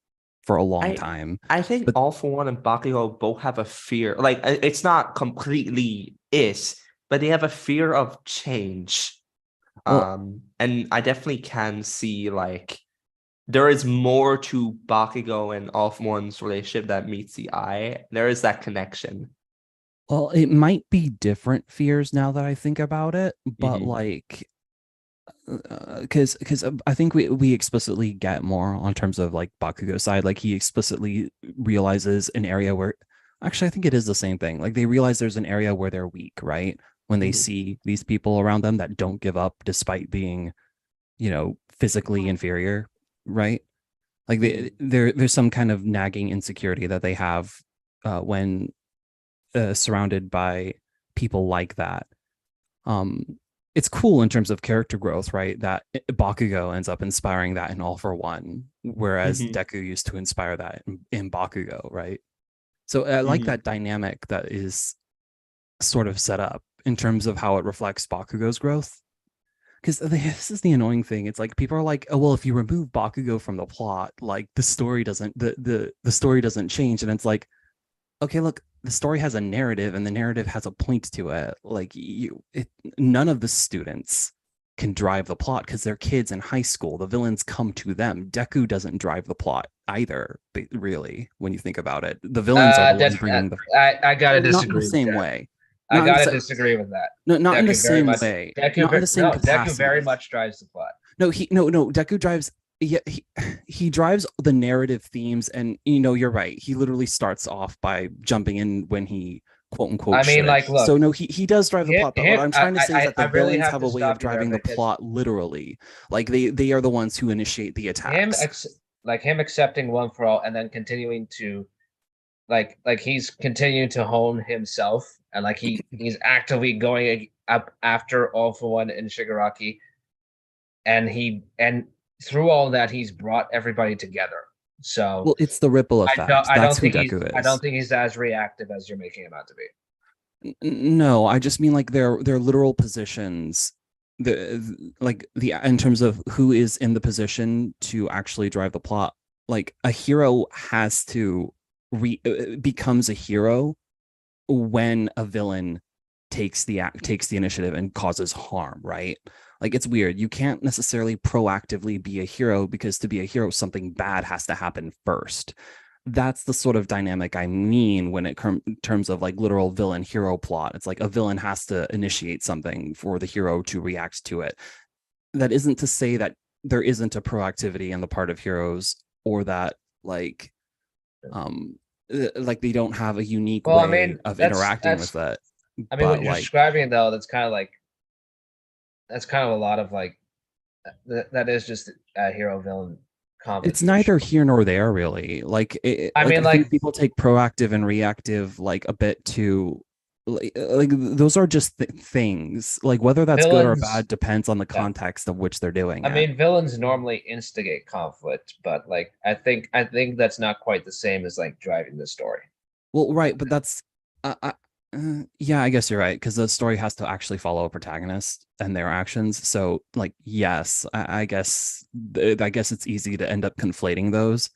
for a long time. I think All for One and Bakugo both have a fear. Like it's not completely but they have a fear of change. Well, and I definitely can see like there is more to Bakugo and All for One's relationship that meets the eye. There is that connection. Well, it might be different fears now that I think about it, but like because I think we explicitly get more on terms of like Bakugo's side. Like he explicitly realizes an area where actually I think it is the same thing. Like they realize there's an area where they're weak, right? when they Mhm. see these people around them that don't give up despite being, physically inferior, right? Like there's some kind of nagging insecurity that they have when surrounded by people like that. It's cool in terms of character growth, right? That Bakugo ends up inspiring that in All for One, whereas Mhm. Deku used to inspire that in Bakugo, right? So I like that dynamic that is sort of set up in terms of how it reflects Bakugo's growth. Because this is the annoying thing. It's like people are like, oh well, if you remove Bakugo from the plot, like the story doesn't the story doesn't change. And it's like, okay, look, the story has a narrative and the narrative has a point to it. Like none of the students can drive the plot because they're kids in high school. The villains come to them. Deku doesn't drive the plot either, really, when you think about it. The villains are the ones bringing the I gotta not in the disagree with same that. way. I Not in the gotta sa- disagree with that. no, not in the Deku very same much. way. Deku, Not in the same no, capacity. Deku very much drives the plot. No, Deku drives. Yeah, he drives the narrative themes, and you're right. He literally starts off by jumping in when he quote unquote I mean, should. like, look, So no, he does drive the plot. But what I'm trying to say is that I the really villains have have to a way of stop you there driving the because plot literally. Like they are the ones who initiate the attacks. him accepting One for All and then continuing to like he's continuing to hone himself and like he's actively going up after All for One and Shigaraki, and through all that he's brought everybody together. So Well, it's the ripple effect. I don't That's who think he's Deku I don't is. think he's as reactive as you're making him out to be. No, I just mean like their literal positions. The in terms of who is in the position to actually drive the plot. Like a hero has to becomes a hero when a villain takes the initiative and causes harm, right? Like it's weird. You can't necessarily proactively be a hero because to be a hero, something bad has to happen first. That's the sort of dynamic I mean when it terms of like literal villain hero plot. It's like a villain has to initiate something for the hero to react to it. That isn't to say that there isn't a proactivity on the part of heroes or that like they don't have a unique Well, I way mean, of interacting with it. I mean, what But you're like describing though, that's kind of a lot of like that is just a hero villain conflict it's for neither sure. here nor there really. Like I like mean, I think like people take proactive and reactive like a bit too like those are just things. Like whether that's good or villains. bad depends on the Yeah. context of which they're doing I it. mean, villains normally instigate conflict, but like I think that's not quite the same as like driving the story. Well, right, but that's yeah, I guess you're right because the story has to actually follow a protagonist and their actions. So, like, yes, I guess it's easy to end up conflating those.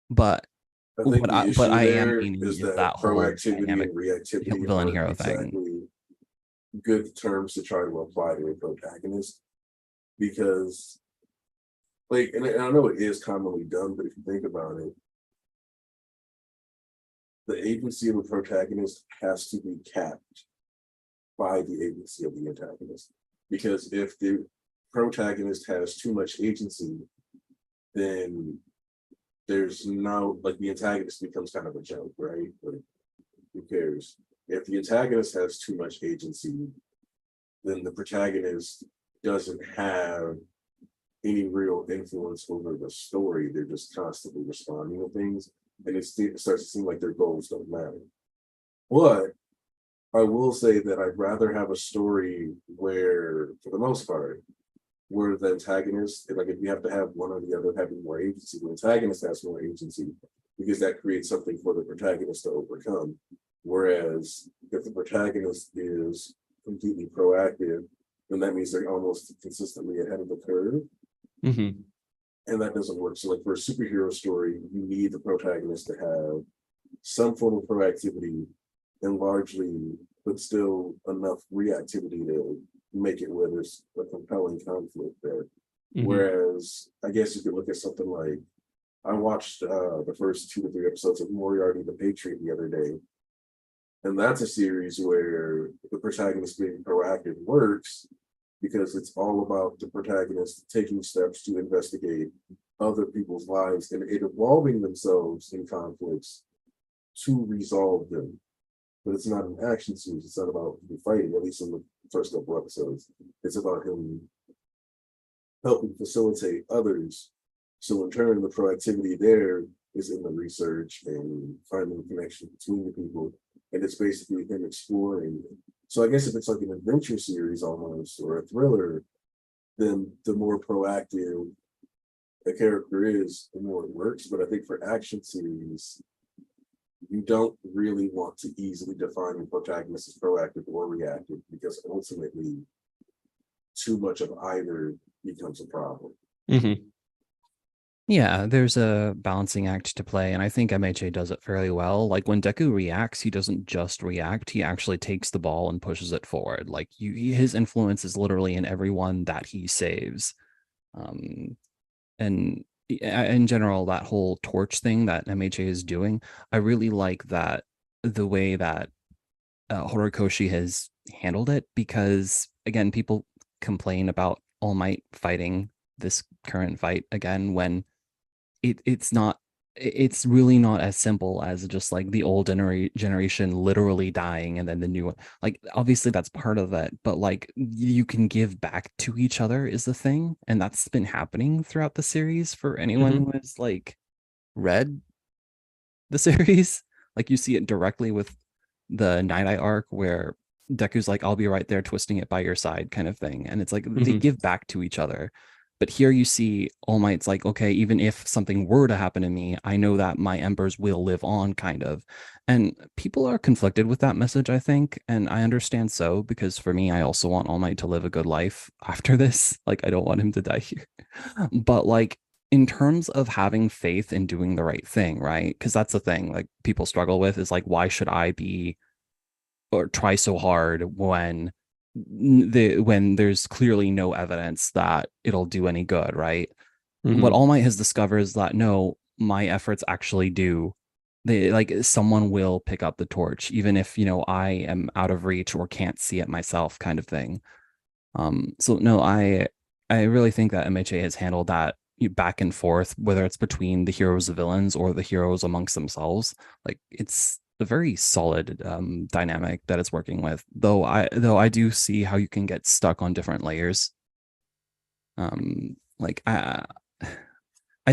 But I think the what issue I am there meaning is is that that whole proactivity dynamic and reactivity villain aren't hero thing. exactly good terms to try to apply to a protagonist because, like, and I know it is commonly done, but if you think about it, the agency of a protagonist has to be capped by the agency of the antagonist. Because if the protagonist has too much agency, then there's no, like, the antagonist becomes kind of a joke, right? Like, who cares? If the antagonist has too much agency, then the protagonist doesn't have any real influence over the story. They're just constantly responding to things, and it starts to seem like their goals don't matter. But I will say that I'd rather have a story where, for the most part, where the antagonist, like if you have to have one or the other having more agency, the antagonist has more agency because that creates something for the protagonist to overcome. Whereas if the protagonist is completely proactive, then that means they're almost consistently ahead of the curve. Mm-hmm. And that doesn't work. So like for a superhero story, you need the protagonist to have some form of proactivity and largely, but still enough reactivity to make it where there's a compelling conflict there. Mm-hmm. Whereas I guess you could look at something like I watched the first 2 to 3 episodes of Moriarty the Patriot the other day. And that's a series where the protagonist being proactive works because it's all about the protagonist taking steps to investigate other people's lives and it involving themselves in conflicts to resolve them. but it's not an action series. It's not about the fighting, at least in the first couple episodes. It's about him helping facilitate others. So in turn, the proactivity there is in the research and finding the connection between the people. And it's basically him exploring. So I guess if it's like an adventure series almost, or a thriller, then the more proactive a character is, the more it works. But I think for action series, you don't really want to easily define the protagonist as proactive or reactive, because ultimately too much of either becomes a problem. Yeah, there's a balancing act to play, and I think MHA does it fairly well. Like when Deku reacts, he doesn't just react, he actually takes the ball and pushes it forward. Like his influence is literally in everyone that he saves. And in general, that whole torch thing that MHA is doing, I really like that the way that Horikoshi has handled it, because again, people complain about All Might fighting this current fight again when it's really not as simple as just like the old generation literally dying and then the new one. Like obviously that's part of it, but like you can give back to each other is the thing, and that's been happening throughout the series for anyone who has like read the series. Like you see it directly with the Night Eye arc where Deku's like, I'll be right there twisting it by your side kind of thing. And it's like they give back to each other. But here you see All Might's like, okay, even if something were to happen to me, I know that my embers will live on, kind of. And people are conflicted with that message, I think. And I understand so, because for me, I also want All Might to live a good life after this. Like, I don't want him to die here. But like, in terms of having faith in doing the right thing, right? Because that's the thing, like, people struggle with is like, why should I be or try so hard when there's clearly no evidence that it'll do any good, right? What All Might has discovered is that no, my efforts actually do. They like someone will pick up the torch, even if I am out of reach or can't see it myself, kind of thing. So no, I really think that MHA has handled that back and forth, whether it's between the heroes and villains or the heroes amongst themselves. Like it's a very solid dynamic that it's working with. Though I do see how you can get stuck on different layers. Like I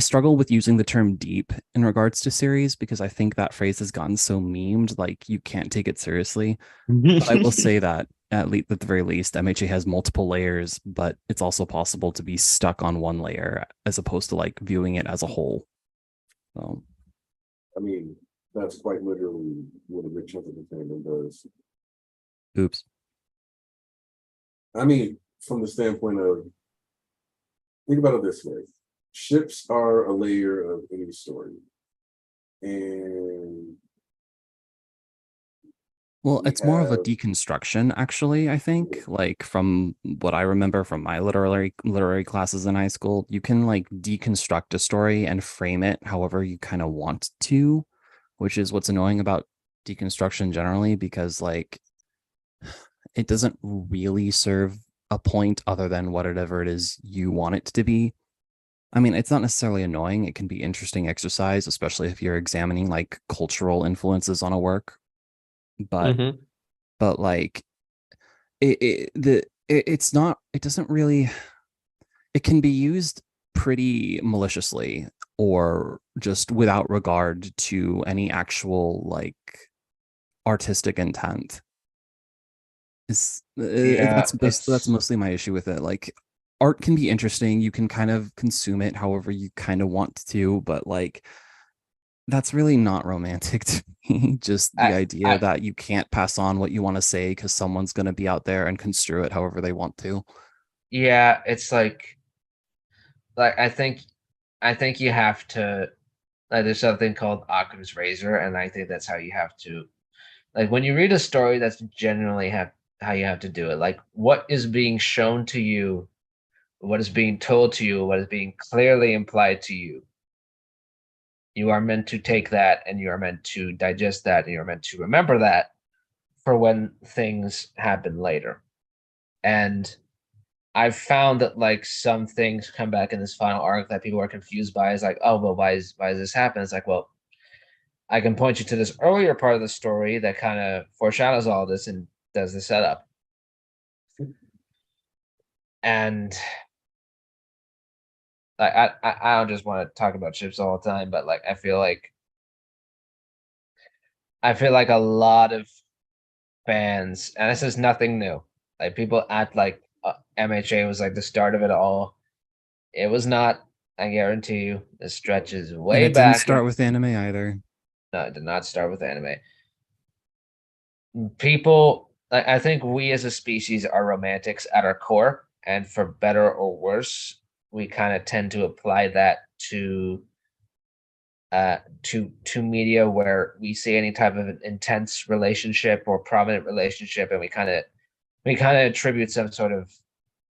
struggle with using the term deep in regards to series because I think that phrase has gotten so memed, like you can't take it seriously. But I will say that at the very least, MHA has multiple layers, but it's also possible to be stuck on one layer as opposed to like viewing it as a whole. So, I mean, that's quite literally what a big chunk of the fandom does. oops. I mean, from the standpoint of, think about it this way. Ships are a layer of any story. And Well, we it's more of a have, deconstruction, actually, I think. Like from what I remember from my literary classes in high school, you can like deconstruct a story and frame it however you kind of want to, which is what's annoying about deconstruction generally, because like it doesn't really serve a point other than whatever it is you want it to be. I mean, it's not necessarily annoying. It can be interesting exercise, especially if you're examining like cultural influences on a work. But like it's not, it doesn't really, it can be used pretty maliciously or just without regard to any actual like artistic intent. Yeah, That's mostly my issue with it. Like art can be interesting, you can kind of consume it however you kind of want to, but like that's really not romantic to me. Just the idea I that you can't pass on what you want to say because someone's going to be out there and construe it however they want to. yeah, it's like I think you have to like there's something called Occam's razor, and I think that's how you have to like when you read a story, that's generally how you have to do it. Like what is being shown to you, what is being told to you, what is being clearly implied to you. You are meant to take that and you are meant to digest that and you're meant to remember that for when things happen later. And I've found that like some things come back in this final arc that people are confused by is like, oh well, why is this happen? It's like, well, I can point you to this earlier part of the story that kind of foreshadows all this and does the setup. And I don't just want to talk about ships all the time, but like I feel like a lot of fans, and this is nothing new. Like people act like MHA was like the start of it all. It was not. I guarantee you, it stretches And way it didn't back. start with anime either. No, it did not start with anime. People, I think we as a species are romantics at our core, and for better or worse, we kind of tend to apply that to media where we see any type of intense relationship or prominent relationship, and we kind of attribute some sort of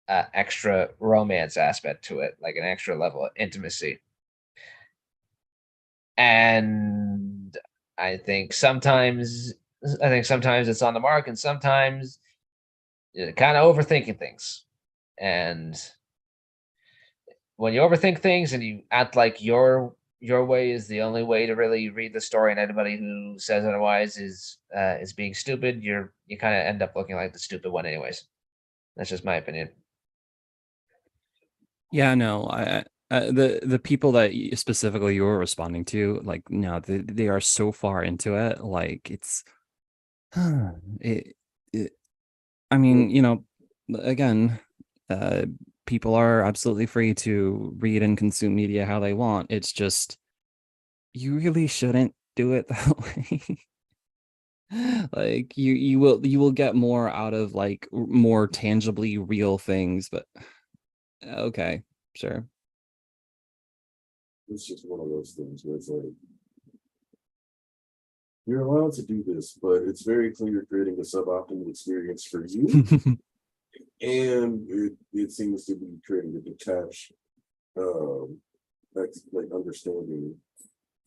extra romance aspect to it, like an extra level of intimacy. And I think sometimes it's on the mark, and sometimes you're kind of overthinking things. And when you overthink things and you act like your way is the only way to really read the story, and anybody who says otherwise is being stupid, you kind of end up looking like the stupid one anyways. That's just my opinion. Yeah, no, the people that specifically you were responding to, like, no, they are so far into it, like it's, it, I mean, you know, again, uh, people are absolutely free to read and consume media how they want. It's just you really shouldn't do it that way. Like you will get more out of like more tangibly real things, but okay, sure. It's just one of those things where it's like, you're allowed to do this, but it's very clear you're creating a suboptimal experience for you. And it seems to be creating a detached, like understanding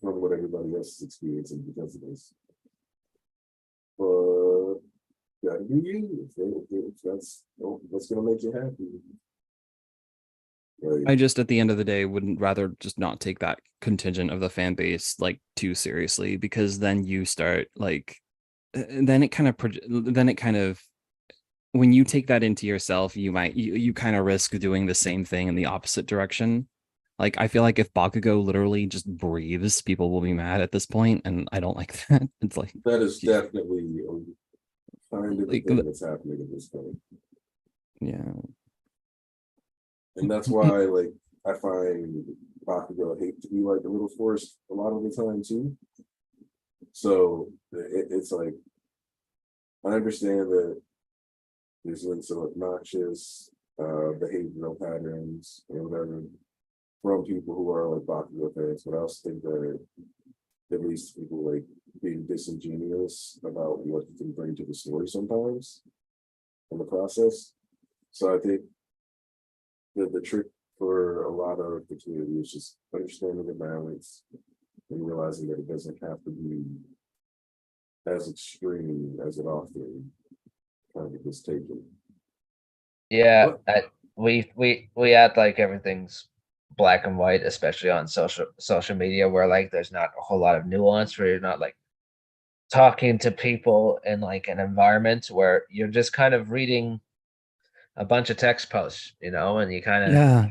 from what everybody else is experiencing because of this. But gotta be you. If that's gonna make you happy. Like, I just at the end of the day wouldn't rather just not take that contingent of the fan base like too seriously, because then you start like then it kind of when you take that into yourself, you kind of risk doing the same thing in the opposite direction. Like I feel like if Bakugo literally just breathes, people will be mad at this point, and I don't like that. It's like that is definitely kind of the like thing that's happening at this point. yeah. And that's why, like, I find Bakugo hate to be like a little forced a lot of the time too. So it's like, I understand that there's been some obnoxious behavioral patterns or whatever from people who are like Bakugo fans, but I also think that at least people like being disingenuous about what you can bring to the story sometimes in the process. So I think the trick for a lot of the community is just understanding the balance and realizing that it doesn't have to be as extreme as it often kind of is taken. Yeah, But we act like everything's black and white, especially on social media, where like there's not a whole lot of nuance, where you're not like talking to people in like an environment where you're just kind of reading a bunch of text posts, and you kind of Yeah.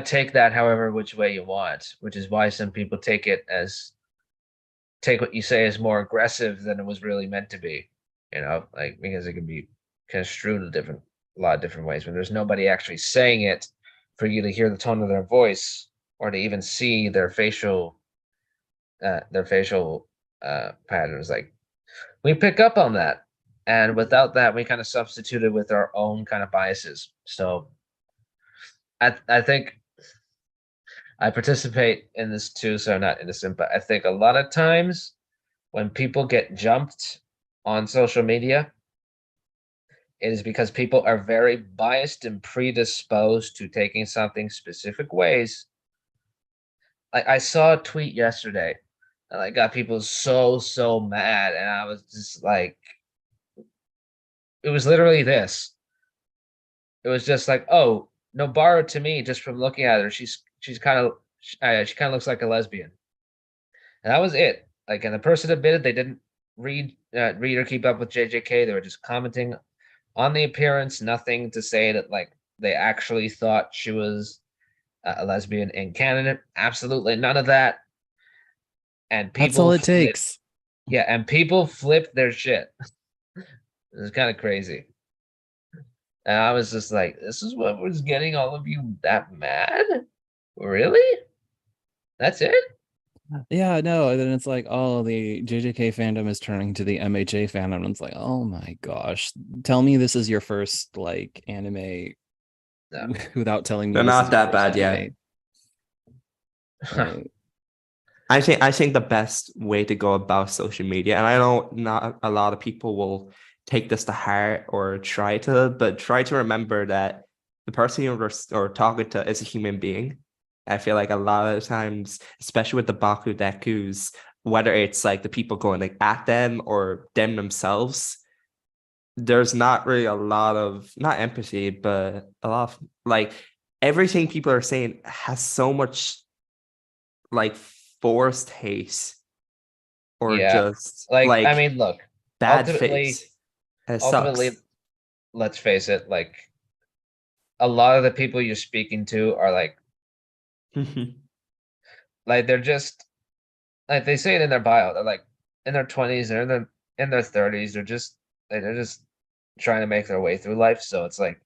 take that however which way you want, which is why some people take what you say as more aggressive than it was really meant to be, like because it can be construed a lot of different ways when there's nobody actually saying it for you to hear the tone of their voice or to even see their facial patterns. Like we pick up on that, and without that we kind of substituted with our own kind of biases. So I think I participate in this too, so I'm not innocent, but I think a lot of times when people get jumped on social media, it is because people are very biased and predisposed to taking something specific ways. I saw a tweet yesterday and I got people so mad, and I was just like, it was literally this. It was just like, oh, Nobara to me, just from looking at her, she's kind of she kind of looks like a lesbian. And that was it. like, and the person admitted they didn't read or keep up with JJK. They were just commenting on the appearance, nothing to say that like they actually thought she was a lesbian in canon. Absolutely none of that. And people That's all it takes. Yeah, and people flipped their shit. It was kind of crazy. And I was just like, this is what was getting all of you that mad? Really? That's it? Yeah, no, and then it's like, oh, the JJK fandom is turning to the MHA fandom. And it's like, oh my gosh, tell me this is your first like anime No. without telling me They're this not is your that first bad yet. anime. Like, I think the best way to go about social media, and I know not a lot of people will take this to heart or try to, but try to remember that the person you're or talking to is a human being. I feel like a lot of times, especially with the Baku Dekus, whether it's like the people going like at them or them themselves, there's not really a lot of not empathy, but a lot of like everything people are saying has so much like forced hate or Yeah. just Like, I mean, look, bad ultimately- face. It ultimately, sucks. let's face it, like a lot of the people you're speaking to are like they're just like they say it in their bio. They're like in their 20s, they're in their 30s. They're just trying to make their way through life. So it's like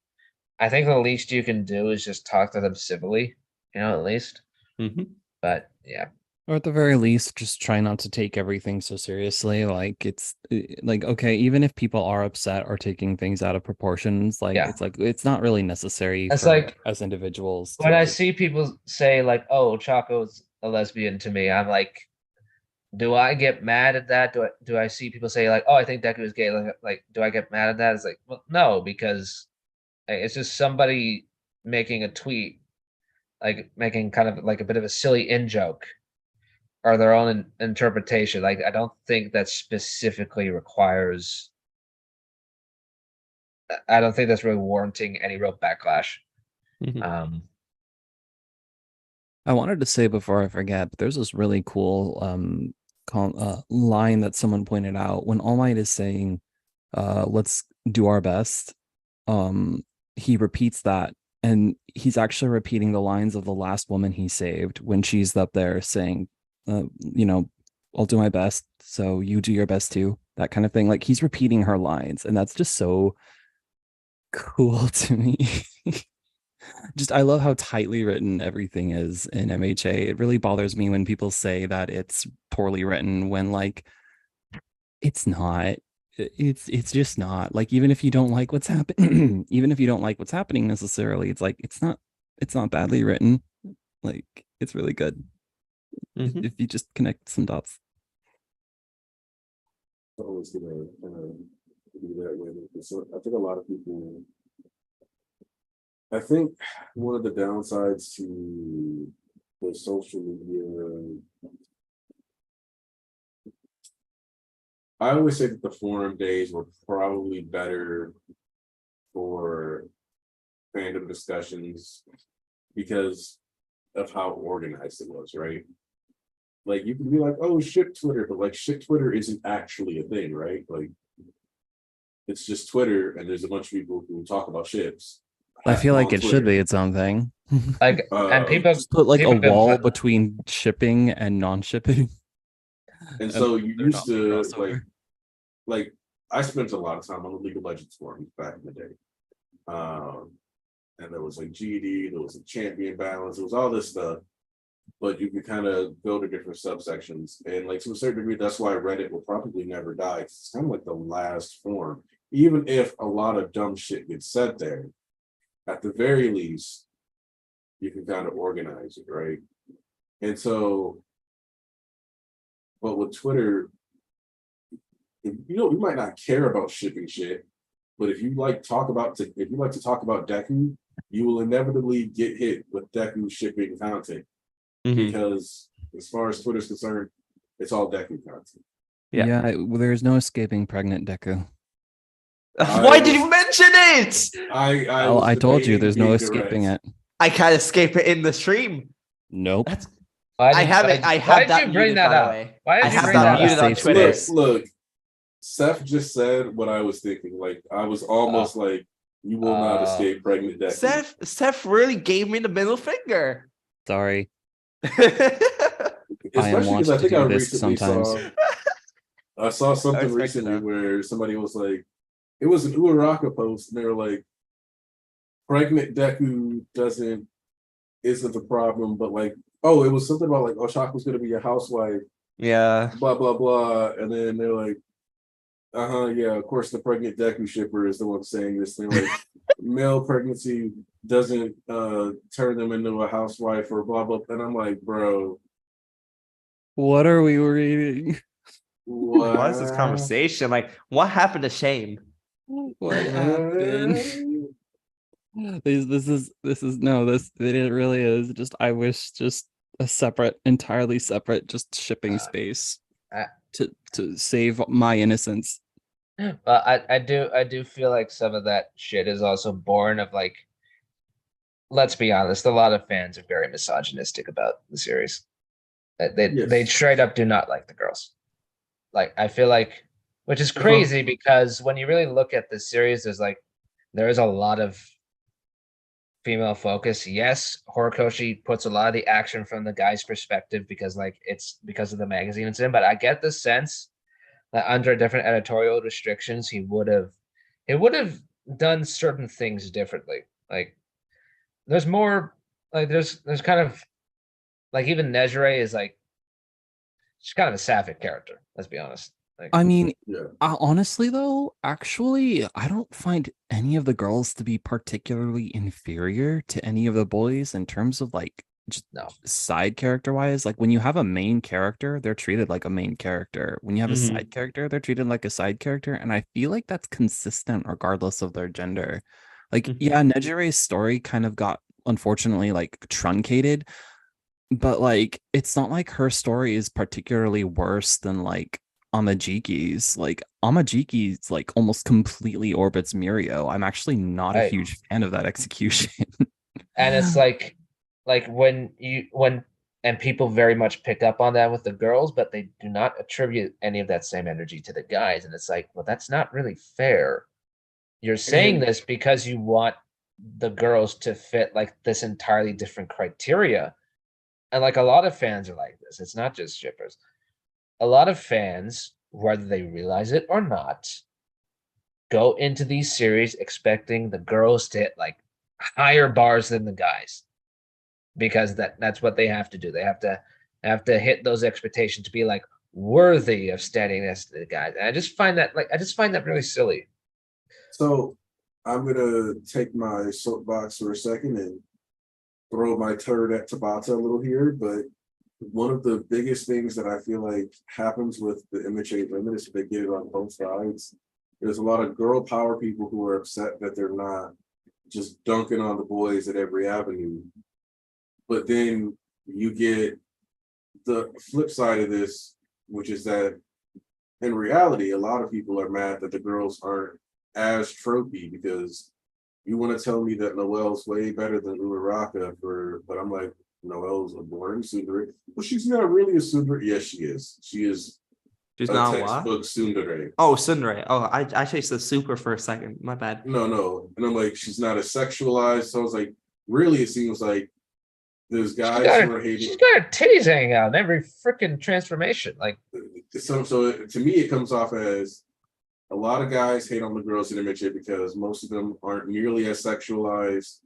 I think the least you can do is just talk to them civilly, at least. But yeah. or at the very least, just try not to take everything so seriously. Like it's like, okay, even if people are upset or taking things out of proportions, like Yeah. it's like it's not really necessary It's for like as individuals when to, I see people say like, "Oh, Chaco's a lesbian" to me, I'm like, do I get mad at that? Do I see people say like, "Oh, I think Deku is gay"? Like, do I get mad at that? It's like, well, no, because it's just somebody making a tweet, like making kind of like a bit of a silly in joke, or their own interpretation. Like, I don't think that specifically requires. I don't think that's really warranting any real backlash. I wanted to say before I forget, but there's this really cool line that someone pointed out when All Might is saying, let's do our best. He repeats that, and he's actually repeating the lines of the last woman he saved when she's up there saying, I'll do my best, so you do your best too. That kind of thing. Like he's repeating her lines, and that's just so cool to me. Just I love how tightly written everything is in MHA. It really bothers me when people say that it's poorly written when like it's not. It's just not. Like even if you don't like what's happening, even if you don't like what's happening necessarily, it's like it's not badly written. Like it's really good if you just connect some dots. Always gonna be that way. So I think a lot of people. I think one of the downsides to the social media, I always say that the forum days were probably better for fandom discussions because of how organized it was, right? Like you can be like, oh shit Twitter, but like shit Twitter isn't actually a thing, right? Like it's just Twitter and there's a bunch of people who talk about ships. I feel like on it should Twitter. be its own thing. Like, and people Just put like people a have been wall putting- between shipping and non-shipping. And so you there used not be to crossover. like I spent a lot of time on the League of Legends forums back in the day. And there was like GD, there was a champion balance, there was all this stuff. But you could kind of go to different subsections. And like to a certain degree, that's why Reddit will probably never die. It's kind of like the last form. Even if a lot of dumb shit gets said there, at the very least, you can kind of organize it, right? And so, but with Twitter, you might not care about shipping shit, but if you like to talk about Deku, you will inevitably get hit with Deku shipping content because as far as Twitter's concerned, it's all Deku content. Yeah. There's no escaping pregnant Deku. Why did you mention it? I told you there's no escaping it. I can't escape it in the stream. Nope. I have it. I why have did that you bring muted, that by the up? way. Why did I you have bring that that not a muted on safe Twitter. space. Look, Seth just said what I was thinking. Like I was almost like, you will not escape pregnant Deku. Seth really gave me the middle finger. Sorry. Especially because wont I to think I do this recently sometimes. I saw something respect it, recently though. where somebody was like, it was an Uraraka post, and they were like, pregnant Deku isn't the problem, but like, oh, it was something about like Oshaku's gonna be a housewife, Yeah. blah blah blah, and then they're like, yeah, of course the pregnant Deku shipper is the one saying this thing like male pregnancy doesn't turn them into a housewife or blah blah, and I'm like, bro, What are we reading? What is this what? conversation? Like, what happened to Shane? What happened? This is no, this it really is just I wish just a separate, entirely separate, just shipping space I- to save my innocence. But I do feel like some of that shit is also born of like, let's be honest, a lot of fans are very misogynistic about the series. They Yes. straight up do not like the girls. Like I feel like, which is Uh-huh. crazy because when you really look at the series, there is a lot of female focus. Yes, Horikoshi puts a lot of the action from the guy's perspective because like it's because of the magazine it's in, but I get the sense that under different editorial restrictions, he would have done certain things differently. Like there's more like there's kind of like even Nejire is like she's kind of a sapphic character, let's be honest. Like I mean, Yeah. honestly though, actually, I don't find any of the girls to be particularly inferior to any of the boys in terms of like just no. side character wise. Like when you have a main character, they're treated like a main character. When you have a Mhm. side character, they're treated like a side character. And I feel like that's consistent regardless of their gender. Like, Mhm. yeah, Nejire's story kind of got unfortunately like truncated, but like it's not like her story is particularly worse than like Amajiki's. Like Amajiki's like almost completely orbits Mirio. I'm actually not a Right. huge fan of that execution. And it's like when and people very much pick up on that with the girls, but they do not attribute any of that same energy to the guys. And it's like, well, that's not really fair. You're saying And- this because you want the girls to fit like this entirely different criteria. And like a lot of fans are like this. It's not just shippers. A lot of fans, whether they realize it or not, go into these series expecting the girls to hit like higher bars than the guys because that's what they have to do. They have to hit those expectations to be like worthy of standing next to the guys. And I just find that really silly. So I'm gonna take my soapbox for a second and throw my turd at Tabata a little here, but one of the biggest things that I feel like happens with the MHA women is they get it on both sides. There's a lot of girl power people who are upset that they're not just dunking on the boys at every avenue. But then you get the flip side of this, which is that in reality, a lot of people are mad that the girls aren't as trophy because you want to tell me that Noelle's way better than Uraraka but I'm like, Noelle's a boring tsundere. Well, she's not really a tsundere. Yes, she is. She is She's a not what? textbook tsundere. Oh, Sunray. Oh, I actually said super for a second. My bad. No. And I'm like, she's not as sexualized. So I was like, really, it seems like there's guys who are hating. She's got her titties hanging out in every freaking transformation. Like So to me, it comes off as a lot of guys hate on the girls in MHA because most of them aren't nearly as sexualized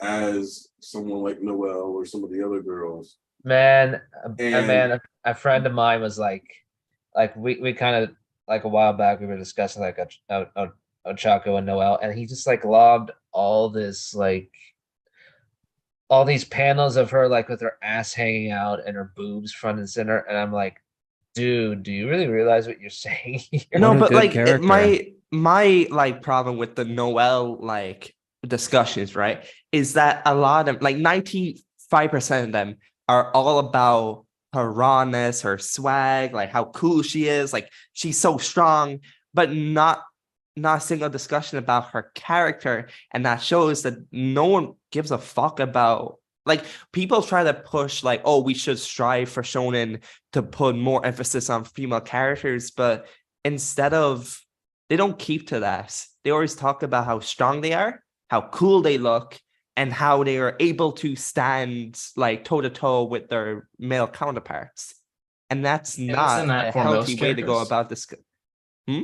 as someone like Noelle or some of the other girls. man, And a friend of mine was like we kind of like a while back we were discussing like Ochako and Noel, and he just like lobbed all this like all these panels of her like with her ass hanging out and her boobs front and center, and I'm like, dude, do you really realize what you're saying here? No, What a but good like character. my like problem with the Noel like discussions, right, is that a lot of like 95% of them are all about her rawness, her swag, like how cool she is, like she's so strong, but not a single discussion about her character, and that shows that no one gives a fuck about like people try to push like, oh, we should strive for shonen to put more emphasis on female characters, but instead of, they don't keep to that. They always talk about how strong they are, how cool they look, and how they are able to stand like toe to toe with their male counterparts. And that's And not isn't that a for most healthy way to go characters? about this. Hmm?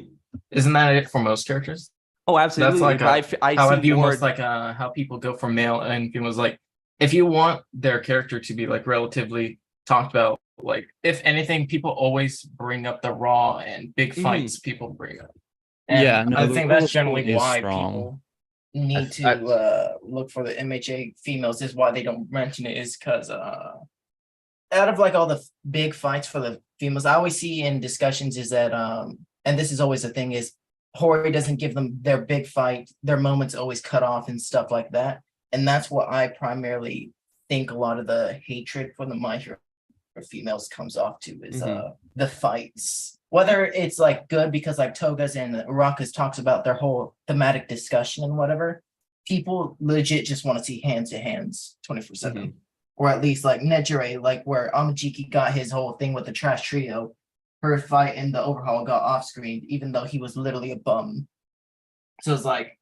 Isn't that it for most characters? Oh, That's absolutely. like But I how I see view more. most like how people go from male and females. Like if you want their character to be like relatively talked about, like if anything, people always bring up the raw and big fights people bring up. And Yeah, no, I the think rule that's generally is why strong. people need I- to look for the MHA females. Is why they don't mention it, is because out of like all the big fights for the females, I always see in discussions is that and this is always the thing, is Hori doesn't give them their big fight, their moments always cut off and stuff like that. And that's what I primarily think a lot of the hatred for the My Hero females comes off to, is the fights. Whether it's like good because like Toga's and Ruckus talks about their whole thematic discussion and whatever, people legit just want to see hands to hands 24/7. Or at least like Nejire, like where Amajiki got his whole thing with the trash trio, her fight in the overhaul got off screen, even though he was literally a bum. So it's like,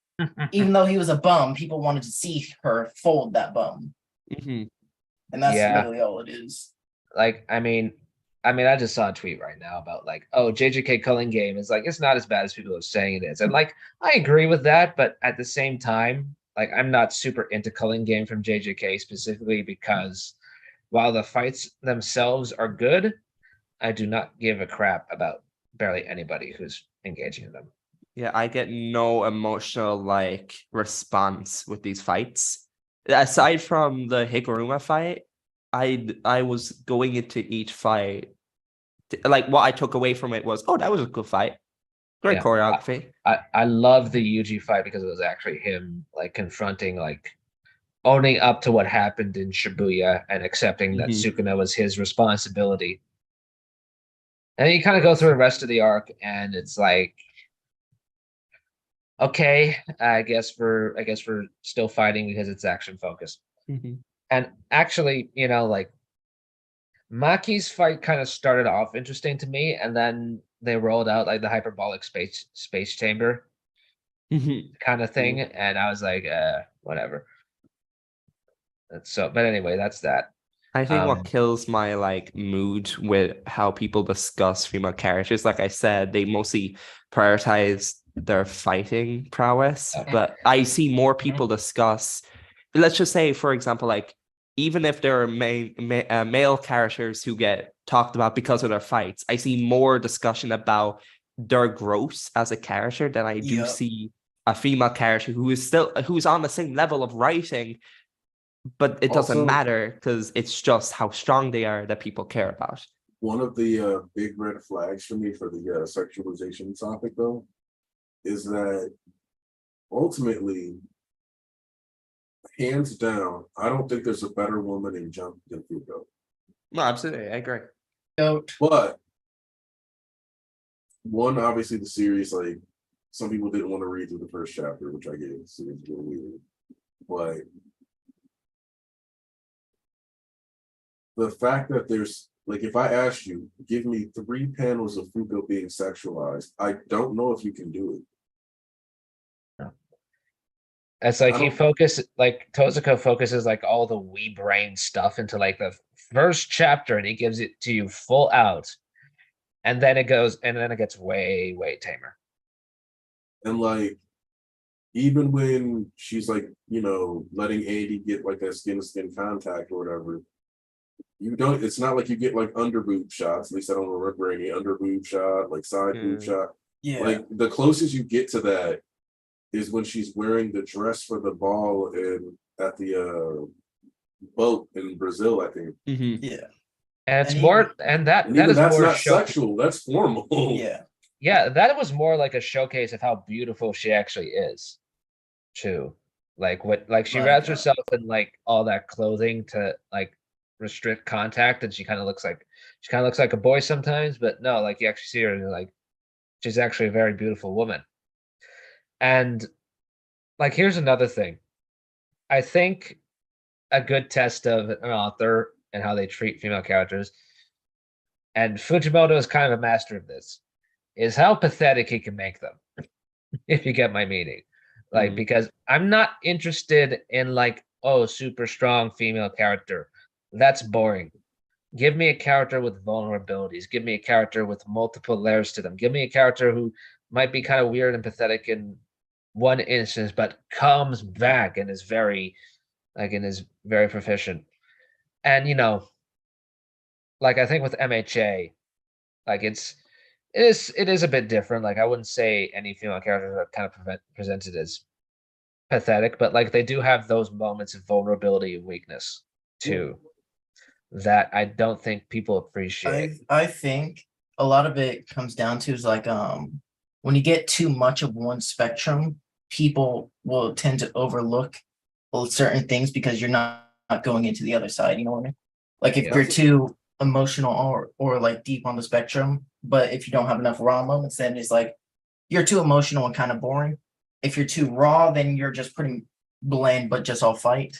even though he was a bum, people wanted to see her fold that bum. And that's Yeah. literally all it is. Like, I mean, I just saw a tweet right now about like, oh, JJK culling game is like, it's not as bad as people are saying it is. And like, I agree with that, but at the same time, like, I'm not super into culling game from JJK specifically because while the fights themselves are good, I do not give a crap about barely anybody who's engaging in them. Yeah, I get no emotional like response with these fights. Aside from the Higuruma fight, I was going into each fight, like what I took away from it was, oh, that was a good fight. Great Yeah, choreography. I love the Yuji fight because it was actually him like confronting, like owning up to what happened in Shibuya and accepting that Sukuna was his responsibility. And you kind of go through the rest of the arc, and it's like, okay, I guess we're still fighting because it's action focused. And actually, you know, like Maki's fight kind of started off interesting to me, and then they rolled out like the hyperbolic space chamber kind of thing, and I was like, whatever. But anyway, that's that. I think what kills my like mood with how people discuss female characters, like I said, they mostly prioritize their fighting prowess, but I see more people discuss, let's just say, for example, like even if there are male characters who get talked about because of their fights, I see more discussion about their growth as a character than I do see a female character who's on the same level of writing, but it doesn't Also, matter because it's just how strong they are that people care about. one of the big red flags for me for the sexualization topic, though, is that ultimately, hands down, I don't think there's a better woman in Jump than Fuko. No, absolutely, I agree. But one, obviously, the series, like some people didn't want to read through the first chapter, which I get. So it's a little weird, but the fact that there's like, if I asked you, give me 3 panels of Fuko being sexualized, I don't know if you can do it. It's like Tozuko focuses like all the wee brain stuff into like the first chapter, and he gives it to you full out, and then it gets way tamer. And like, even when she's like, you know, letting Andy get like that skin to skin contact or whatever, it's not like you get like under boob shots. At least I don't remember any under boob shot, like side boob shot. Like the closest you get to that is when she's wearing the dress for the ball at the boat in Brazil, I think. And it's more, and that is that's more not sexual, that's formal. Yeah, that was more like a showcase of how beautiful she actually is, too. Like she wraps herself in like all that clothing to like restrict contact, and she kind of looks like a boy sometimes, but no, like you actually see her and like she's actually a very beautiful woman. And like here's another thing. I think a good test of an author and how they treat female characters, and Fujimoto is kind of a master of this, is how pathetic he can make them, if you get my meaning. Like, Mhm. because I'm not interested in like, oh, super strong female character. That's boring. Give me a character with vulnerabilities. Give me a character with multiple layers to them. Give me a character who might be kind of weird and pathetic in one instance, but comes back and is very proficient. And like I think with MHA, like it is a bit different. Like I wouldn't say any female characters are kind of presented as pathetic, but like they do have those moments of vulnerability and weakness too that I don't think people appreciate. I think a lot of it comes down to is like when you get too much of one spectrum, people will tend to overlook certain things because you're not going into the other side. You know what I mean? Like if Yeah. you're too emotional or like deep on the spectrum, but if you don't have enough raw moments, then it's like you're too emotional and kind of boring. If you're too raw, then you're just pretty bland, but just all fight.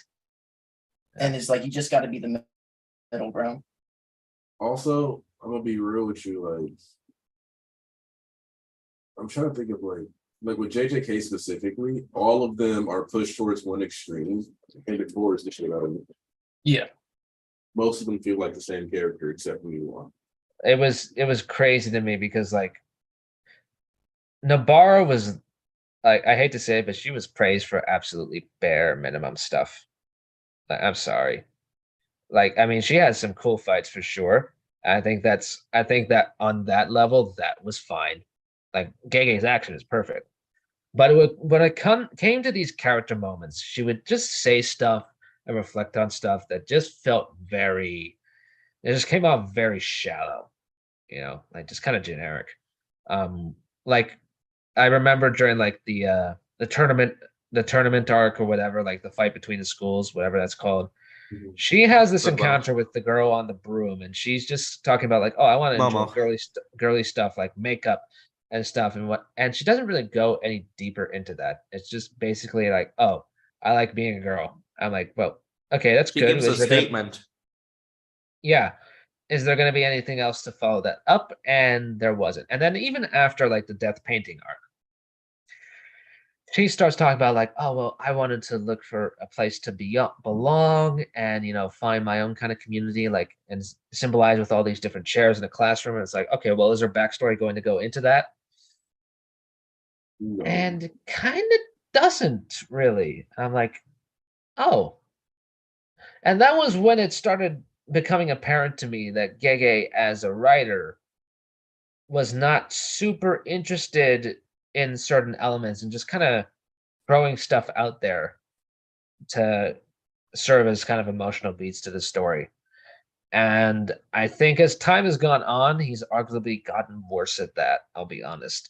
And it's like you just got to be the middle ground. Also, I'm gonna be real with you. Like, I'm trying to think of like with JJK specifically, all of them are pushed towards one extreme and it bores the shit out of me. Yeah. Most of them feel like the same character except for you. It was crazy to me because like Nabara was like, I hate to say it, but she was praised for absolutely bare minimum stuff. Like, I'm sorry. Like, I mean, she had some cool fights for sure. I think that on that level, that was fine. Like Gege's action is perfect. But when it came to these character moments, she would just say stuff and reflect on stuff that just felt it just came out very shallow, like just kind of generic. Like I remember during like the tournament arc or whatever, like the fight between the schools, whatever that's called. She has this encounter with the girl on the broom, and she's just talking about like, oh, I want to enjoy Momo. girly stuff like makeup and stuff, and she doesn't really go any deeper into that. It's just basically like, oh, I like being a girl. I'm like, well, okay, that's She good. gives a statement. Yeah. Is there going to be anything else to follow that up? And there wasn't. And then even after like the death painting arc, she starts talking about like, oh well, I wanted to look for a place to belong and find my own kind of community, like and symbolize with all these different chairs in a classroom. And it's like, okay, well, is her backstory going to go into that? No. And kind of doesn't really. I'm like, oh. And that was when it started becoming apparent to me that Gege as a writer was not super interested in certain elements and just kind of throwing stuff out there to serve as kind of emotional beats to the story. And I think as time has gone on, he's arguably gotten worse at that. I'll be honest.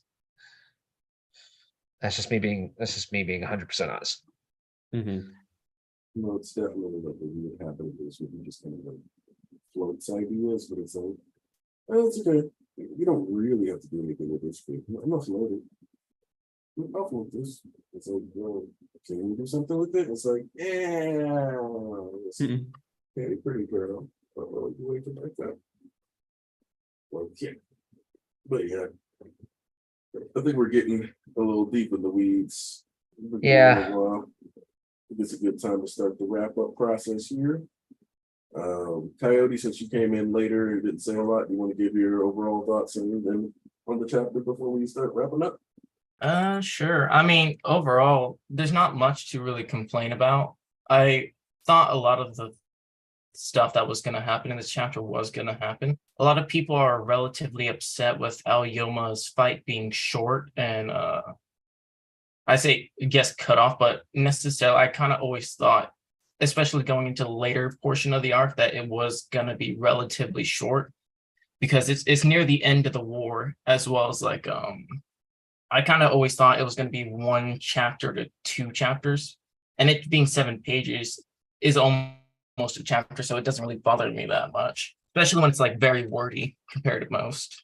That's just me being 100% honest. Mhm. No, it's definitely like a weird habit of this where you just kind of like floats ideas, but it's like, oh, it's okay. You don't really have to do anything with this thing. I'm not floating. I'll float this. It's like, well, can you do something with it? It's like, yeah. It's Mhm. pretty girl. You wait like that. Okay. But yeah, I think we're getting a little deep in the weeds. Yeah. I think it's a good time to start the wrap up process here. Coyote, since you came in later and didn't say a lot, you want to give your overall thoughts on the chapter before we start wrapping up? Sure. I mean, overall, there's not much to really complain about. I thought a lot of the stuff that was going to happen in this chapter was going to happen. A lot of people are relatively upset with Aoyama's fight being short and I guess cut off, but necessarily I kind of always thought, especially going into the later portion of the arc, that it was going to be relatively short because it's near the end of the war, as well as like I kind of always thought it was going to be 1 chapter to 2 chapters, and it being 7 pages is almost a chapter, so it doesn't really bother me that much, especially when it's like very wordy compared to most.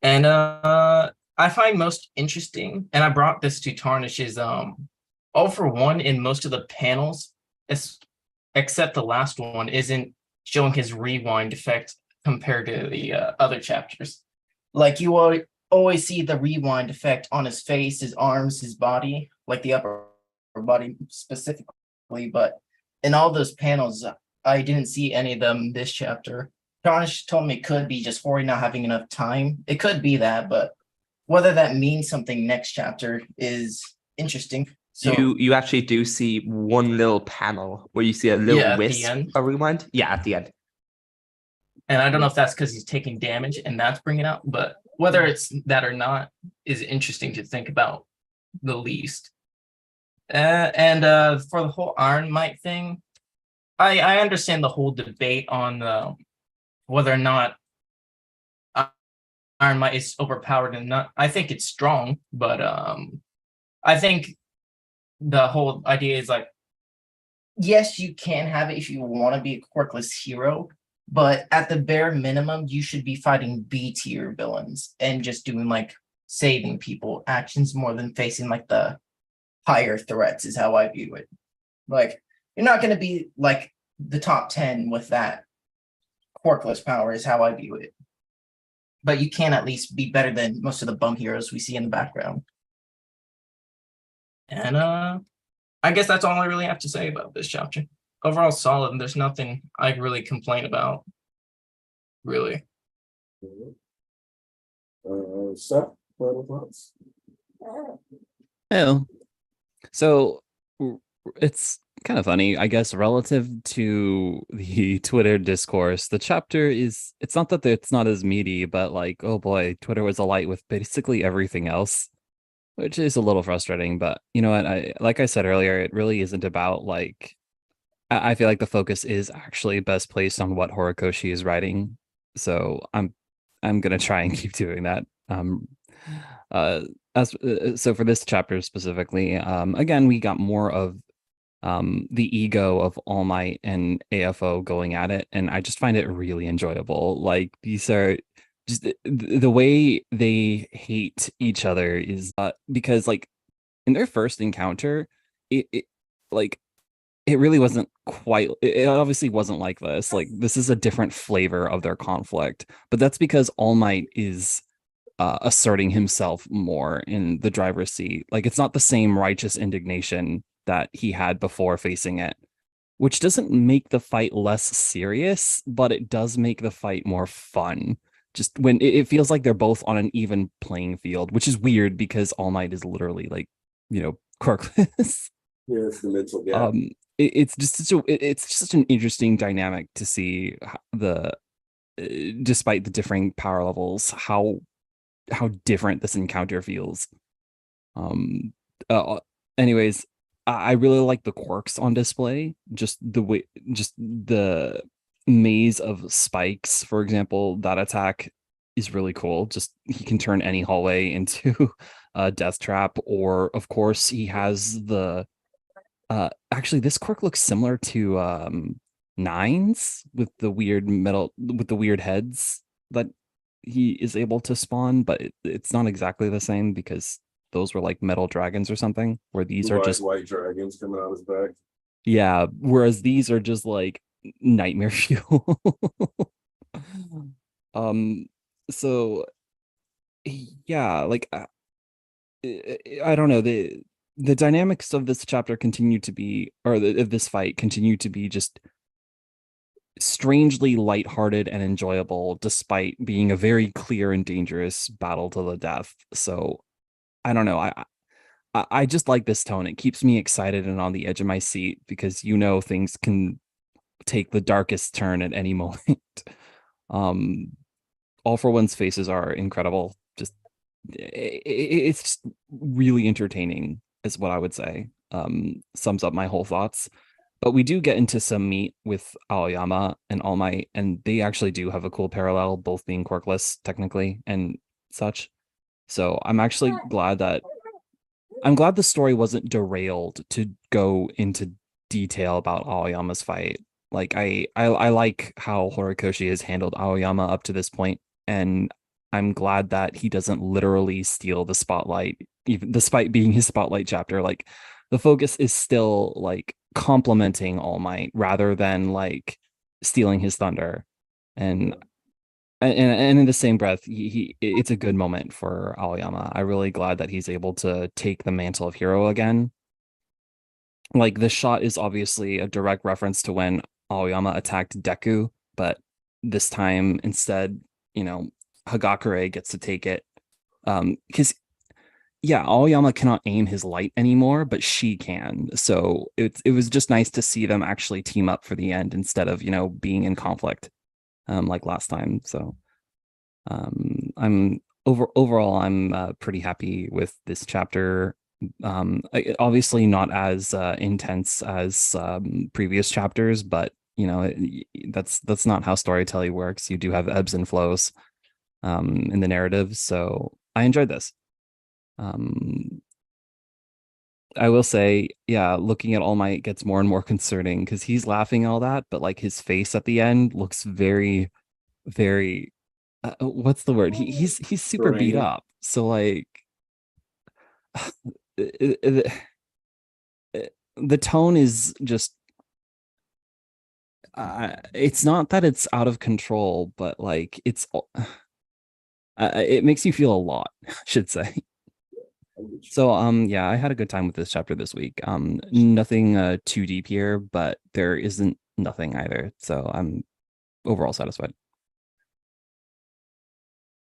And I find most interesting, and I brought this to Tarnish, is all for one in most of the panels, except the last one, isn't showing his rewind effect compared to the other chapters. Like you always see the rewind effect on his face, his arms, his body, like the upper body specifically. But in all those panels, I didn't see any of them this chapter. Tarnish told me it could be just Hori not having enough time. It could be that, but whether that means something next chapter is interesting. So You actually do see one little panel where you see a little Yeah, at the wisp end. of rewind. Yeah, at the end. and I don't know if that's because he's taking damage and that's bringing out, but whether it's that or not is interesting to think about the least. And for the whole Iron Might thing, I understand the whole debate on whether or not Iron Might is overpowered and not. I think it's strong, but I think the whole idea is like, yes, you can have it if you want to be a quirkless hero, but at the bare minimum, you should be fighting B tier villains and just doing like saving people actions more than facing like the higher threats is how I view it. Like you're not going to be like the top 10 with that quirkless power is how I view it. But you can at least be better than most of the bum heroes we see in the background. And I guess that's all I really have to say about this chapter. Overall solid, and there's nothing I really complain about. Really. Seth, final thoughts? Oh, so it's kind of funny, I guess, relative to the Twitter discourse. The chapter it's not that it's not as meaty, but like, oh boy, Twitter was alight with basically everything else, which is a little frustrating. But you know what? Like I said earlier, it really isn't about like. I feel like the focus is actually best placed on what Horikoshi is writing, so I'm gonna try and keep doing that. So for this chapter specifically, again, we got more of the ego of All Might and AFO going at it, and I just find it really enjoyable. Like these are just the way they hate each other is because like in their first encounter, it like it really wasn't quite, it obviously wasn't like this. Like this is a different flavor of their conflict, but that's because All Might is asserting himself more in the driver's seat. Like it's not the same righteous indignation that he had before facing it, which doesn't make the fight less serious, but it does make the fight more fun. Just when it feels like they're both on an even playing field, which is weird because All Might is literally like, you know, quirkless. Yeah, it's the mental gap. It's just such an interesting dynamic to see despite the differing power levels, how different this encounter feels. Anyways, I really like the quirks on display. Just the maze of spikes, for example, that attack is really cool. Just he can turn any hallway into a death trap, or of course he has the actually this quirk looks similar to Nines with the weird heads that he is able to spawn, but it's not exactly the same because those were like metal dragons or something, where these are just white dragons coming out of his back. Yeah, whereas these are just like nightmare fuel. So yeah, like I don't know, the dynamics of this chapter continue to be, or of this fight continue to be just strangely lighthearted and enjoyable, despite being a very clear and dangerous battle to the death. So I don't know. I just like this tone. It keeps me excited and on the edge of my seat because you know things can take the darkest turn at any moment. All for One's faces are incredible. Just it's just really entertaining, is what I would say. Sums up my whole thoughts. But we do get into some meat with Aoyama and All Might, and they actually do have a cool parallel, both being quirkless technically and such. So I'm actually glad the story wasn't derailed to go into detail about Aoyama's fight. Like I like how Horikoshi has handled Aoyama up to this point, and I'm glad that he doesn't literally steal the spotlight, even despite being his spotlight chapter. Like the focus is still like complimenting All Might rather than like stealing his thunder. And and in the same breath, it's a good moment for Aoyama. I'm really glad that he's able to take the mantle of hero again. Like the shot is obviously a direct reference to when Aoyama attacked Deku, but this time instead, Hagakure gets to take it. Because yeah, Aoyama cannot aim his light anymore, but she can. So it was just nice to see them actually team up for the end instead of, being in conflict like last time. So overall I'm pretty happy with this chapter. Obviously not as intense as previous chapters, but that's not how storytelling works. You do have ebbs and flows in the narrative, so I enjoyed this. I will say, yeah, looking at All Might gets more and more concerning because he's laughing and all that, but like his face at the end looks very, very what's the word? He's super beat Drained. up. So like the tone is just it's not that it's out of control, but like it makes you feel a lot, I should say. So yeah, I had a good time with this chapter this week. Nothing too deep here, but there isn't nothing either. So I'm overall satisfied.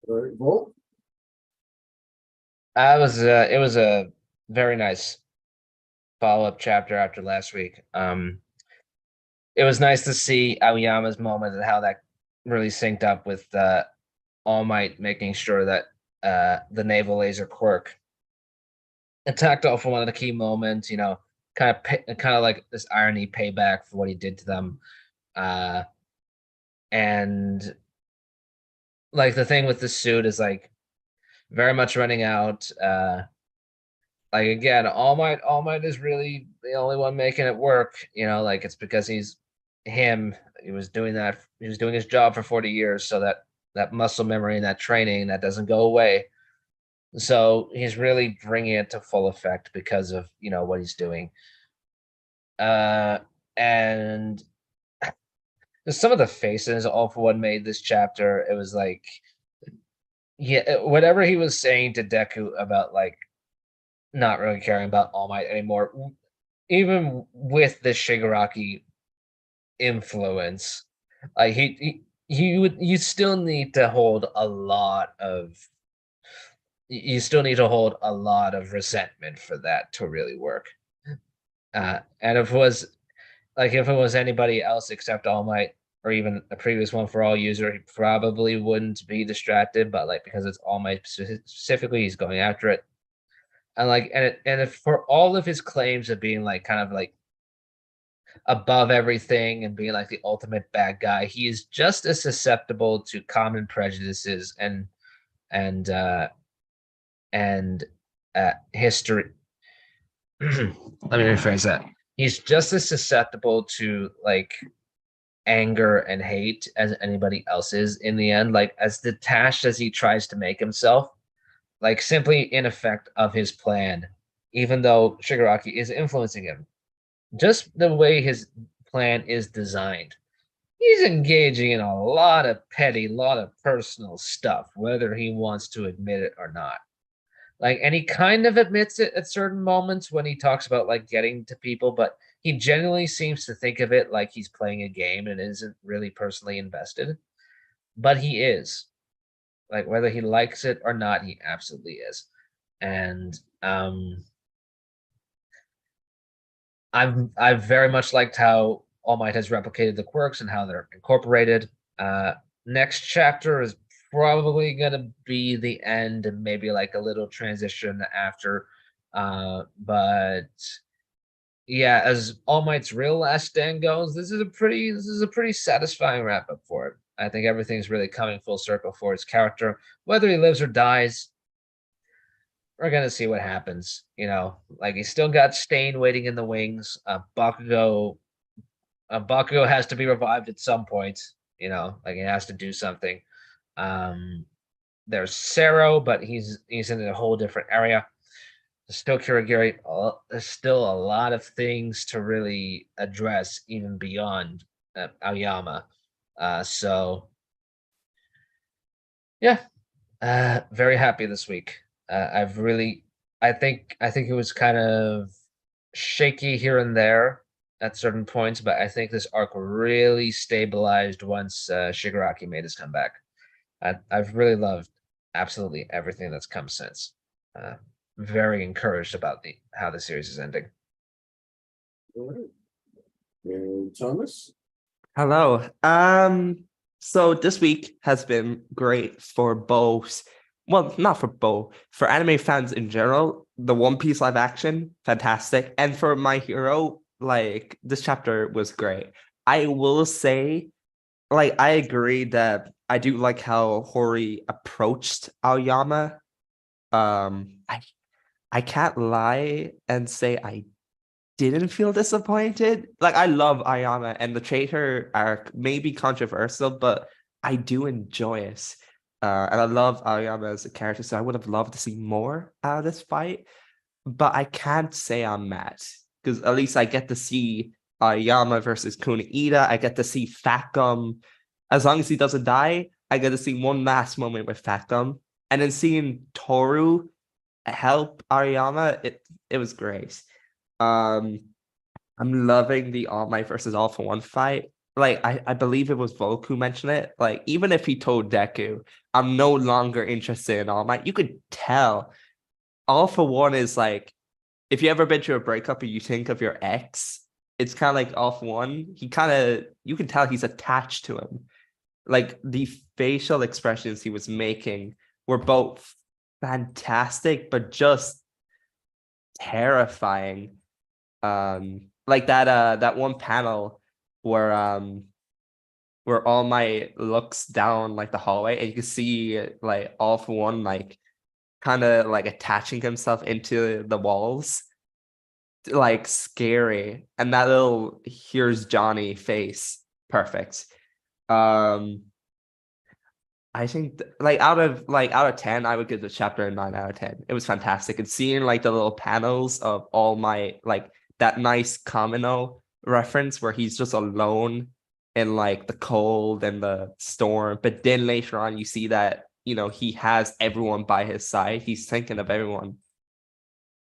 All right, Volt. It was a very nice follow-up chapter after last week. It was nice to see Aoyama's moment and how that really synced up with All Might making sure that the naval laser quirk attacked off for one of the key moments, kind of like this irony payback for what he did to them. And like the thing with the suit is like very much running out. Like again, All Might is really the only one making it work. Like it's because he's him. He was doing his job for 40 years, so that muscle memory and that training that doesn't go away. So he's really bringing it to full effect because of what he's doing. And some of the faces All For One made this chapter, it was like, yeah, whatever he was saying to Deku about like not really caring about All Might anymore, even with the Shigaraki influence, like you still need to hold a lot of resentment for that to really work. And if it was anybody else except All Might, or even a previous one for all user, he probably wouldn't be distracted. But like because it's All Might specifically, he's going after it. And like and if for all of his claims of being like kind of like above everything and being like the ultimate bad guy, he is just as susceptible to common prejudices and history. Let me rephrase that. He's just as susceptible to like anger and hate as anybody else is in the end, like as detached as he tries to make himself, like simply in effect of his plan, even though Shigaraki is influencing him. Just the way his plan is designed, he's engaging in a lot of lot of personal stuff, whether he wants to admit it or not. Like, and he kind of admits it at certain moments when he talks about like getting to people, but he genuinely seems to think of it like he's playing a game and isn't really personally invested. But he is. Like, whether he likes it or not, he absolutely is. And I've very much liked how All Might has replicated the quirks and how they're incorporated. Next chapter is probably gonna be the end and maybe like a little transition after. But yeah, as All Might's real last stand goes, this is a pretty satisfying wrap up for it. I think everything's really coming full circle for his character. Whether he lives or dies, we're gonna see what happens. Like he's still got Stain waiting in the wings. Bakugo has to be revived at some point. Like he has to do something. There's Sero, but he's in a whole different area. Still Kurogiri. There's still a lot of things to really address, even beyond Aoyama. So yeah, very happy this week. I've really, I think it was kind of shaky here and there at certain points, but I think this arc really stabilized once Shigaraki made his comeback. I've really loved absolutely everything that's come since. Very encouraged about how the series is ending. All right. And Thomas? Hello. So this week has been great for both. Well, not for both, for anime fans in general. The One Piece live action, fantastic. And for My Hero, like this chapter was great. I will say, like, I agree that I do like how Hori approached Aoyama. I can't lie and say I didn't feel disappointed. Like I love Ayama and the traitor arc may be controversial, but I do enjoy it. And I love Ayama as a character, so I would have loved to see more out of this fight. But I can't say I'm mad because at least I get to see Ayama versus Kunaida. I get to see Facum. As long as he doesn't die, I get to see one last moment with Facum. And then seeing Toru help Ayama, it was great. I'm loving the All Might versus All for One fight. Like I believe it was Volk who mentioned it. Like even if he told Deku, I'm no longer interested in All Might. You could tell All for One is like if you ever been to a breakup and you think of your ex, it's kind of like All for One. He kind of you can tell he's attached to him. Like the facial expressions he was making were both fantastic, but just terrifying. Like that one panel where All Might looks down like the hallway and you can see like All for One like kind of like attaching himself into the walls, like scary. And that little here's Johnny face, perfect. I think like out of 10, I would give the chapter a 9 out of 10. It was fantastic. And seeing like the little panels of All Might, like that nice Kamino reference where he's just alone in like the cold and the storm. But then later on, you see that, he has everyone by his side. He's thinking of everyone.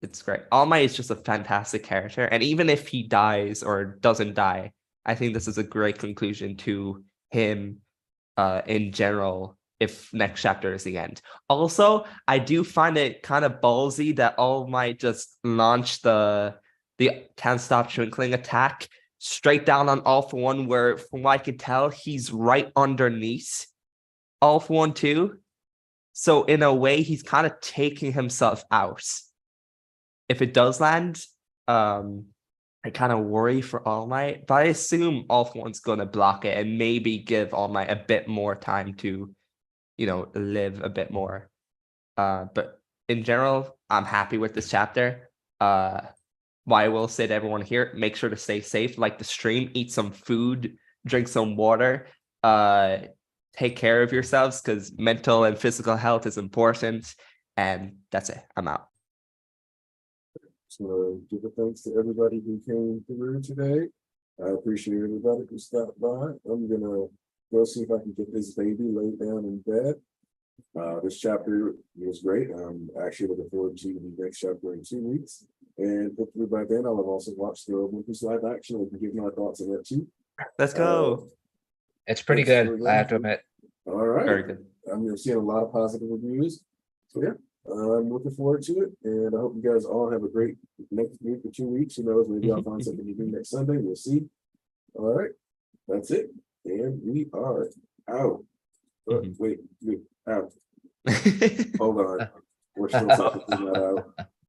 It's great. All Might is just a fantastic character. And even if he dies or doesn't die, I think this is a great conclusion to him in general if next chapter is the end. Also, I do find it kind of ballsy that All Might just launch the Can't Stop Twinkling attack straight down on All for One, where from what I could tell, he's right underneath All for One too. So in a way, he's kind of taking himself out. If it does land, I kind of worry for All Might, but I assume All for One's going to block it and maybe give All Might a bit more time to, live a bit more. But in general, I'm happy with this chapter. What I will say to everyone here, make sure to stay safe, like the stream, eat some food, drink some water, take care of yourselves because mental and physical health is important. And that's it. I'm out. So give a thanks to everybody who came through today. I appreciate everybody who stopped by. I'm gonna go see if I can get this baby laid down in bed. This chapter was great. I'm actually looking forward to the next chapter in 2 weeks. And hopefully by then I'll have also watched the One Piece live action and give my thoughts on that too. Let's go. It's pretty good, I have to admit. All right. Very good. I'm seeing a lot of positive reviews. So yeah. I'm looking forward to it, and I hope you guys all have a great next week or 2 weeks. Who knows? Maybe I'll find something to do next Sunday. We'll see. All right, that's it, and we are out. Wait, out. Hold on. We're still talking about out.